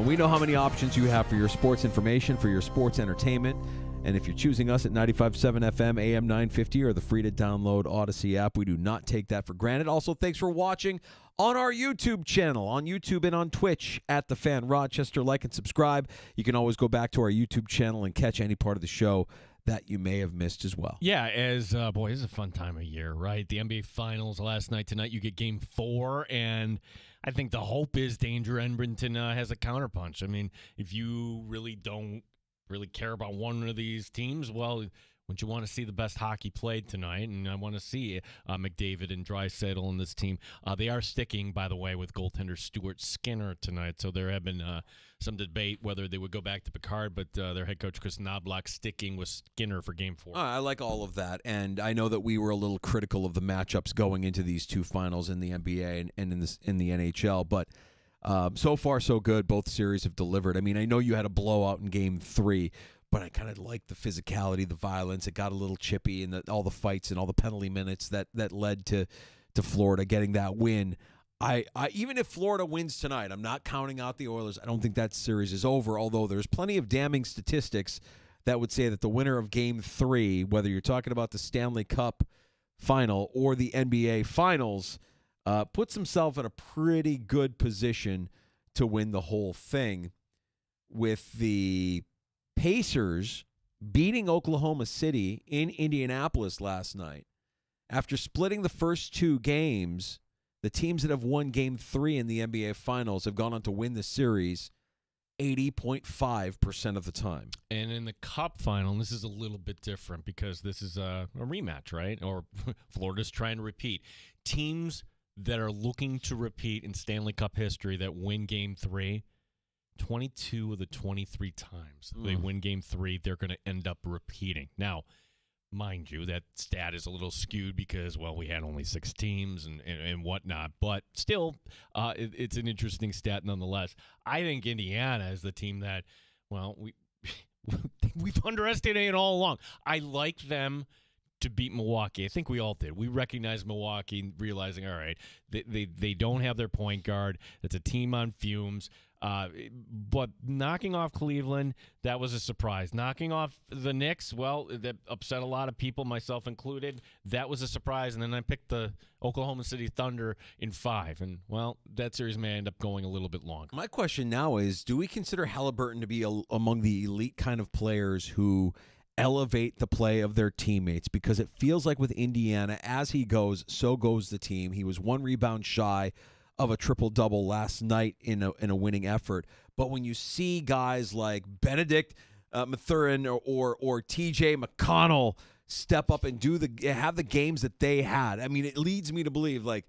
We know how many options you have for your sports information, for your sports entertainment. And if you're choosing us at 95.7 FM, AM 950, or the free-to-download Odyssey app, we do not take that for granted. Also, thanks for watching on our YouTube channel, on YouTube and on Twitch, at The Fan Rochester. Like and subscribe. You can always go back to our YouTube channel and catch any part of the show that you may have missed as well. Yeah, boy, this is a fun time of year, right? The NBA Finals last night. Tonight you get Game 4, and I think the hope is Danger Edmonton has a counterpunch. I mean, if you really don't care about one of these teams, well, wouldn't you want to see the best hockey played tonight? And I want to see McDavid and Draisaitl in this team. They are sticking, by the way, with goaltender Stuart Skinner tonight. So there have been some debate whether they would go back to Picard, but their head coach Chris Knobloch sticking with Skinner for Game 4. I like all of that, and I know that we were a little critical of the matchups going into these two finals in the NBA and in the NHL, but so far so good. Both series have delivered. I mean, I know you had a blowout in Game 3, but I kind of like the physicality, the violence. It got a little chippy, and all the fights and all the penalty minutes that led to Florida getting that win. I even if Florida wins tonight, I'm not counting out the Oilers. I don't think that series is over, although there's plenty of damning statistics that would say that the winner of Game 3, whether you're talking about the Stanley Cup final or the NBA Finals, puts himself in a pretty good position to win the whole thing, with the Pacers beating Oklahoma City in Indianapolis last night. After splitting the first two games, the teams that have won Game 3 in the NBA Finals have gone on to win the series 80.5% of the time. And in the Cup final, this is a little bit different because this is a rematch, right? Or Florida's trying to repeat. Teams that are looking to repeat in Stanley Cup history that win Game 3, 22 of the 23 times they win Game 3, they're going to end up repeating. Now, mind you, that stat is a little skewed because, well, we had only 6 teams and whatnot, but still, it's an interesting stat nonetheless. I think Indiana is the team that, well, we've underestimated all along. I like them to beat Milwaukee. I think we all did. We recognized Milwaukee, realizing, all right, they don't have their point guard. It's a team on fumes. But knocking off Cleveland, that was a surprise. Knocking off the Knicks, well, that upset a lot of people, myself included. That was a surprise. And then I picked the Oklahoma City Thunder in 5. And, well, that series may end up going a little bit longer. My question now is, do we consider Halliburton to be among the elite kind of players who elevate the play of their teammates? Because it feels like with Indiana, as he goes, so goes the team. He was 1 rebound shy of a triple-double last night in a winning effort. But when you see guys like Benedict Mathurin or T.J. McConnell step up and have the games that they had, I mean, it leads me to believe, like,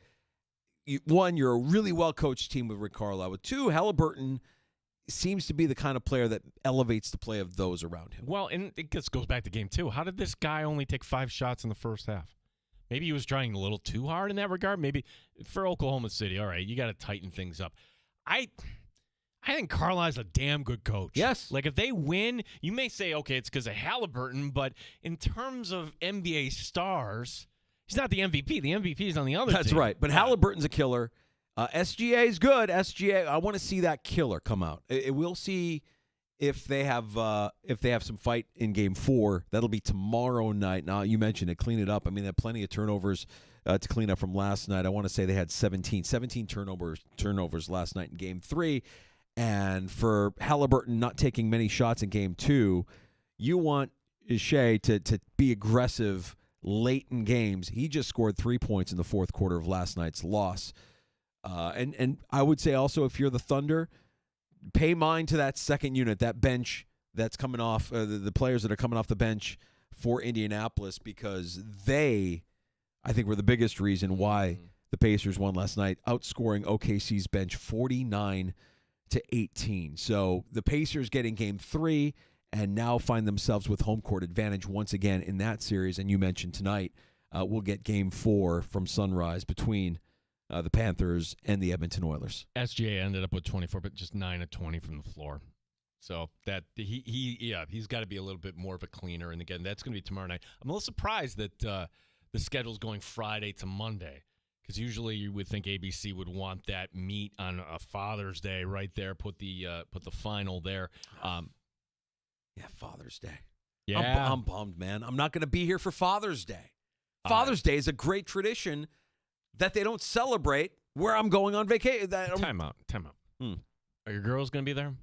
one, you're a really well-coached team with Rick Carlisle. With 2, Halliburton seems to be the kind of player that elevates the play of those around him. Well, and it just goes back to game 2. How did this guy only take 5 shots in the first half? Maybe he was trying a little too hard in that regard. Maybe for Oklahoma City, all right, you got to tighten things up. I think Carlisle's a damn good coach. Yes. Like, if they win, you may say, okay, it's because of Halliburton, but in terms of NBA stars, he's not the MVP. The MVP is on the other team. That's right. But Halliburton's a killer. SGA is good. SGA, I want to see that killer come out. We'll see if they have some fight in Game 4. That'll be tomorrow night. Now, you mentioned it, clean it up. I mean, they had plenty of turnovers to clean up from last night. I want to say they had 17 turnovers last night in Game 3. And for Halliburton not taking many shots in Game 2, you want Shea to be aggressive late in games. He just scored 3 points in the fourth quarter of last night's loss. And I would say also, if you're the Thunder, pay mind to that second unit, that bench that's coming off, the players that are coming off the bench for Indianapolis, because they, I think, were the biggest reason why the Pacers won last night, outscoring OKC's bench 49-18. So the Pacers getting Game 3 and now find themselves with home court advantage once again in that series. And you mentioned tonight we'll get Game 4 from Sunrise between the Panthers and the Edmonton Oilers. SGA ended up with 24, but just 9 of 20 from the floor. So that he's got to be a little bit more of a cleaner. And again, that's going to be tomorrow night. I'm a little surprised that the schedule's going Friday to Monday, because usually you would think ABC would want that meet on a Father's Day right there. Put the final there. Yeah, Father's Day. Yeah, I'm bummed, man. I'm not going to be here for Father's Day. Father's Day is a great tradition that they don't celebrate where I'm going on vacation. Time out. Are your girls going to be there?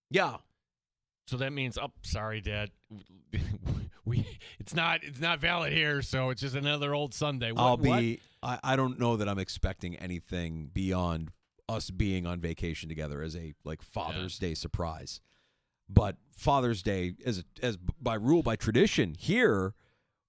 Yeah. So that means, sorry, Dad. It's not valid here, so it's just another old Sunday. I don't know that I'm expecting anything beyond us being on vacation together as a Father's Day surprise. But Father's Day, as by rule, by tradition here,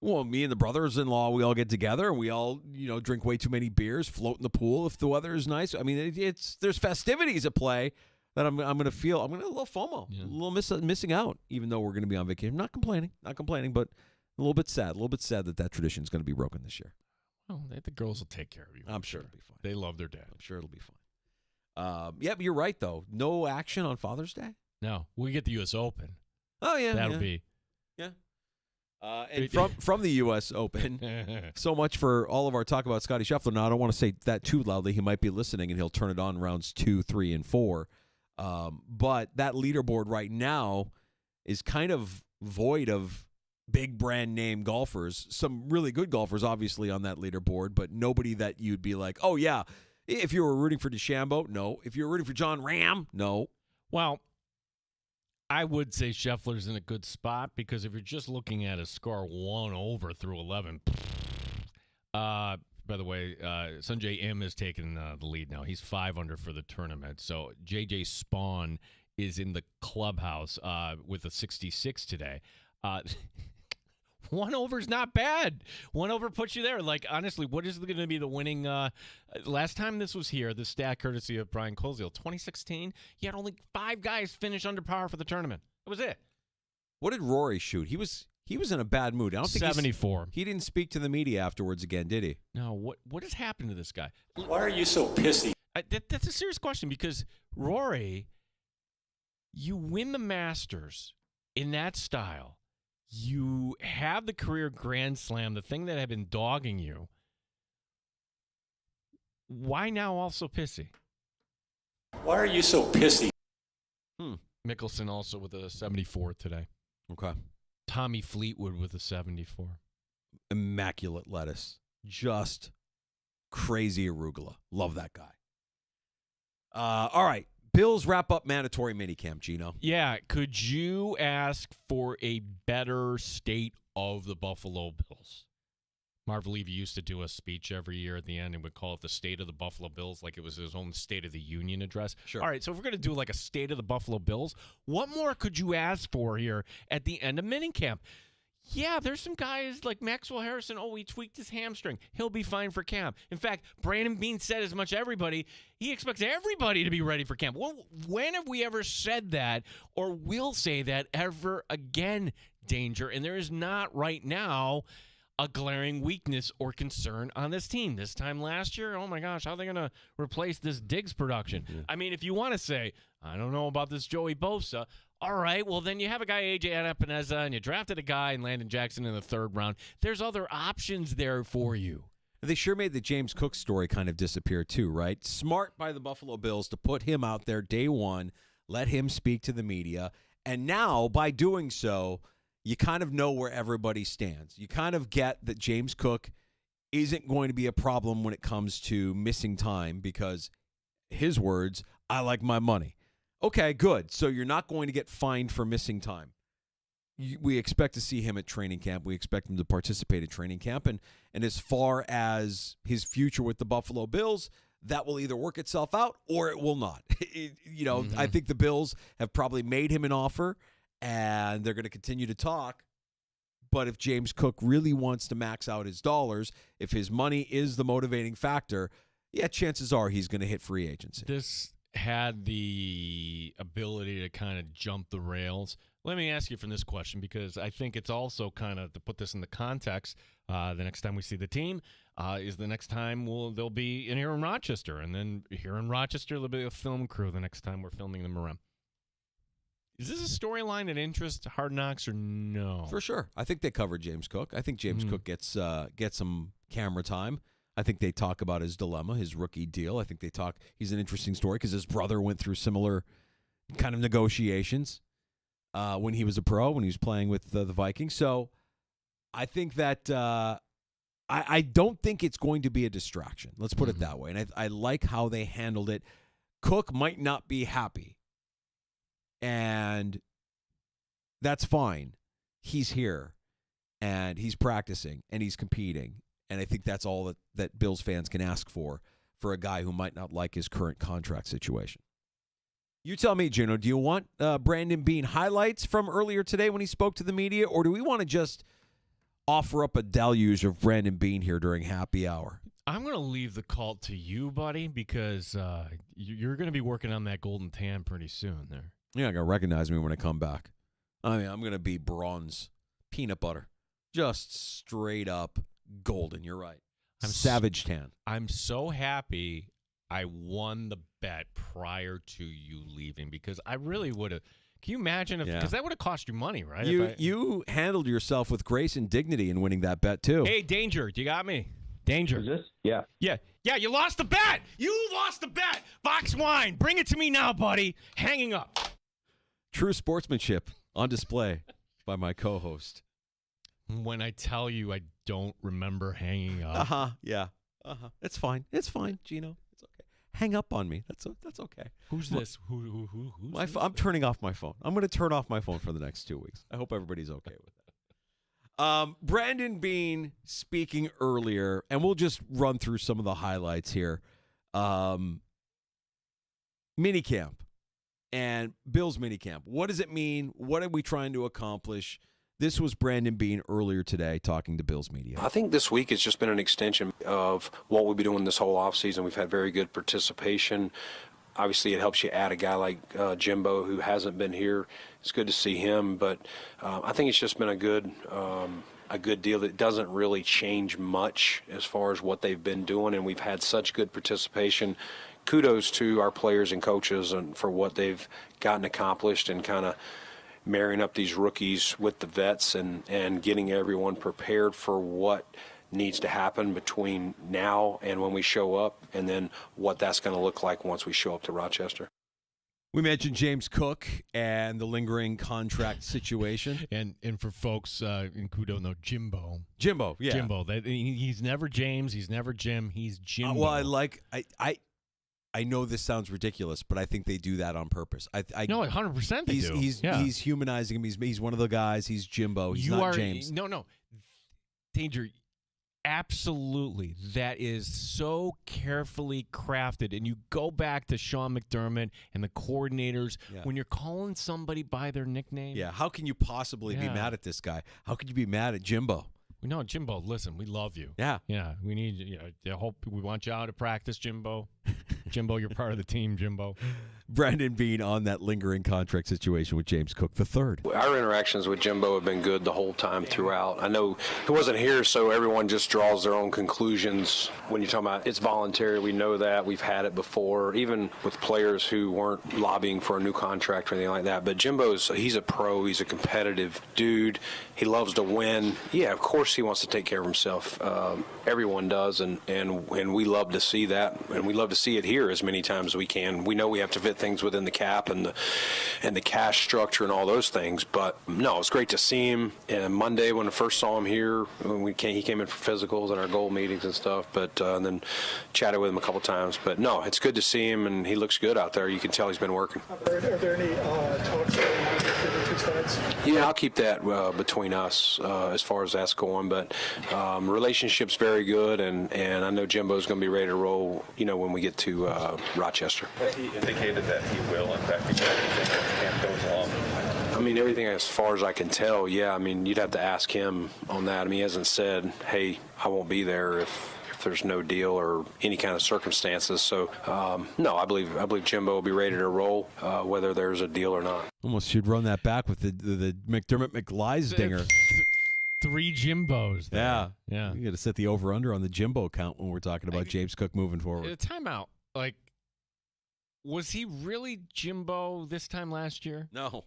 well, me and the brothers-in-law, we all get together and we all, drink way too many beers, float in the pool if the weather is nice. I mean, there's festivities at play that I'm going to feel. I'm going to a little FOMO, a little missing out, even though we're going to be on vacation. Not complaining, but a little bit sad. that tradition is going to be broken this year. Well, the girls will take care of you. I'm sure it'll be fine. They love their dad. I'm sure it'll be fine. Yeah, but you're right, though. No action on Father's Day? No. We get the U.S. Open. Oh, yeah. That'll be. Yeah. And from the U.S. Open, so much for all of our talk about Scottie Scheffler. Now, I don't want to say that too loudly. He might be listening, and he'll turn it on rounds 2, 3, and 4. But that leaderboard right now is kind of void of big brand name golfers. Some really good golfers, obviously, on that leaderboard, but nobody that you'd be like, oh, yeah. If you were rooting for DeChambeau, no. If you were rooting for John Ram, no. Well, I would say Scheffler's in a good spot, because if you're just looking at a score 1 over through 11, by the way, Sungjae Im has taken the lead now. He's 5 under for the tournament. So J.J. Spawn is in the clubhouse with a 66 today. 1 over is not bad. 1 over puts you there. Like, honestly, what is going to be the winning? Last time this was here, the stat courtesy of Brian Koziel, 2016, you had only 5 guys finish under par for the tournament. That was it. What did Rory shoot? He was in a bad mood. I don't think 74. He didn't speak to the media afterwards again, did he? No. What has happened to this guy? Why are you so pissy? That's a serious question, because Rory, you win the Masters in that style. You have the career grand slam, the thing that had been dogging you. Why now also pissy? Why are you so pissy? Mickelson also with a 74 today. Okay. Tommy Fleetwood with a 74. Immaculate lettuce. Just crazy arugula. Love that guy. All right. Bills wrap up mandatory minicamp, Gino. Yeah. Could you ask for a better state of the Buffalo Bills? Marv Levy used to do a speech every year at the end and would call it the State of the Buffalo Bills, like it was his own State of the Union address. Sure. All right, so if we're going to do like a State of the Buffalo Bills, what more could you ask for here at the end of minicamp? Yeah, there's some guys like Maxwell Harrison. Oh, he tweaked his hamstring. He'll be fine for camp. In fact, Brandon Beane said as much everybody, he expects everybody to be ready for camp. Well, when have we ever said that or will say that ever again, Danger? And there is not right now a glaring weakness or concern on this team. This time last year, oh my gosh, how are they going to replace this Diggs production? Yeah. I mean, if you want to say, I don't know about this Joey Bosa, all right, well, then you have a guy, A.J. Epineza, and you drafted a guy in Landon Jackson in the third round. There's other options there for you. They sure made the James Cook story kind of disappear too, right? Smart by the Buffalo Bills to put him out there day one, let him speak to the media, and now by doing so, you kind of know where everybody stands. You kind of get that James Cook isn't going to be a problem when it comes to missing time because, his words, I like my money. Okay, good. So you're not going to get fined for missing time. We expect to see him at training camp. We expect him to participate at training camp. And as far as his future with the Buffalo Bills, that will either work itself out or it will not. I think the Bills have probably made him an offer, and they're going to continue to talk. But if James Cook really wants to max out his dollars, if his money is the motivating factor, yeah, chances are he's going to hit free agency. This had the ability to kind of jump the rails. Let me ask you from this question, because I think it's also kind of, to put this in the context, the next time we see the team is the next time they'll be in here in Rochester. And then here in Rochester, there'll be a film crew the next time we're filming them around. Is this a storyline that interests Hard Knocks or no? For sure. I think they covered James Cook. I think James Cook gets some camera time. I think they talk about his dilemma, his rookie deal. I think he's an interesting story because his brother went through similar kind of negotiations when he was a pro, when he was playing with the Vikings. So I think that I don't think it's going to be a distraction. Let's put it that way. And I like how they handled it. Cook might not be happy. And that's fine. He's here, and he's practicing, and he's competing. And I think that's all that Bills fans can ask for a guy who might not like his current contract situation. You tell me, Gino, do you want Brandon Beane highlights from earlier today when he spoke to the media, or do we want to just offer up a deluge of Brandon Beane here during happy hour? I'm going to leave the call to you, buddy, because you're going to be working on that golden tan pretty soon there. You're not going to recognize me when I come back. I mean, I'm going to be bronze, peanut butter, just straight up golden. You're right. I'm savage tan. I'm so happy I won the bet prior to you leaving, because I really would have. Can you imagine if? Because that would have cost you money, right? You handled yourself with grace and dignity in winning that bet too. Hey, Danger, you got me. Danger. Is this? Yeah. Yeah, you lost the bet. You lost the bet. Box wine. Bring it to me now, buddy. Hanging up. True sportsmanship on display by my co-host. When I tell you I don't remember hanging up. Yeah. It's fine. It's fine, Gino. It's okay. Hang up on me. That's okay. Who's this? Who's this? I'm turning off my phone. I'm going to turn off my phone for the next 2 weeks. I hope everybody's okay with that. Brandon Beane speaking earlier, and we'll just run through some of the highlights here. Minicamp and Bills minicamp. What does it mean? What are we trying to accomplish? This was Brandon Beane earlier today talking to Bills media. I think this week has just been an extension of what we'll be doing this whole offseason. We've had very good participation. Obviously, it helps you add a guy like Jimbo, who hasn't been here. It's good to see him, but I think it's just been a good deal that doesn't really change much as far as what they've been doing, and we've had such good participation. Kudos to our players and coaches and for what they've gotten accomplished and kind of marrying up these rookies with the vets and getting everyone prepared for what needs to happen between now and when we show up, and then what that's going to look like once we show up to Rochester. We mentioned James Cook and the lingering contract situation. And for folks who don't know, Jimbo, yeah. Jimbo. He's never James. He's never Jim. He's Jimbo. Well, I know this sounds ridiculous, but I think they do that on purpose. No, 100% they do. He's humanizing him. He's one of the guys. He's Jimbo. He's not James. No. Danger. Absolutely. That is so carefully crafted. And you go back to Sean McDermott and the coordinators when you're calling somebody by their nickname. Yeah. How can you possibly be mad at this guy? How could you be mad at Jimbo? No, Jimbo, listen, we love you. Yeah. Yeah. We need you. We want you out to practice, Jimbo. Jimbo, you're part of the team, Jimbo. Brandon Beane on that lingering contract situation with James Cook III. Our interactions with Jimbo have been good the whole time throughout. I know he wasn't here, so everyone just draws their own conclusions. When you're talking about it's voluntary, we know that. We've had it before, even with players who weren't lobbying for a new contract or anything like that. But he's a pro. He's a competitive dude. He loves to win. Yeah, of course he wants to take care of himself. Everyone does, and we love to see that, and we love to see it here as many times as we can. We know we have to fit things within the cap and the cash structure and all those things, but no, it's great to see him. And Monday when I first saw him here, when he came in for physicals and our goal meetings and stuff, but and then chatted with him a couple times. But no, it's good to see him, and he looks good out there. You can tell he's been working. Are there any talks going on with the sides? Yeah, I'll keep that between us as far as that's going, but relationship's very good, and I know Jimbo's going to be ready to roll, when we get to Rochester. He indicated that he will, in fact, be back if camp goes along. I mean, everything as far as I can tell, yeah. I mean, you'd have to ask him on that. I mean, he hasn't said, hey, I won't be there if there's no deal or any kind of circumstances. So, no, I believe Jimbo will be ready to roll, whether there's a deal or not. Almost should run that back with the McDermott McLeisdinger. 3 Jimbos there. Yeah. You got to set the over-under on the Jimbo count when we're talking about James Cook moving forward. Timeout. Was he really Jimbo this time last year? No.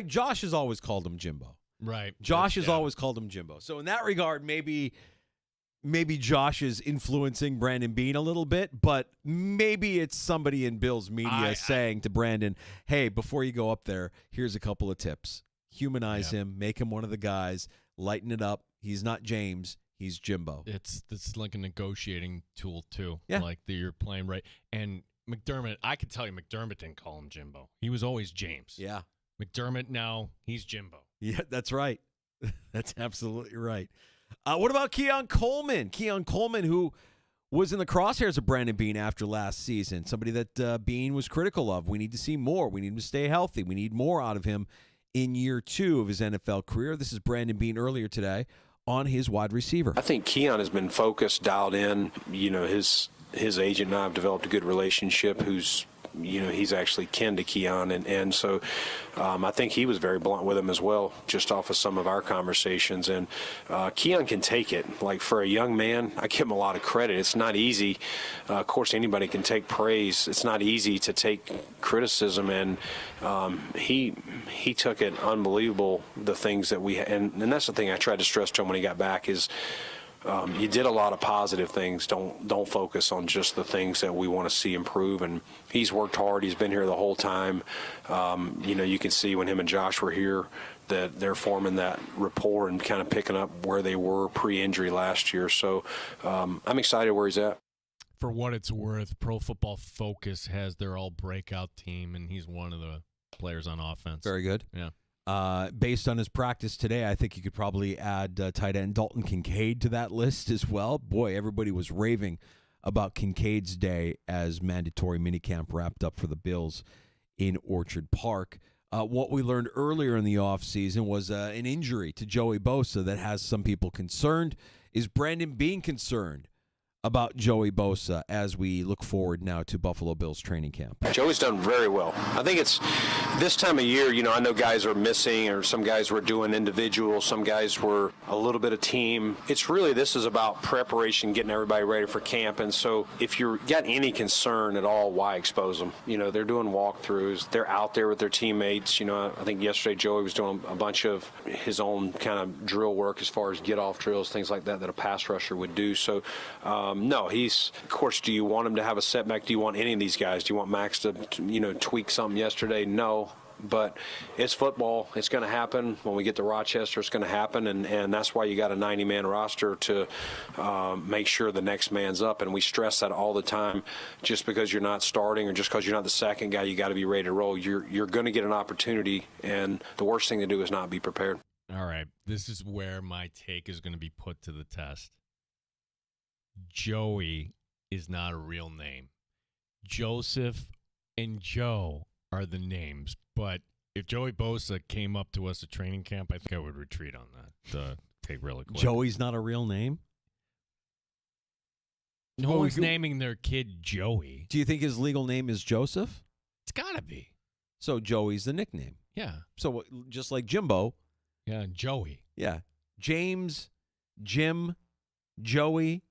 Josh has always called him Jimbo. Right. Josh has always called him Jimbo. So in that regard, maybe Josh is influencing Brandon Beane a little bit, but maybe it's somebody in Bill's media saying to Brandon, hey, before you go up there, here's a couple of tips. Humanize him, make him one of the guys, lighten it up. He's not James. He's Jimbo. It's like a negotiating tool, too. Yeah. Like you're playing right. And McDermott, I could tell you McDermott didn't call him Jimbo. He was always James. Yeah. McDermott now, he's Jimbo. Yeah, that's right. That's absolutely right. What about Keon Coleman? Keon Coleman, who was in the crosshairs of Brandon Beane after last season, somebody that Beane was critical of. We need to see more. We need him to stay healthy. We need more out of him in year 2 of his NFL career. This is Brandon Beane earlier today on his wide receiver. I think Keon has been focused, dialed in. His agent and I have developed a good relationship. He's actually kin to Keon, and so I think he was very blunt with him as well, just off of some of our conversations. And Keon can take it. Like, for a young man, I give him a lot of credit. It's not easy. Of course, anybody can take praise. It's not easy to take criticism, and he took it unbelievable. The things that and that's the thing I tried to stress to him when he got back is. You did a lot of positive things. Don't focus on just the things that we want to see improve. And he's worked hard. He's been here the whole time. You can see when him and Josh were here that they're forming that rapport and kind of picking up where they were pre-injury last year. So I'm excited where he's at. For what it's worth, Pro Football Focus has their all breakout team, and he's one of the players on offense. Very good. Yeah. Based on his practice today, I think you could probably add tight end Dalton Kincaid to that list as well. Boy, everybody was raving about Kincaid's day as mandatory minicamp wrapped up for the Bills in Orchard Park. What we learned earlier in the offseason was an injury to Joey Bosa that has some people concerned. Is Brandon Beane concerned about Joey Bosa as we look forward now to Buffalo Bills training camp? Joey's done very well. I think it's this time of year, I know guys are missing, or some guys were doing individual, some guys were a little bit of team. It's really, this is about preparation, getting everybody ready for camp. And so if you've got any concern at all, why expose them? They're doing walkthroughs. They're out there with their teammates. I think yesterday Joey was doing a bunch of his own kind of drill work as far as get-off drills, things like that a pass rusher would do. So, no, of course, do you want him to have a setback? Do you want any of these guys? Do you want Max to tweak something yesterday? No. But it's football. It's going to happen. When we get to Rochester, it's going to happen. And that's why you got a 90-man roster to make sure the next man's up. And we stress that all the time. Just because you're not starting or just because you're not the second guy, you got to be ready to roll. You're going to get an opportunity, and the worst thing to do is not be prepared. All right. This is where my take is going to be put to the test. Joey is not a real name. Joseph and Joe are the names. But if Joey Bosa came up to us at training camp, I think I would retreat on that. Take really quick. Joey's not a real name? No one's naming their kid Joey. Do you think his legal name is Joseph? It's got to be. So Joey's the nickname. Yeah. So just like Jimbo. Yeah, Joey. Yeah. James, Jim, Joey.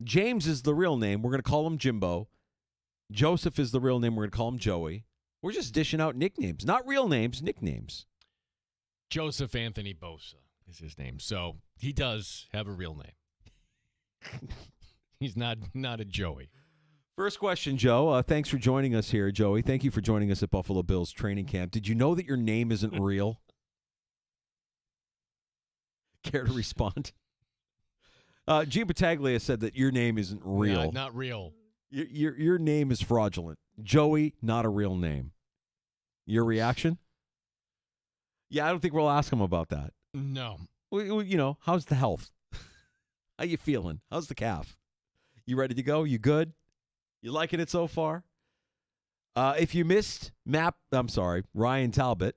James is the real name. We're going to call him Jimbo. Joseph is the real name. We're going to call him Joey. We're just dishing out nicknames. Not real names, nicknames. Joseph Anthony Bosa is his name. So he does have a real name. He's not a Joey. First question, Joe. Thanks for joining us here, Joey. Thank you for joining us at Buffalo Bills training camp. Did you know that your name isn't real? Care to respond? Gene Battaglia said that your name isn't real. Not real. Your name is fraudulent. Joey, not a real name. Your reaction? Yeah, I don't think we'll ask him about that. No. Well, how's the health? How you feeling? How's the calf? You ready to go? You good? You liking it so far? If you missed Ryan Talbot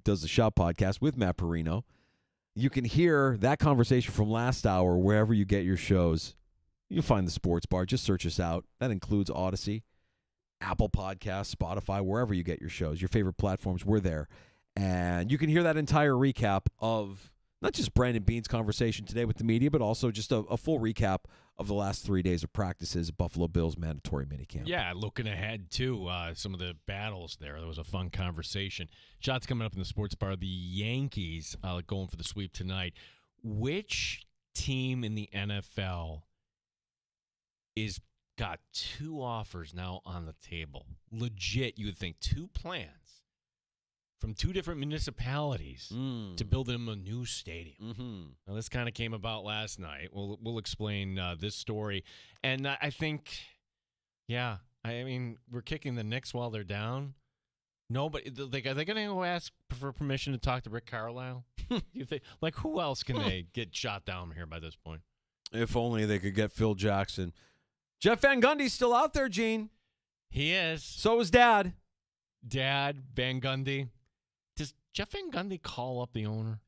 does the Shop podcast with Matt Perino. You can hear that conversation from last hour wherever you get your shows. You'll find the Sports Bar. Just search us out. That includes Odyssey, Apple Podcasts, Spotify, wherever you get your shows. Your favorite platforms, we're there. And you can hear that entire recap of not just Brandon Beane's conversation today with the media, but also just a full recap of the last 3 days of practices at Buffalo Bills mandatory minicamp. Yeah, looking ahead to some of the battles there. There was a fun conversation. Shots coming up in the Sports Bar. The Yankees going for the sweep tonight. Which team in the NFL is got two offers now on the table? Legit, you would think two plans from two different municipalities to build them a new stadium. Mm-hmm. Now, this kind of came about last night. We'll explain this story. And I think, we're kicking the Knicks while they're down. Nobody, are they going to go ask for permission to talk to Rick Carlisle? You think, who else can they get shot down here by this point? If only they could get Phil Jackson. Jeff Van Gundy's still out there, Gene. He is. So is Dad. Dad, Van Gundy. Does Jeff Van Gundy call up the owner?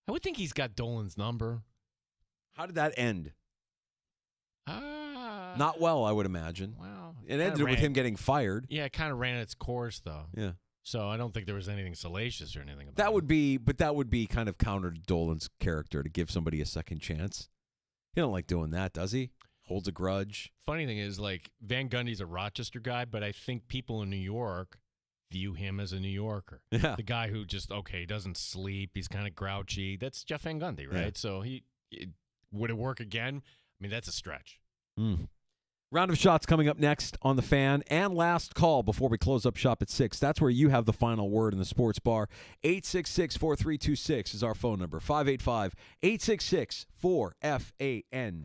I would think he's got Dolan's number. How did that end? Not well, I would imagine. Well, it ended with him getting fired. Yeah, it kind of ran its course, though. Yeah. So I don't think there was anything salacious or anything about that. Would be kind of counter to Dolan's character to give somebody a second chance. He don't like doing that, does he? Holds a grudge. Funny thing is, Van Gundy's a Rochester guy, but I think people in New York view him as a New Yorker. Yeah. The guy who just, he doesn't sleep. He's kind of grouchy. That's Jeff Van Gundy, right? Yeah. So would it work again? I mean, that's a stretch. Round of shots coming up next on The Fan, and last call before we close up shop at 6. That's where you have the final word in the Sports Bar. 866-4326 is our phone number. 585-866-4FAN.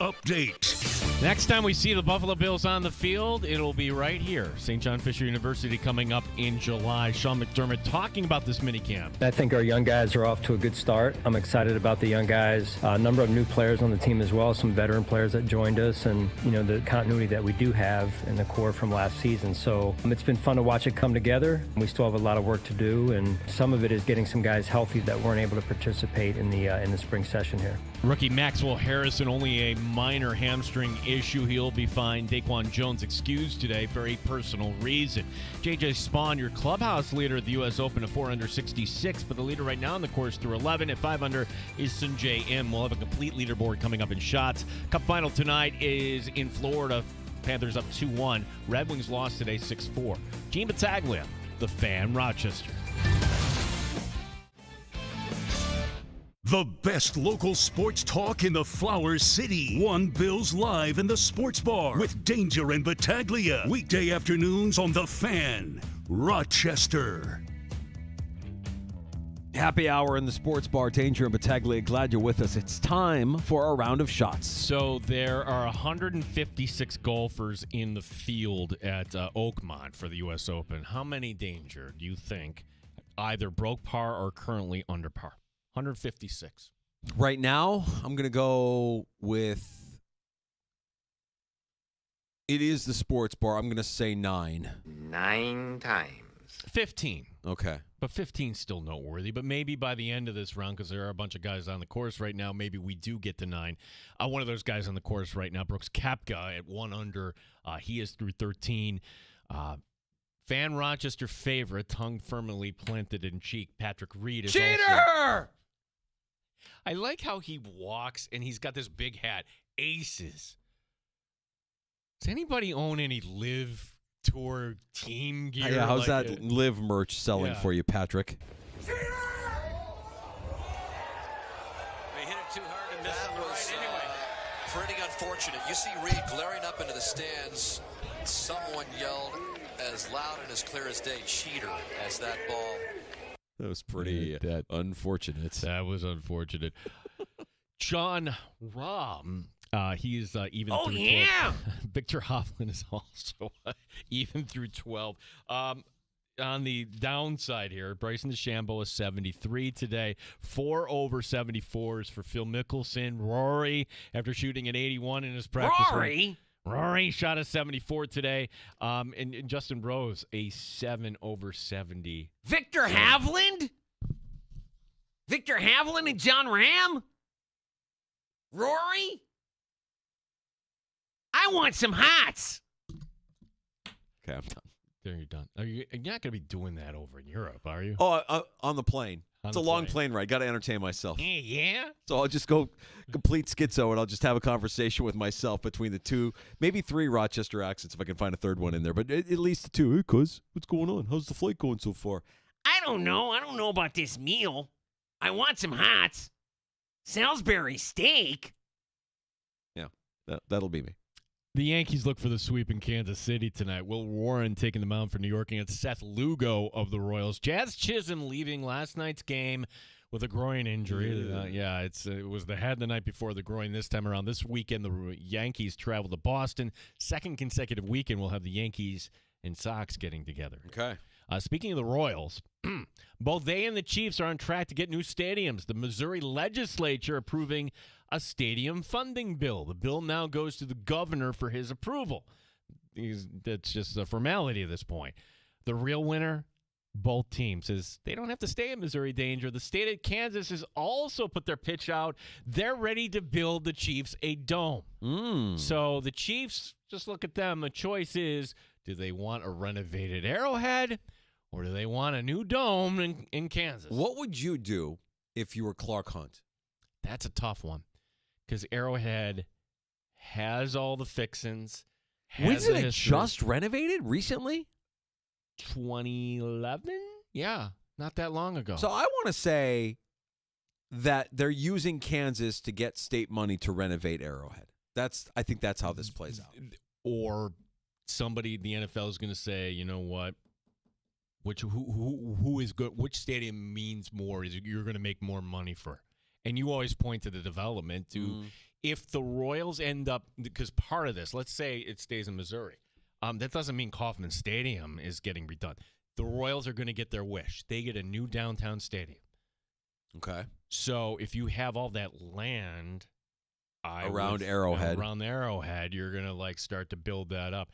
update. Next time we see the Buffalo Bills on the field, it'll be right here. St. John Fisher University coming up in July. Sean McDermott talking about this minicamp. I think our young guys are off to a good start. I'm excited about the young guys. A number of new players on the team as well, some veteran players that joined us, and the continuity that we do have in the core from last season. So it's been fun to watch it come together. We still have a lot of work to do, and some of it is getting some guys healthy that weren't able to participate in the spring session here. Rookie Maxwell Harrison, only a minor hamstring issue. He'll be fine. Daquan Jones excused today for a personal reason. J.J. Spawn, your clubhouse leader at the U.S. Open, at 4 under 66, but the leader right now in the course through 11. At 5 under is Sunjae Im. We'll have a complete leaderboard coming up in shots. Cup final tonight is in Florida. Panthers up 2-1. Red Wings lost today 6-4. Gene Battaglia, The Fan, Rochester. The best local sports talk in the Flower City. One Bills Live in the Sports Bar with Danger and Battaglia. Weekday afternoons on The Fan, Rochester. Happy hour in the Sports Bar. Danger and Battaglia, glad you're with us. It's time for a round of shots. So there are 156 golfers in the field at Oakmont for the U.S. Open. How many, Danger, do you think either broke par or currently under par? 156. Right now, I'm going to go with, it is the Sports Bar. I'm going to say 9. 9 times. 15. Okay. But 15 is still noteworthy. But maybe by the end of this round, because there are a bunch of guys on the course right now, maybe we do get to 9. One of those guys on the course right now, Brooks Koepka at 1 under. He is through 13. Fan Rochester favorite, tongue firmly planted in cheek, Patrick Reed is Cheater! Also... I like how he walks, and he's got this big hat. Aces. Does anybody own any Live Tour team gear? Yeah, how's that Live merch selling for you, Patrick? They hit it too hard and missed it right anyway. Pretty unfortunate. You see Reed glaring up into the stands. Someone yelled as loud and as clear as day, cheater, as that ball. That was pretty unfortunate. That was unfortunate. John Rahm, he is even through 12. Victor Hovland is also even through 12. On the downside here, Bryson DeChambeau is 73 today. 4 over 74s for Phil Mickelson. Rory, after shooting an 81 in his practice. Rory shot a 74 today. And Justin Rose, a 7 over 70. Victor Hovland? Victor Hovland and John Rahm? Rory? I want some hots. Okay, I'm done. There, you're done. You're not going to be doing that over in Europe, are you? Oh, on the plane. It's a long plane ride. Got to entertain myself. Yeah? So I'll just go complete schizo, and I'll just have a conversation with myself between the 2, maybe 3 Rochester accents if I can find a third one in there. But at least the 2. Hey, cuz, what's going on? How's the flight going so far? I don't know. I don't know about this meal. I want some hots. Salisbury steak. Yeah, that'll be me. The Yankees look for the sweep in Kansas City tonight. Will Warren taking the mound for New York against Seth Lugo of the Royals. Jazz Chisholm leaving last night's game with a groin injury. It was the head the night before, the groin this time around. This weekend, the Yankees travel to Boston. Second consecutive weekend, we'll have the Yankees and Sox getting together. Okay. Speaking of the Royals, both they and the Chiefs are on track to get new stadiums. The Missouri legislature approving a stadium funding bill. The bill now goes to the governor for his approval. That's just a formality at this point. The real winner, both teams, is they don't have to stay in Missouri danger. The state of Kansas has also put their pitch out. They're ready to build the Chiefs a dome. So the Chiefs, just look at them. The choice is, do they want a renovated Arrowhead or do they want a new dome in Kansas? What would you do if you were Clark Hunt? That's a tough one because Arrowhead has all the fixins. Wasn't it just renovated recently? 2011? Yeah, not that long ago. So I want to say that they're using Kansas to get state money to renovate Arrowhead. I think that's how this plays out. Or somebody, the NFL is going to say, you know what? Who is good? Which stadium means more? Is you're going to make more money for? And you always point to the development. if the Royals end up, because part of this, let's say it stays in Missouri, that doesn't mean Kauffman Stadium is getting redone. The Royals are going to get their wish. They get a new downtown stadium. Okay. So if you have all that land around Arrowhead, you're going to start to build that up.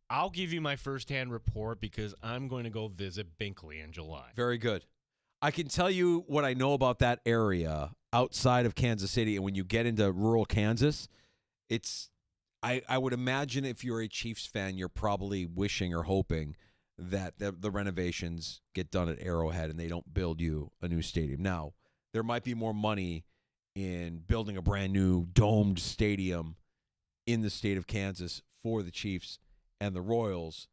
I'll give you my firsthand report because I'm going to go visit Binkley in July. Very good. I can tell you what I know about that area outside of Kansas City, and when you get into rural Kansas, I would imagine if you're a Chiefs fan, you're probably wishing or hoping that the renovations get done at Arrowhead and they don't build you a new stadium. Now, there might be more money in building a brand new domed stadium in the state of Kansas for the Chiefs and the Royals.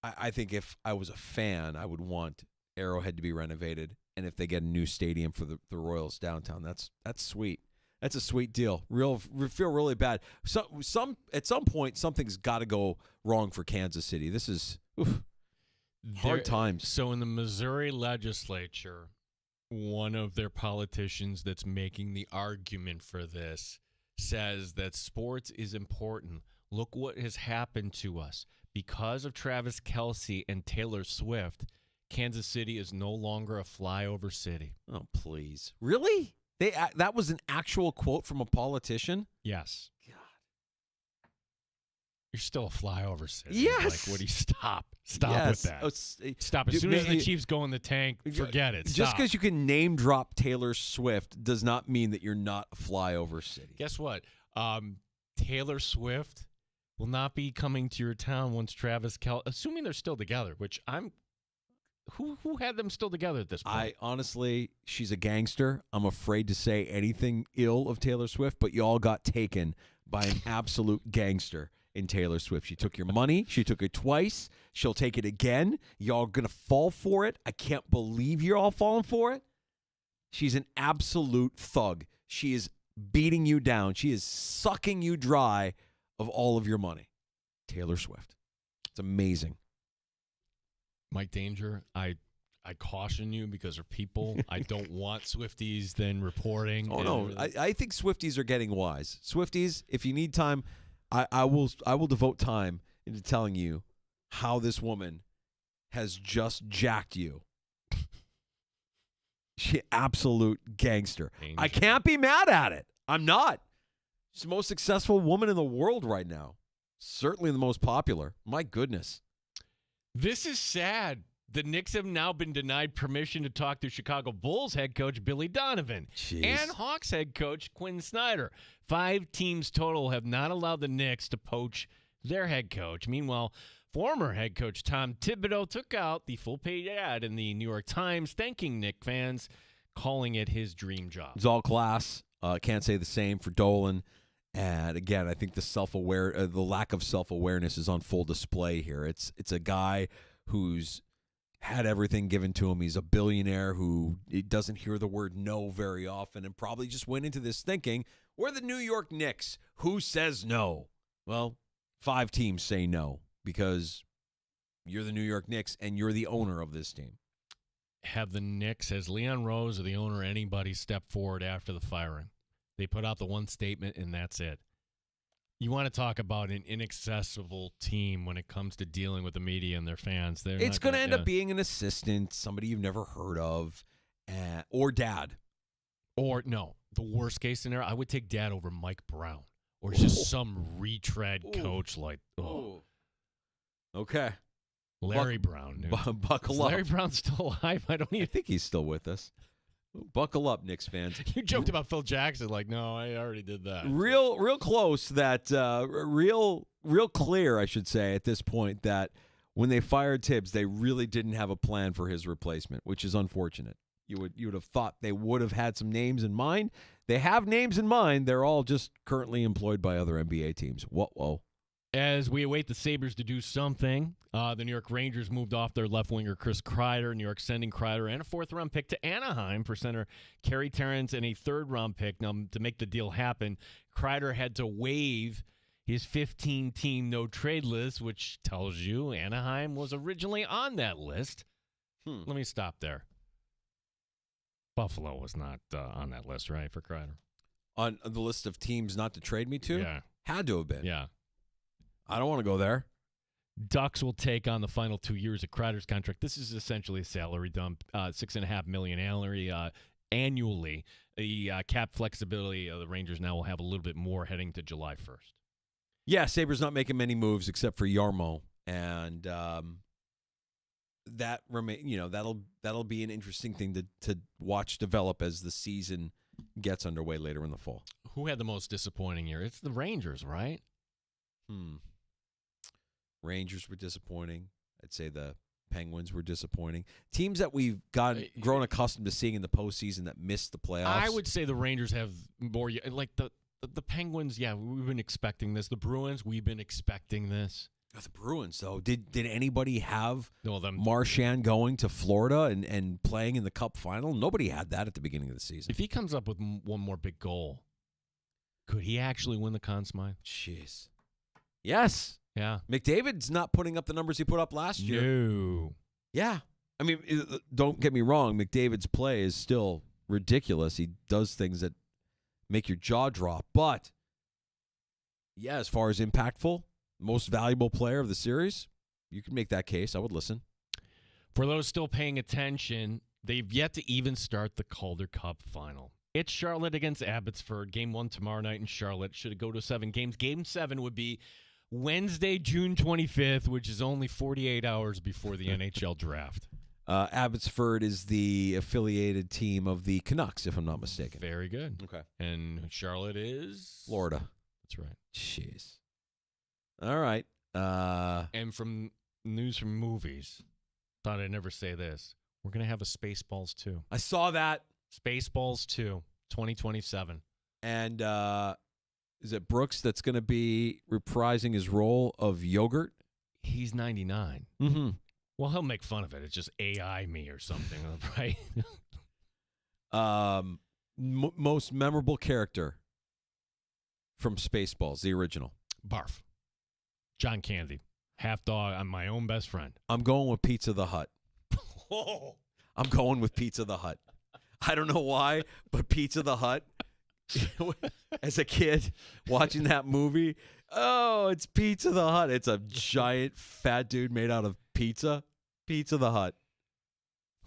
I think if I was a fan, I would want Arrowhead to be renovated, and if they get a new stadium for the Royals downtown, that's sweet. That's a sweet deal. Feel really bad. At some point, something's got to go wrong for Kansas City. This is hard times. So in the Missouri legislature, one of their politicians that's making the argument for this says that sports is important. Look what has happened to us. Because of Travis Kelce and Taylor Swift, Kansas City is no longer a flyover city. Oh, please. Really? That was an actual quote from a politician? Yes. God. You're still a flyover city. Yes. What do you stop? Stop with that. Stop. As soon as the Chiefs go in the tank, forget it. Stop. Just because you can name drop Taylor Swift does not mean that you're not a flyover city. Guess what? Taylor Swift will not be coming to your town once Travis Kelce, assuming they're still together, which who had them still together at this point? Honestly, she's a gangster. I'm afraid to say anything ill of Taylor Swift, but y'all got taken by an absolute gangster in Taylor Swift. She took your money. She took it twice. She'll take it again. Y'all going to fall for it. I can't believe you're all falling for it. She's an absolute thug. She is beating you down. She is sucking you dry of all of your money. Taylor Swift. It's amazing. Mike Danger, I caution you because of people. I don't want Swifties then reporting. Oh, no. I think Swifties are getting wise. Swifties, if you need time, I will devote time into telling you how this woman has just jacked you. She absolute gangster. Danger. I can't be mad at it. I'm not. She's the most successful woman in the world right now. Certainly the most popular. My goodness. This is sad. The Knicks have now been denied permission to talk to Chicago Bulls head coach Billy Donovan and Hawks head coach Quinn Snyder. 5 teams total have not allowed the Knicks to poach their head coach. Meanwhile, former head coach Tom Thibodeau took out the full-page ad in the New York Times thanking Knicks fans, calling it his dream job. It's all class. Can't say the same for Dolan. And again, I think the lack of self-awareness is on full display here. It's a guy who's had everything given to him. He's a billionaire who doesn't hear the word no very often and probably just went into this thinking, we're the New York Knicks. Who says no? Well, 5 teams say no because you're the New York Knicks and you're the owner of this team. Have the Knicks, has Leon Rose or the owner, anybody step forward after the firing? They put out the one statement, and that's it. You want to talk about an inaccessible team when it comes to dealing with the media and their fans. It's going to end up being an assistant, somebody you've never heard of, or dad. Or, no, the worst case scenario, I would take dad over Mike Brown. Or just some retread coach like, Okay. Larry Brown. Dude. Buckle Is up. Larry Brown's still alive? I think he's still with us. Buckle up, Knicks fans. You joked about Phil Jackson. Like, no, I already did that. Real close. That real clear, I should say, at this point, that when they fired Tibbs, they really didn't have a plan for his replacement, which is unfortunate. You would have thought they would have had some names in mind. They have names in mind. They're all just currently employed by other NBA teams. Whoa. As we await the Sabres to do something, the New York Rangers moved off their left winger Chris Kreider. New York sending Kreider and a 4th-round pick to Anaheim for center Kerry Terrence and a 3rd-round pick. Now, to make the deal happen, Kreider had to waive his 15-team no-trade list, which tells you Anaheim was originally on that list. Let me stop there. Buffalo was not on that list, right, for Kreider? on the list of teams not to trade me to? Yeah. Had to have been. Yeah. I don't want to go there. Ducks will take on the final 2 years of Kreider's contract. This is essentially a salary dump, $6.5 million annually. The cap flexibility of the Rangers now will have a little bit more heading to July 1st. Yeah, Sabres not making many moves except for Yarmo, and that'll be an interesting thing to watch develop as the season gets underway later in the fall. Who had the most disappointing year? It's the Rangers, right? Rangers were disappointing. I'd say the Penguins were disappointing. Teams that we've grown accustomed to seeing in the postseason that missed the playoffs. I would say the Rangers have more, like the Penguins. Yeah, we've been expecting this. The Bruins, we've been expecting this. The Bruins, though, did anybody have No, them. Marchand going to Florida and playing in the Cup final? Nobody had that at the beginning of the season. If he comes up with one more big goal, could he actually win the Conn Smythe? Jeez. Yes. Yeah. McDavid's not putting up the numbers he put up last year. No. Yeah. I mean, don't get me wrong. McDavid's play is still ridiculous. He does things that make your jaw drop. But, yeah, as far as impactful, most valuable player of the series, you can make that case. I would listen. For those still paying attention, they've yet to even start the Calder Cup final. It's Charlotte against Abbotsford. Game 1 tomorrow night in Charlotte. Should it go to 7 games? Game 7 would be Wednesday, June 25th, which is only 48 hours before the NHL draft. Abbotsford is the affiliated team of the Canucks, if I'm not mistaken. Very good. Okay. And Charlotte is? Florida. That's right. Jeez. All right. And from news from movies, thought I'd never say this. We're going to have a Spaceballs 2. I saw that. Spaceballs 2, 2027. And is it Brooks that's going to be reprising his role of Yogurt? He's 99. Mm-hmm. Well, he'll make fun of it. It's just AI me or something, right? Most memorable character from Spaceballs, the original. Barf. John Candy. Half dog. I'm my own best friend. I'm going with Pizza the Hut. Oh. I'm going with Pizza the Hut. I don't know why, but Pizza the Hut, as a kid watching that movie, oh, it's Pizza the Hut. It's a giant fat dude made out of pizza. Pizza the Hut.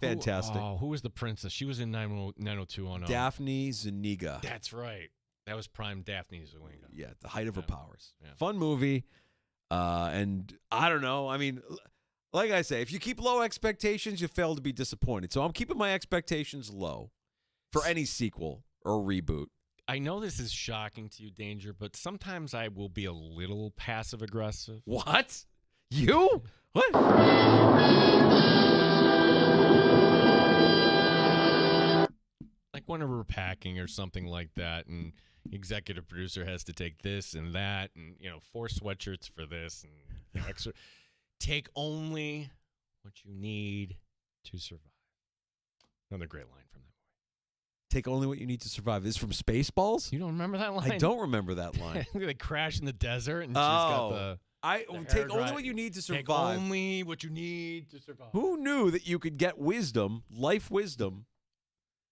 Fantastic. Who was the princess? She was in 90210. Daphne Zuniga. That's right. That was prime Daphne Zuniga. Yeah, the height of her powers. Yeah. Fun movie. And I don't know. I mean, like I say, if you keep low expectations, you fail to be disappointed. So I'm keeping my expectations low for any sequel or reboot. I know this is shocking to you, Danger, but sometimes I will be a little passive-aggressive. What? You? What? Like whenever we're packing or something like that, and executive producer has to take this and that, and 4 sweatshirts for this, and extra. Take only what you need to survive. Another great line from that movie. Take only what you need to survive. This is from Spaceballs? You don't remember that line? I don't remember that line. They crash in the desert, and she's got the take only what you need to survive. Take only what you need to survive. Who knew that you could get wisdom, life wisdom,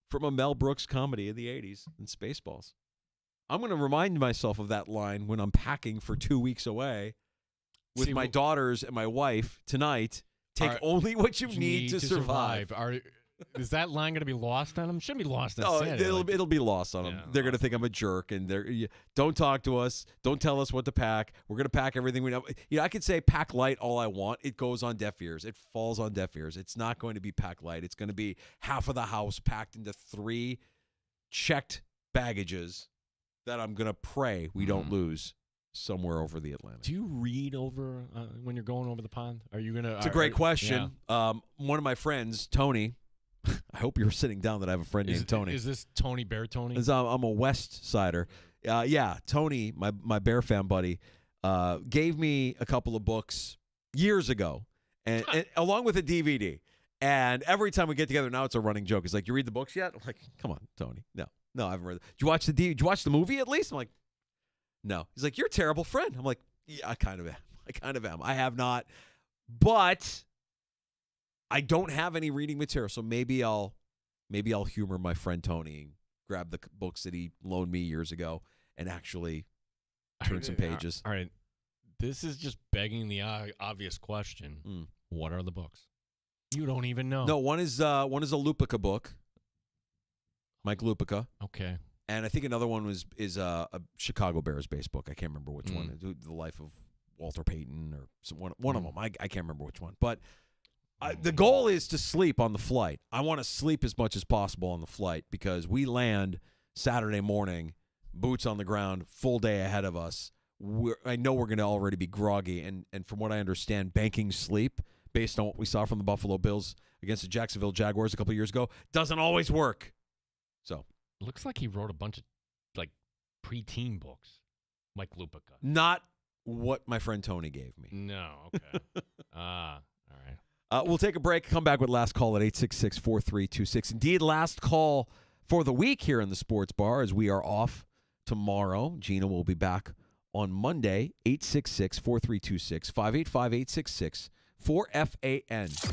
from a Mel Brooks comedy in the 80s in Spaceballs? I'm going to remind myself of that line when I'm packing for 2 weeks away with my daughters and my wife tonight. Take only what you need to survive. Is that line going to be lost on them? Shouldn't be lost on No, Santa. it'll be lost on them. Yeah, they're going to think I'm a jerk, and don't talk to us. Don't tell us what to pack. We're going to pack everything we know. I could say pack light all I want. It goes on deaf ears. It falls on deaf ears. It's not going to be pack light. It's going to be half of the house packed into 3 checked baggages that I'm going to pray we don't lose somewhere over the Atlantic. Do you read over when you're going over the pond? Are you going to? It's a great question. Yeah. One of my friends, Tony, I hope you're sitting down that I have a friend named Tony. Is this Tony Bear Tony? I'm a West Sider. Yeah, Tony, my Bear fan buddy, gave me a couple of books years ago, and along with a DVD. And every time we get together now, it's a running joke. He's like, "You read the books yet?" I'm like, "Come on, Tony. No, I haven't read it. Did you watch the movie at least?" I'm like, "No." He's like, "You're a terrible friend." I'm like, "Yeah, I kind of am. I have not, but I don't have any reading material, so maybe I'll humor my friend Tony grab the books that he loaned me years ago and actually turn some pages. All right. This is just begging the obvious question. What are the books? You don't even know. No, one is a Lupica book, Mike Lupica. Okay. And I think another one is a Chicago Bears based book. I can't remember which one. The Life of Walter Payton or one of them. I can't remember which one. But the goal is to sleep on the flight. I want to sleep as much as possible on the flight because we land Saturday morning, boots on the ground, full day ahead of us. I know we're going to already be groggy. And from what I understand, banking sleep, based on what we saw from the Buffalo Bills against the Jacksonville Jaguars a couple of years ago, doesn't always work. So looks like he wrote a bunch of like preteen books, Mike Lupica. Not what my friend Tony gave me. No, okay. All right. We'll take a break, come back with last call at 866-4326. Indeed, last call for the week here in the Sports Bar as we are off tomorrow. Gina will be back on Monday, 866-4326, 585-866-4FAN.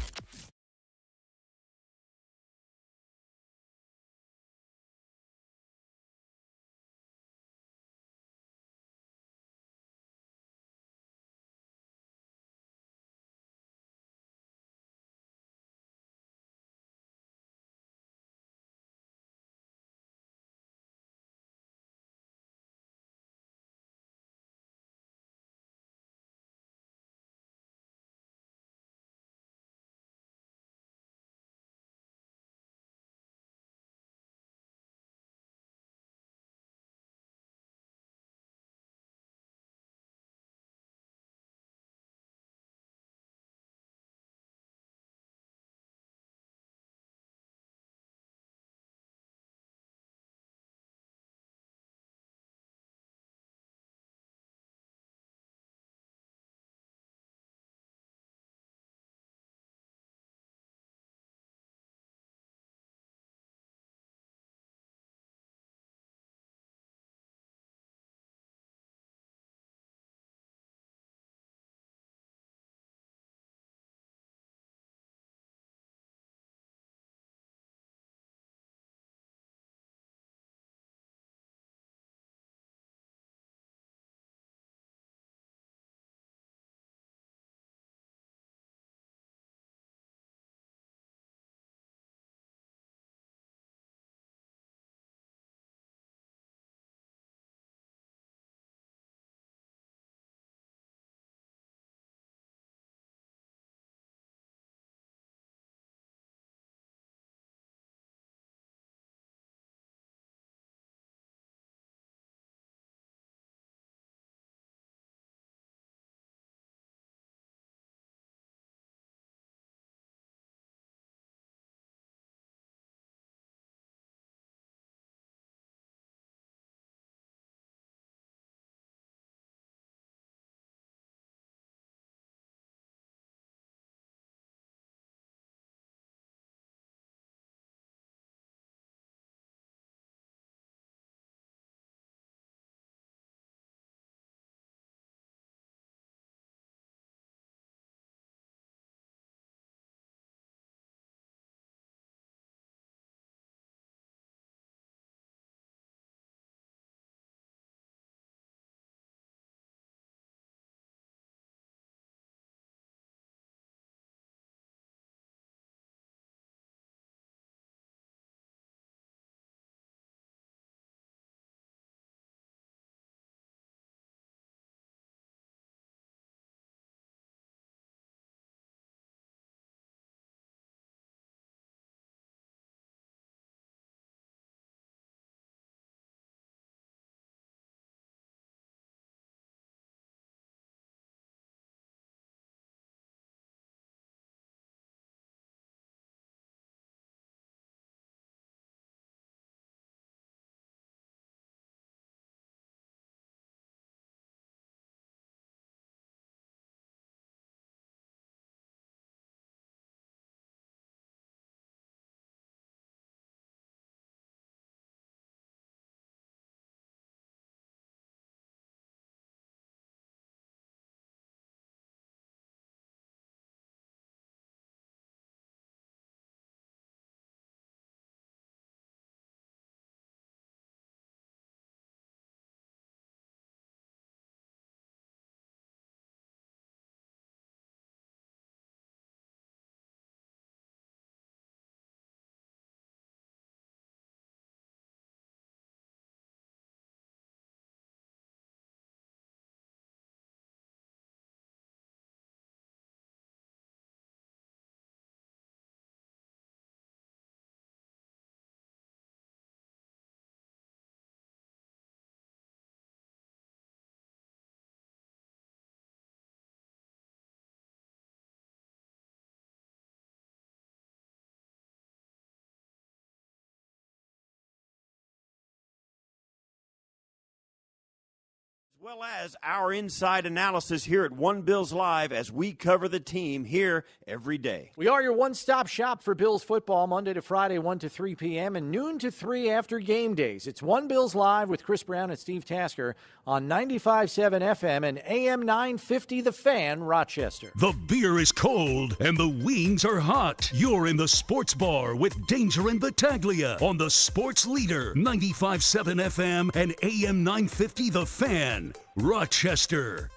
well as our inside analysis here at One Bills Live as we cover the team here every day. We are your one-stop shop for Bills football, Monday to Friday, 1 to 3 p.m. and noon to 3 after game days. It's One Bills Live with Chris Brown and Steve Tasker on 95.7 FM and AM 950 The Fan, Rochester. The beer is cold and the wings are hot. You're in the sports bar with Danger and Battaglia on the Sports Leader, 95.7 FM and AM 950 The Fan, Rochester.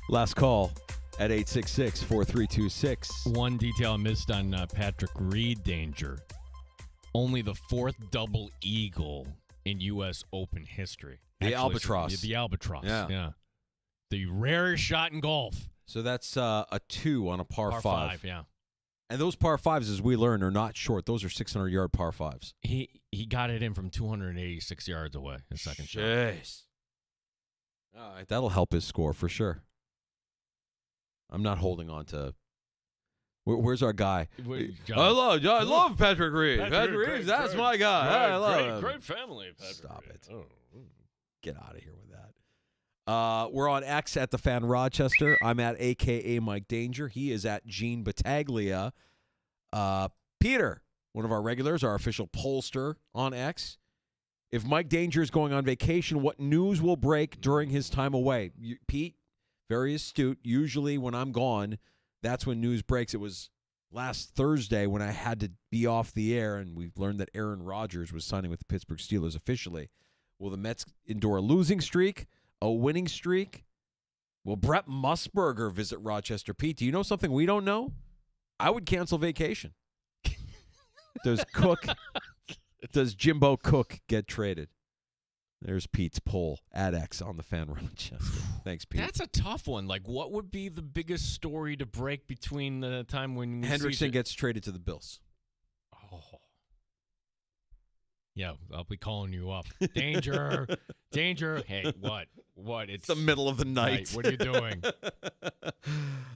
Last call at 866-4326. One detail I missed on Patrick Reed, Danger. Only the fourth double eagle in U.S. Open history. The Albatross. The Albatross, yeah. The rarest shot in golf. So that's a 2 on a par 5. Yeah. And those par 5s, as we learned, are not short. Those are 600-yard par 5s. He got it in from 286 yards away, his second shot. Jeez. All right, that'll help his score for sure. I'm not holding on to. Where's our guy? I love Patrick Reed. Patrick Reed, that's my guy. I love him. Great family, Patrick. Stop Reed. it. Oh. Get out of here with that. We're on X at the Fan Rochester. I'm at AKA Mike Danger. He is at Gene Battaglia. Peter, one of our regulars, our official pollster on X. If Mike Danger is going on vacation, what news will break during his time away? Pete, very astute. Usually when I'm gone, that's when news breaks. It was last Thursday when I had to be off the air, and we learned that Aaron Rodgers was signing with the Pittsburgh Steelers officially. Will the Mets endure a losing streak? A winning streak? Will Brett Musburger visit Rochester? Pete, do you know something we don't know? I would cancel vacation. Does Jimbo Cook get traded? There's Pete's poll at X on the Fan Rochester. Thanks, Pete. That's a tough one. Like, what would be the biggest story to break between the time when Hendrickson gets traded to the Bills? Oh. Yeah, I'll be calling you up. Danger. Danger. Hey, what? It's the middle of the night. What are you doing?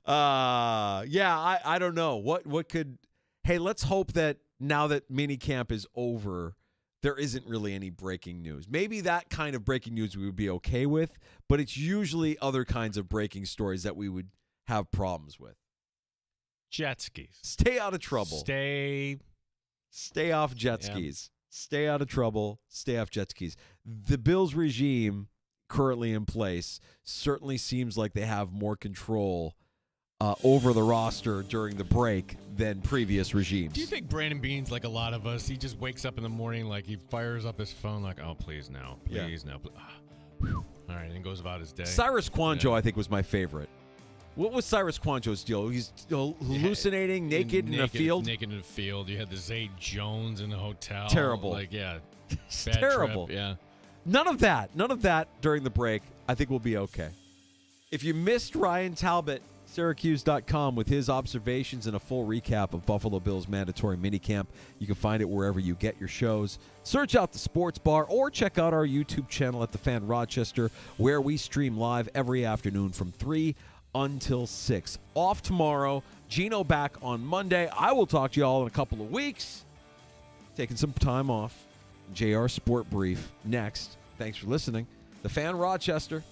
I don't know. What could – hey, let's hope that now that minicamp is over, there isn't really any breaking news. Maybe that kind of breaking news we would be okay with, but it's usually other kinds of breaking stories that we would have problems with. Jet skis. Stay out of trouble. Stay off jet skis. Stay out of trouble. Stay off jet skis. The Bills regime currently in place certainly seems like they have more control over the roster during the break than previous regimes. Do you think Brandon Beane's like a lot of us? He just wakes up in the morning, like he fires up his phone, like, oh, please now. All right, and goes about his day. Cyrus Kwanjo, I think, was my favorite. What was Cyrus Kwanjo's deal? He's hallucinating naked in a field? Naked in a field. You had the Zay Jones in the hotel. Terrible. Like, yeah. It's terrible. Trip, yeah. None of that during the break. I think we'll be okay. If you missed Ryan Talbot, Syracuse.com with his observations and a full recap of Buffalo Bills mandatory minicamp, you can find it wherever you get your shows. Search out the Sports Bar or check out our YouTube channel at The Fan Rochester, where we stream live every afternoon from 3 until 6. Off tomorrow. Gino back on Monday. I will talk to you all in a couple of weeks. Taking some time off. JR Sport Brief next. Thanks for listening. The Fan Rochester.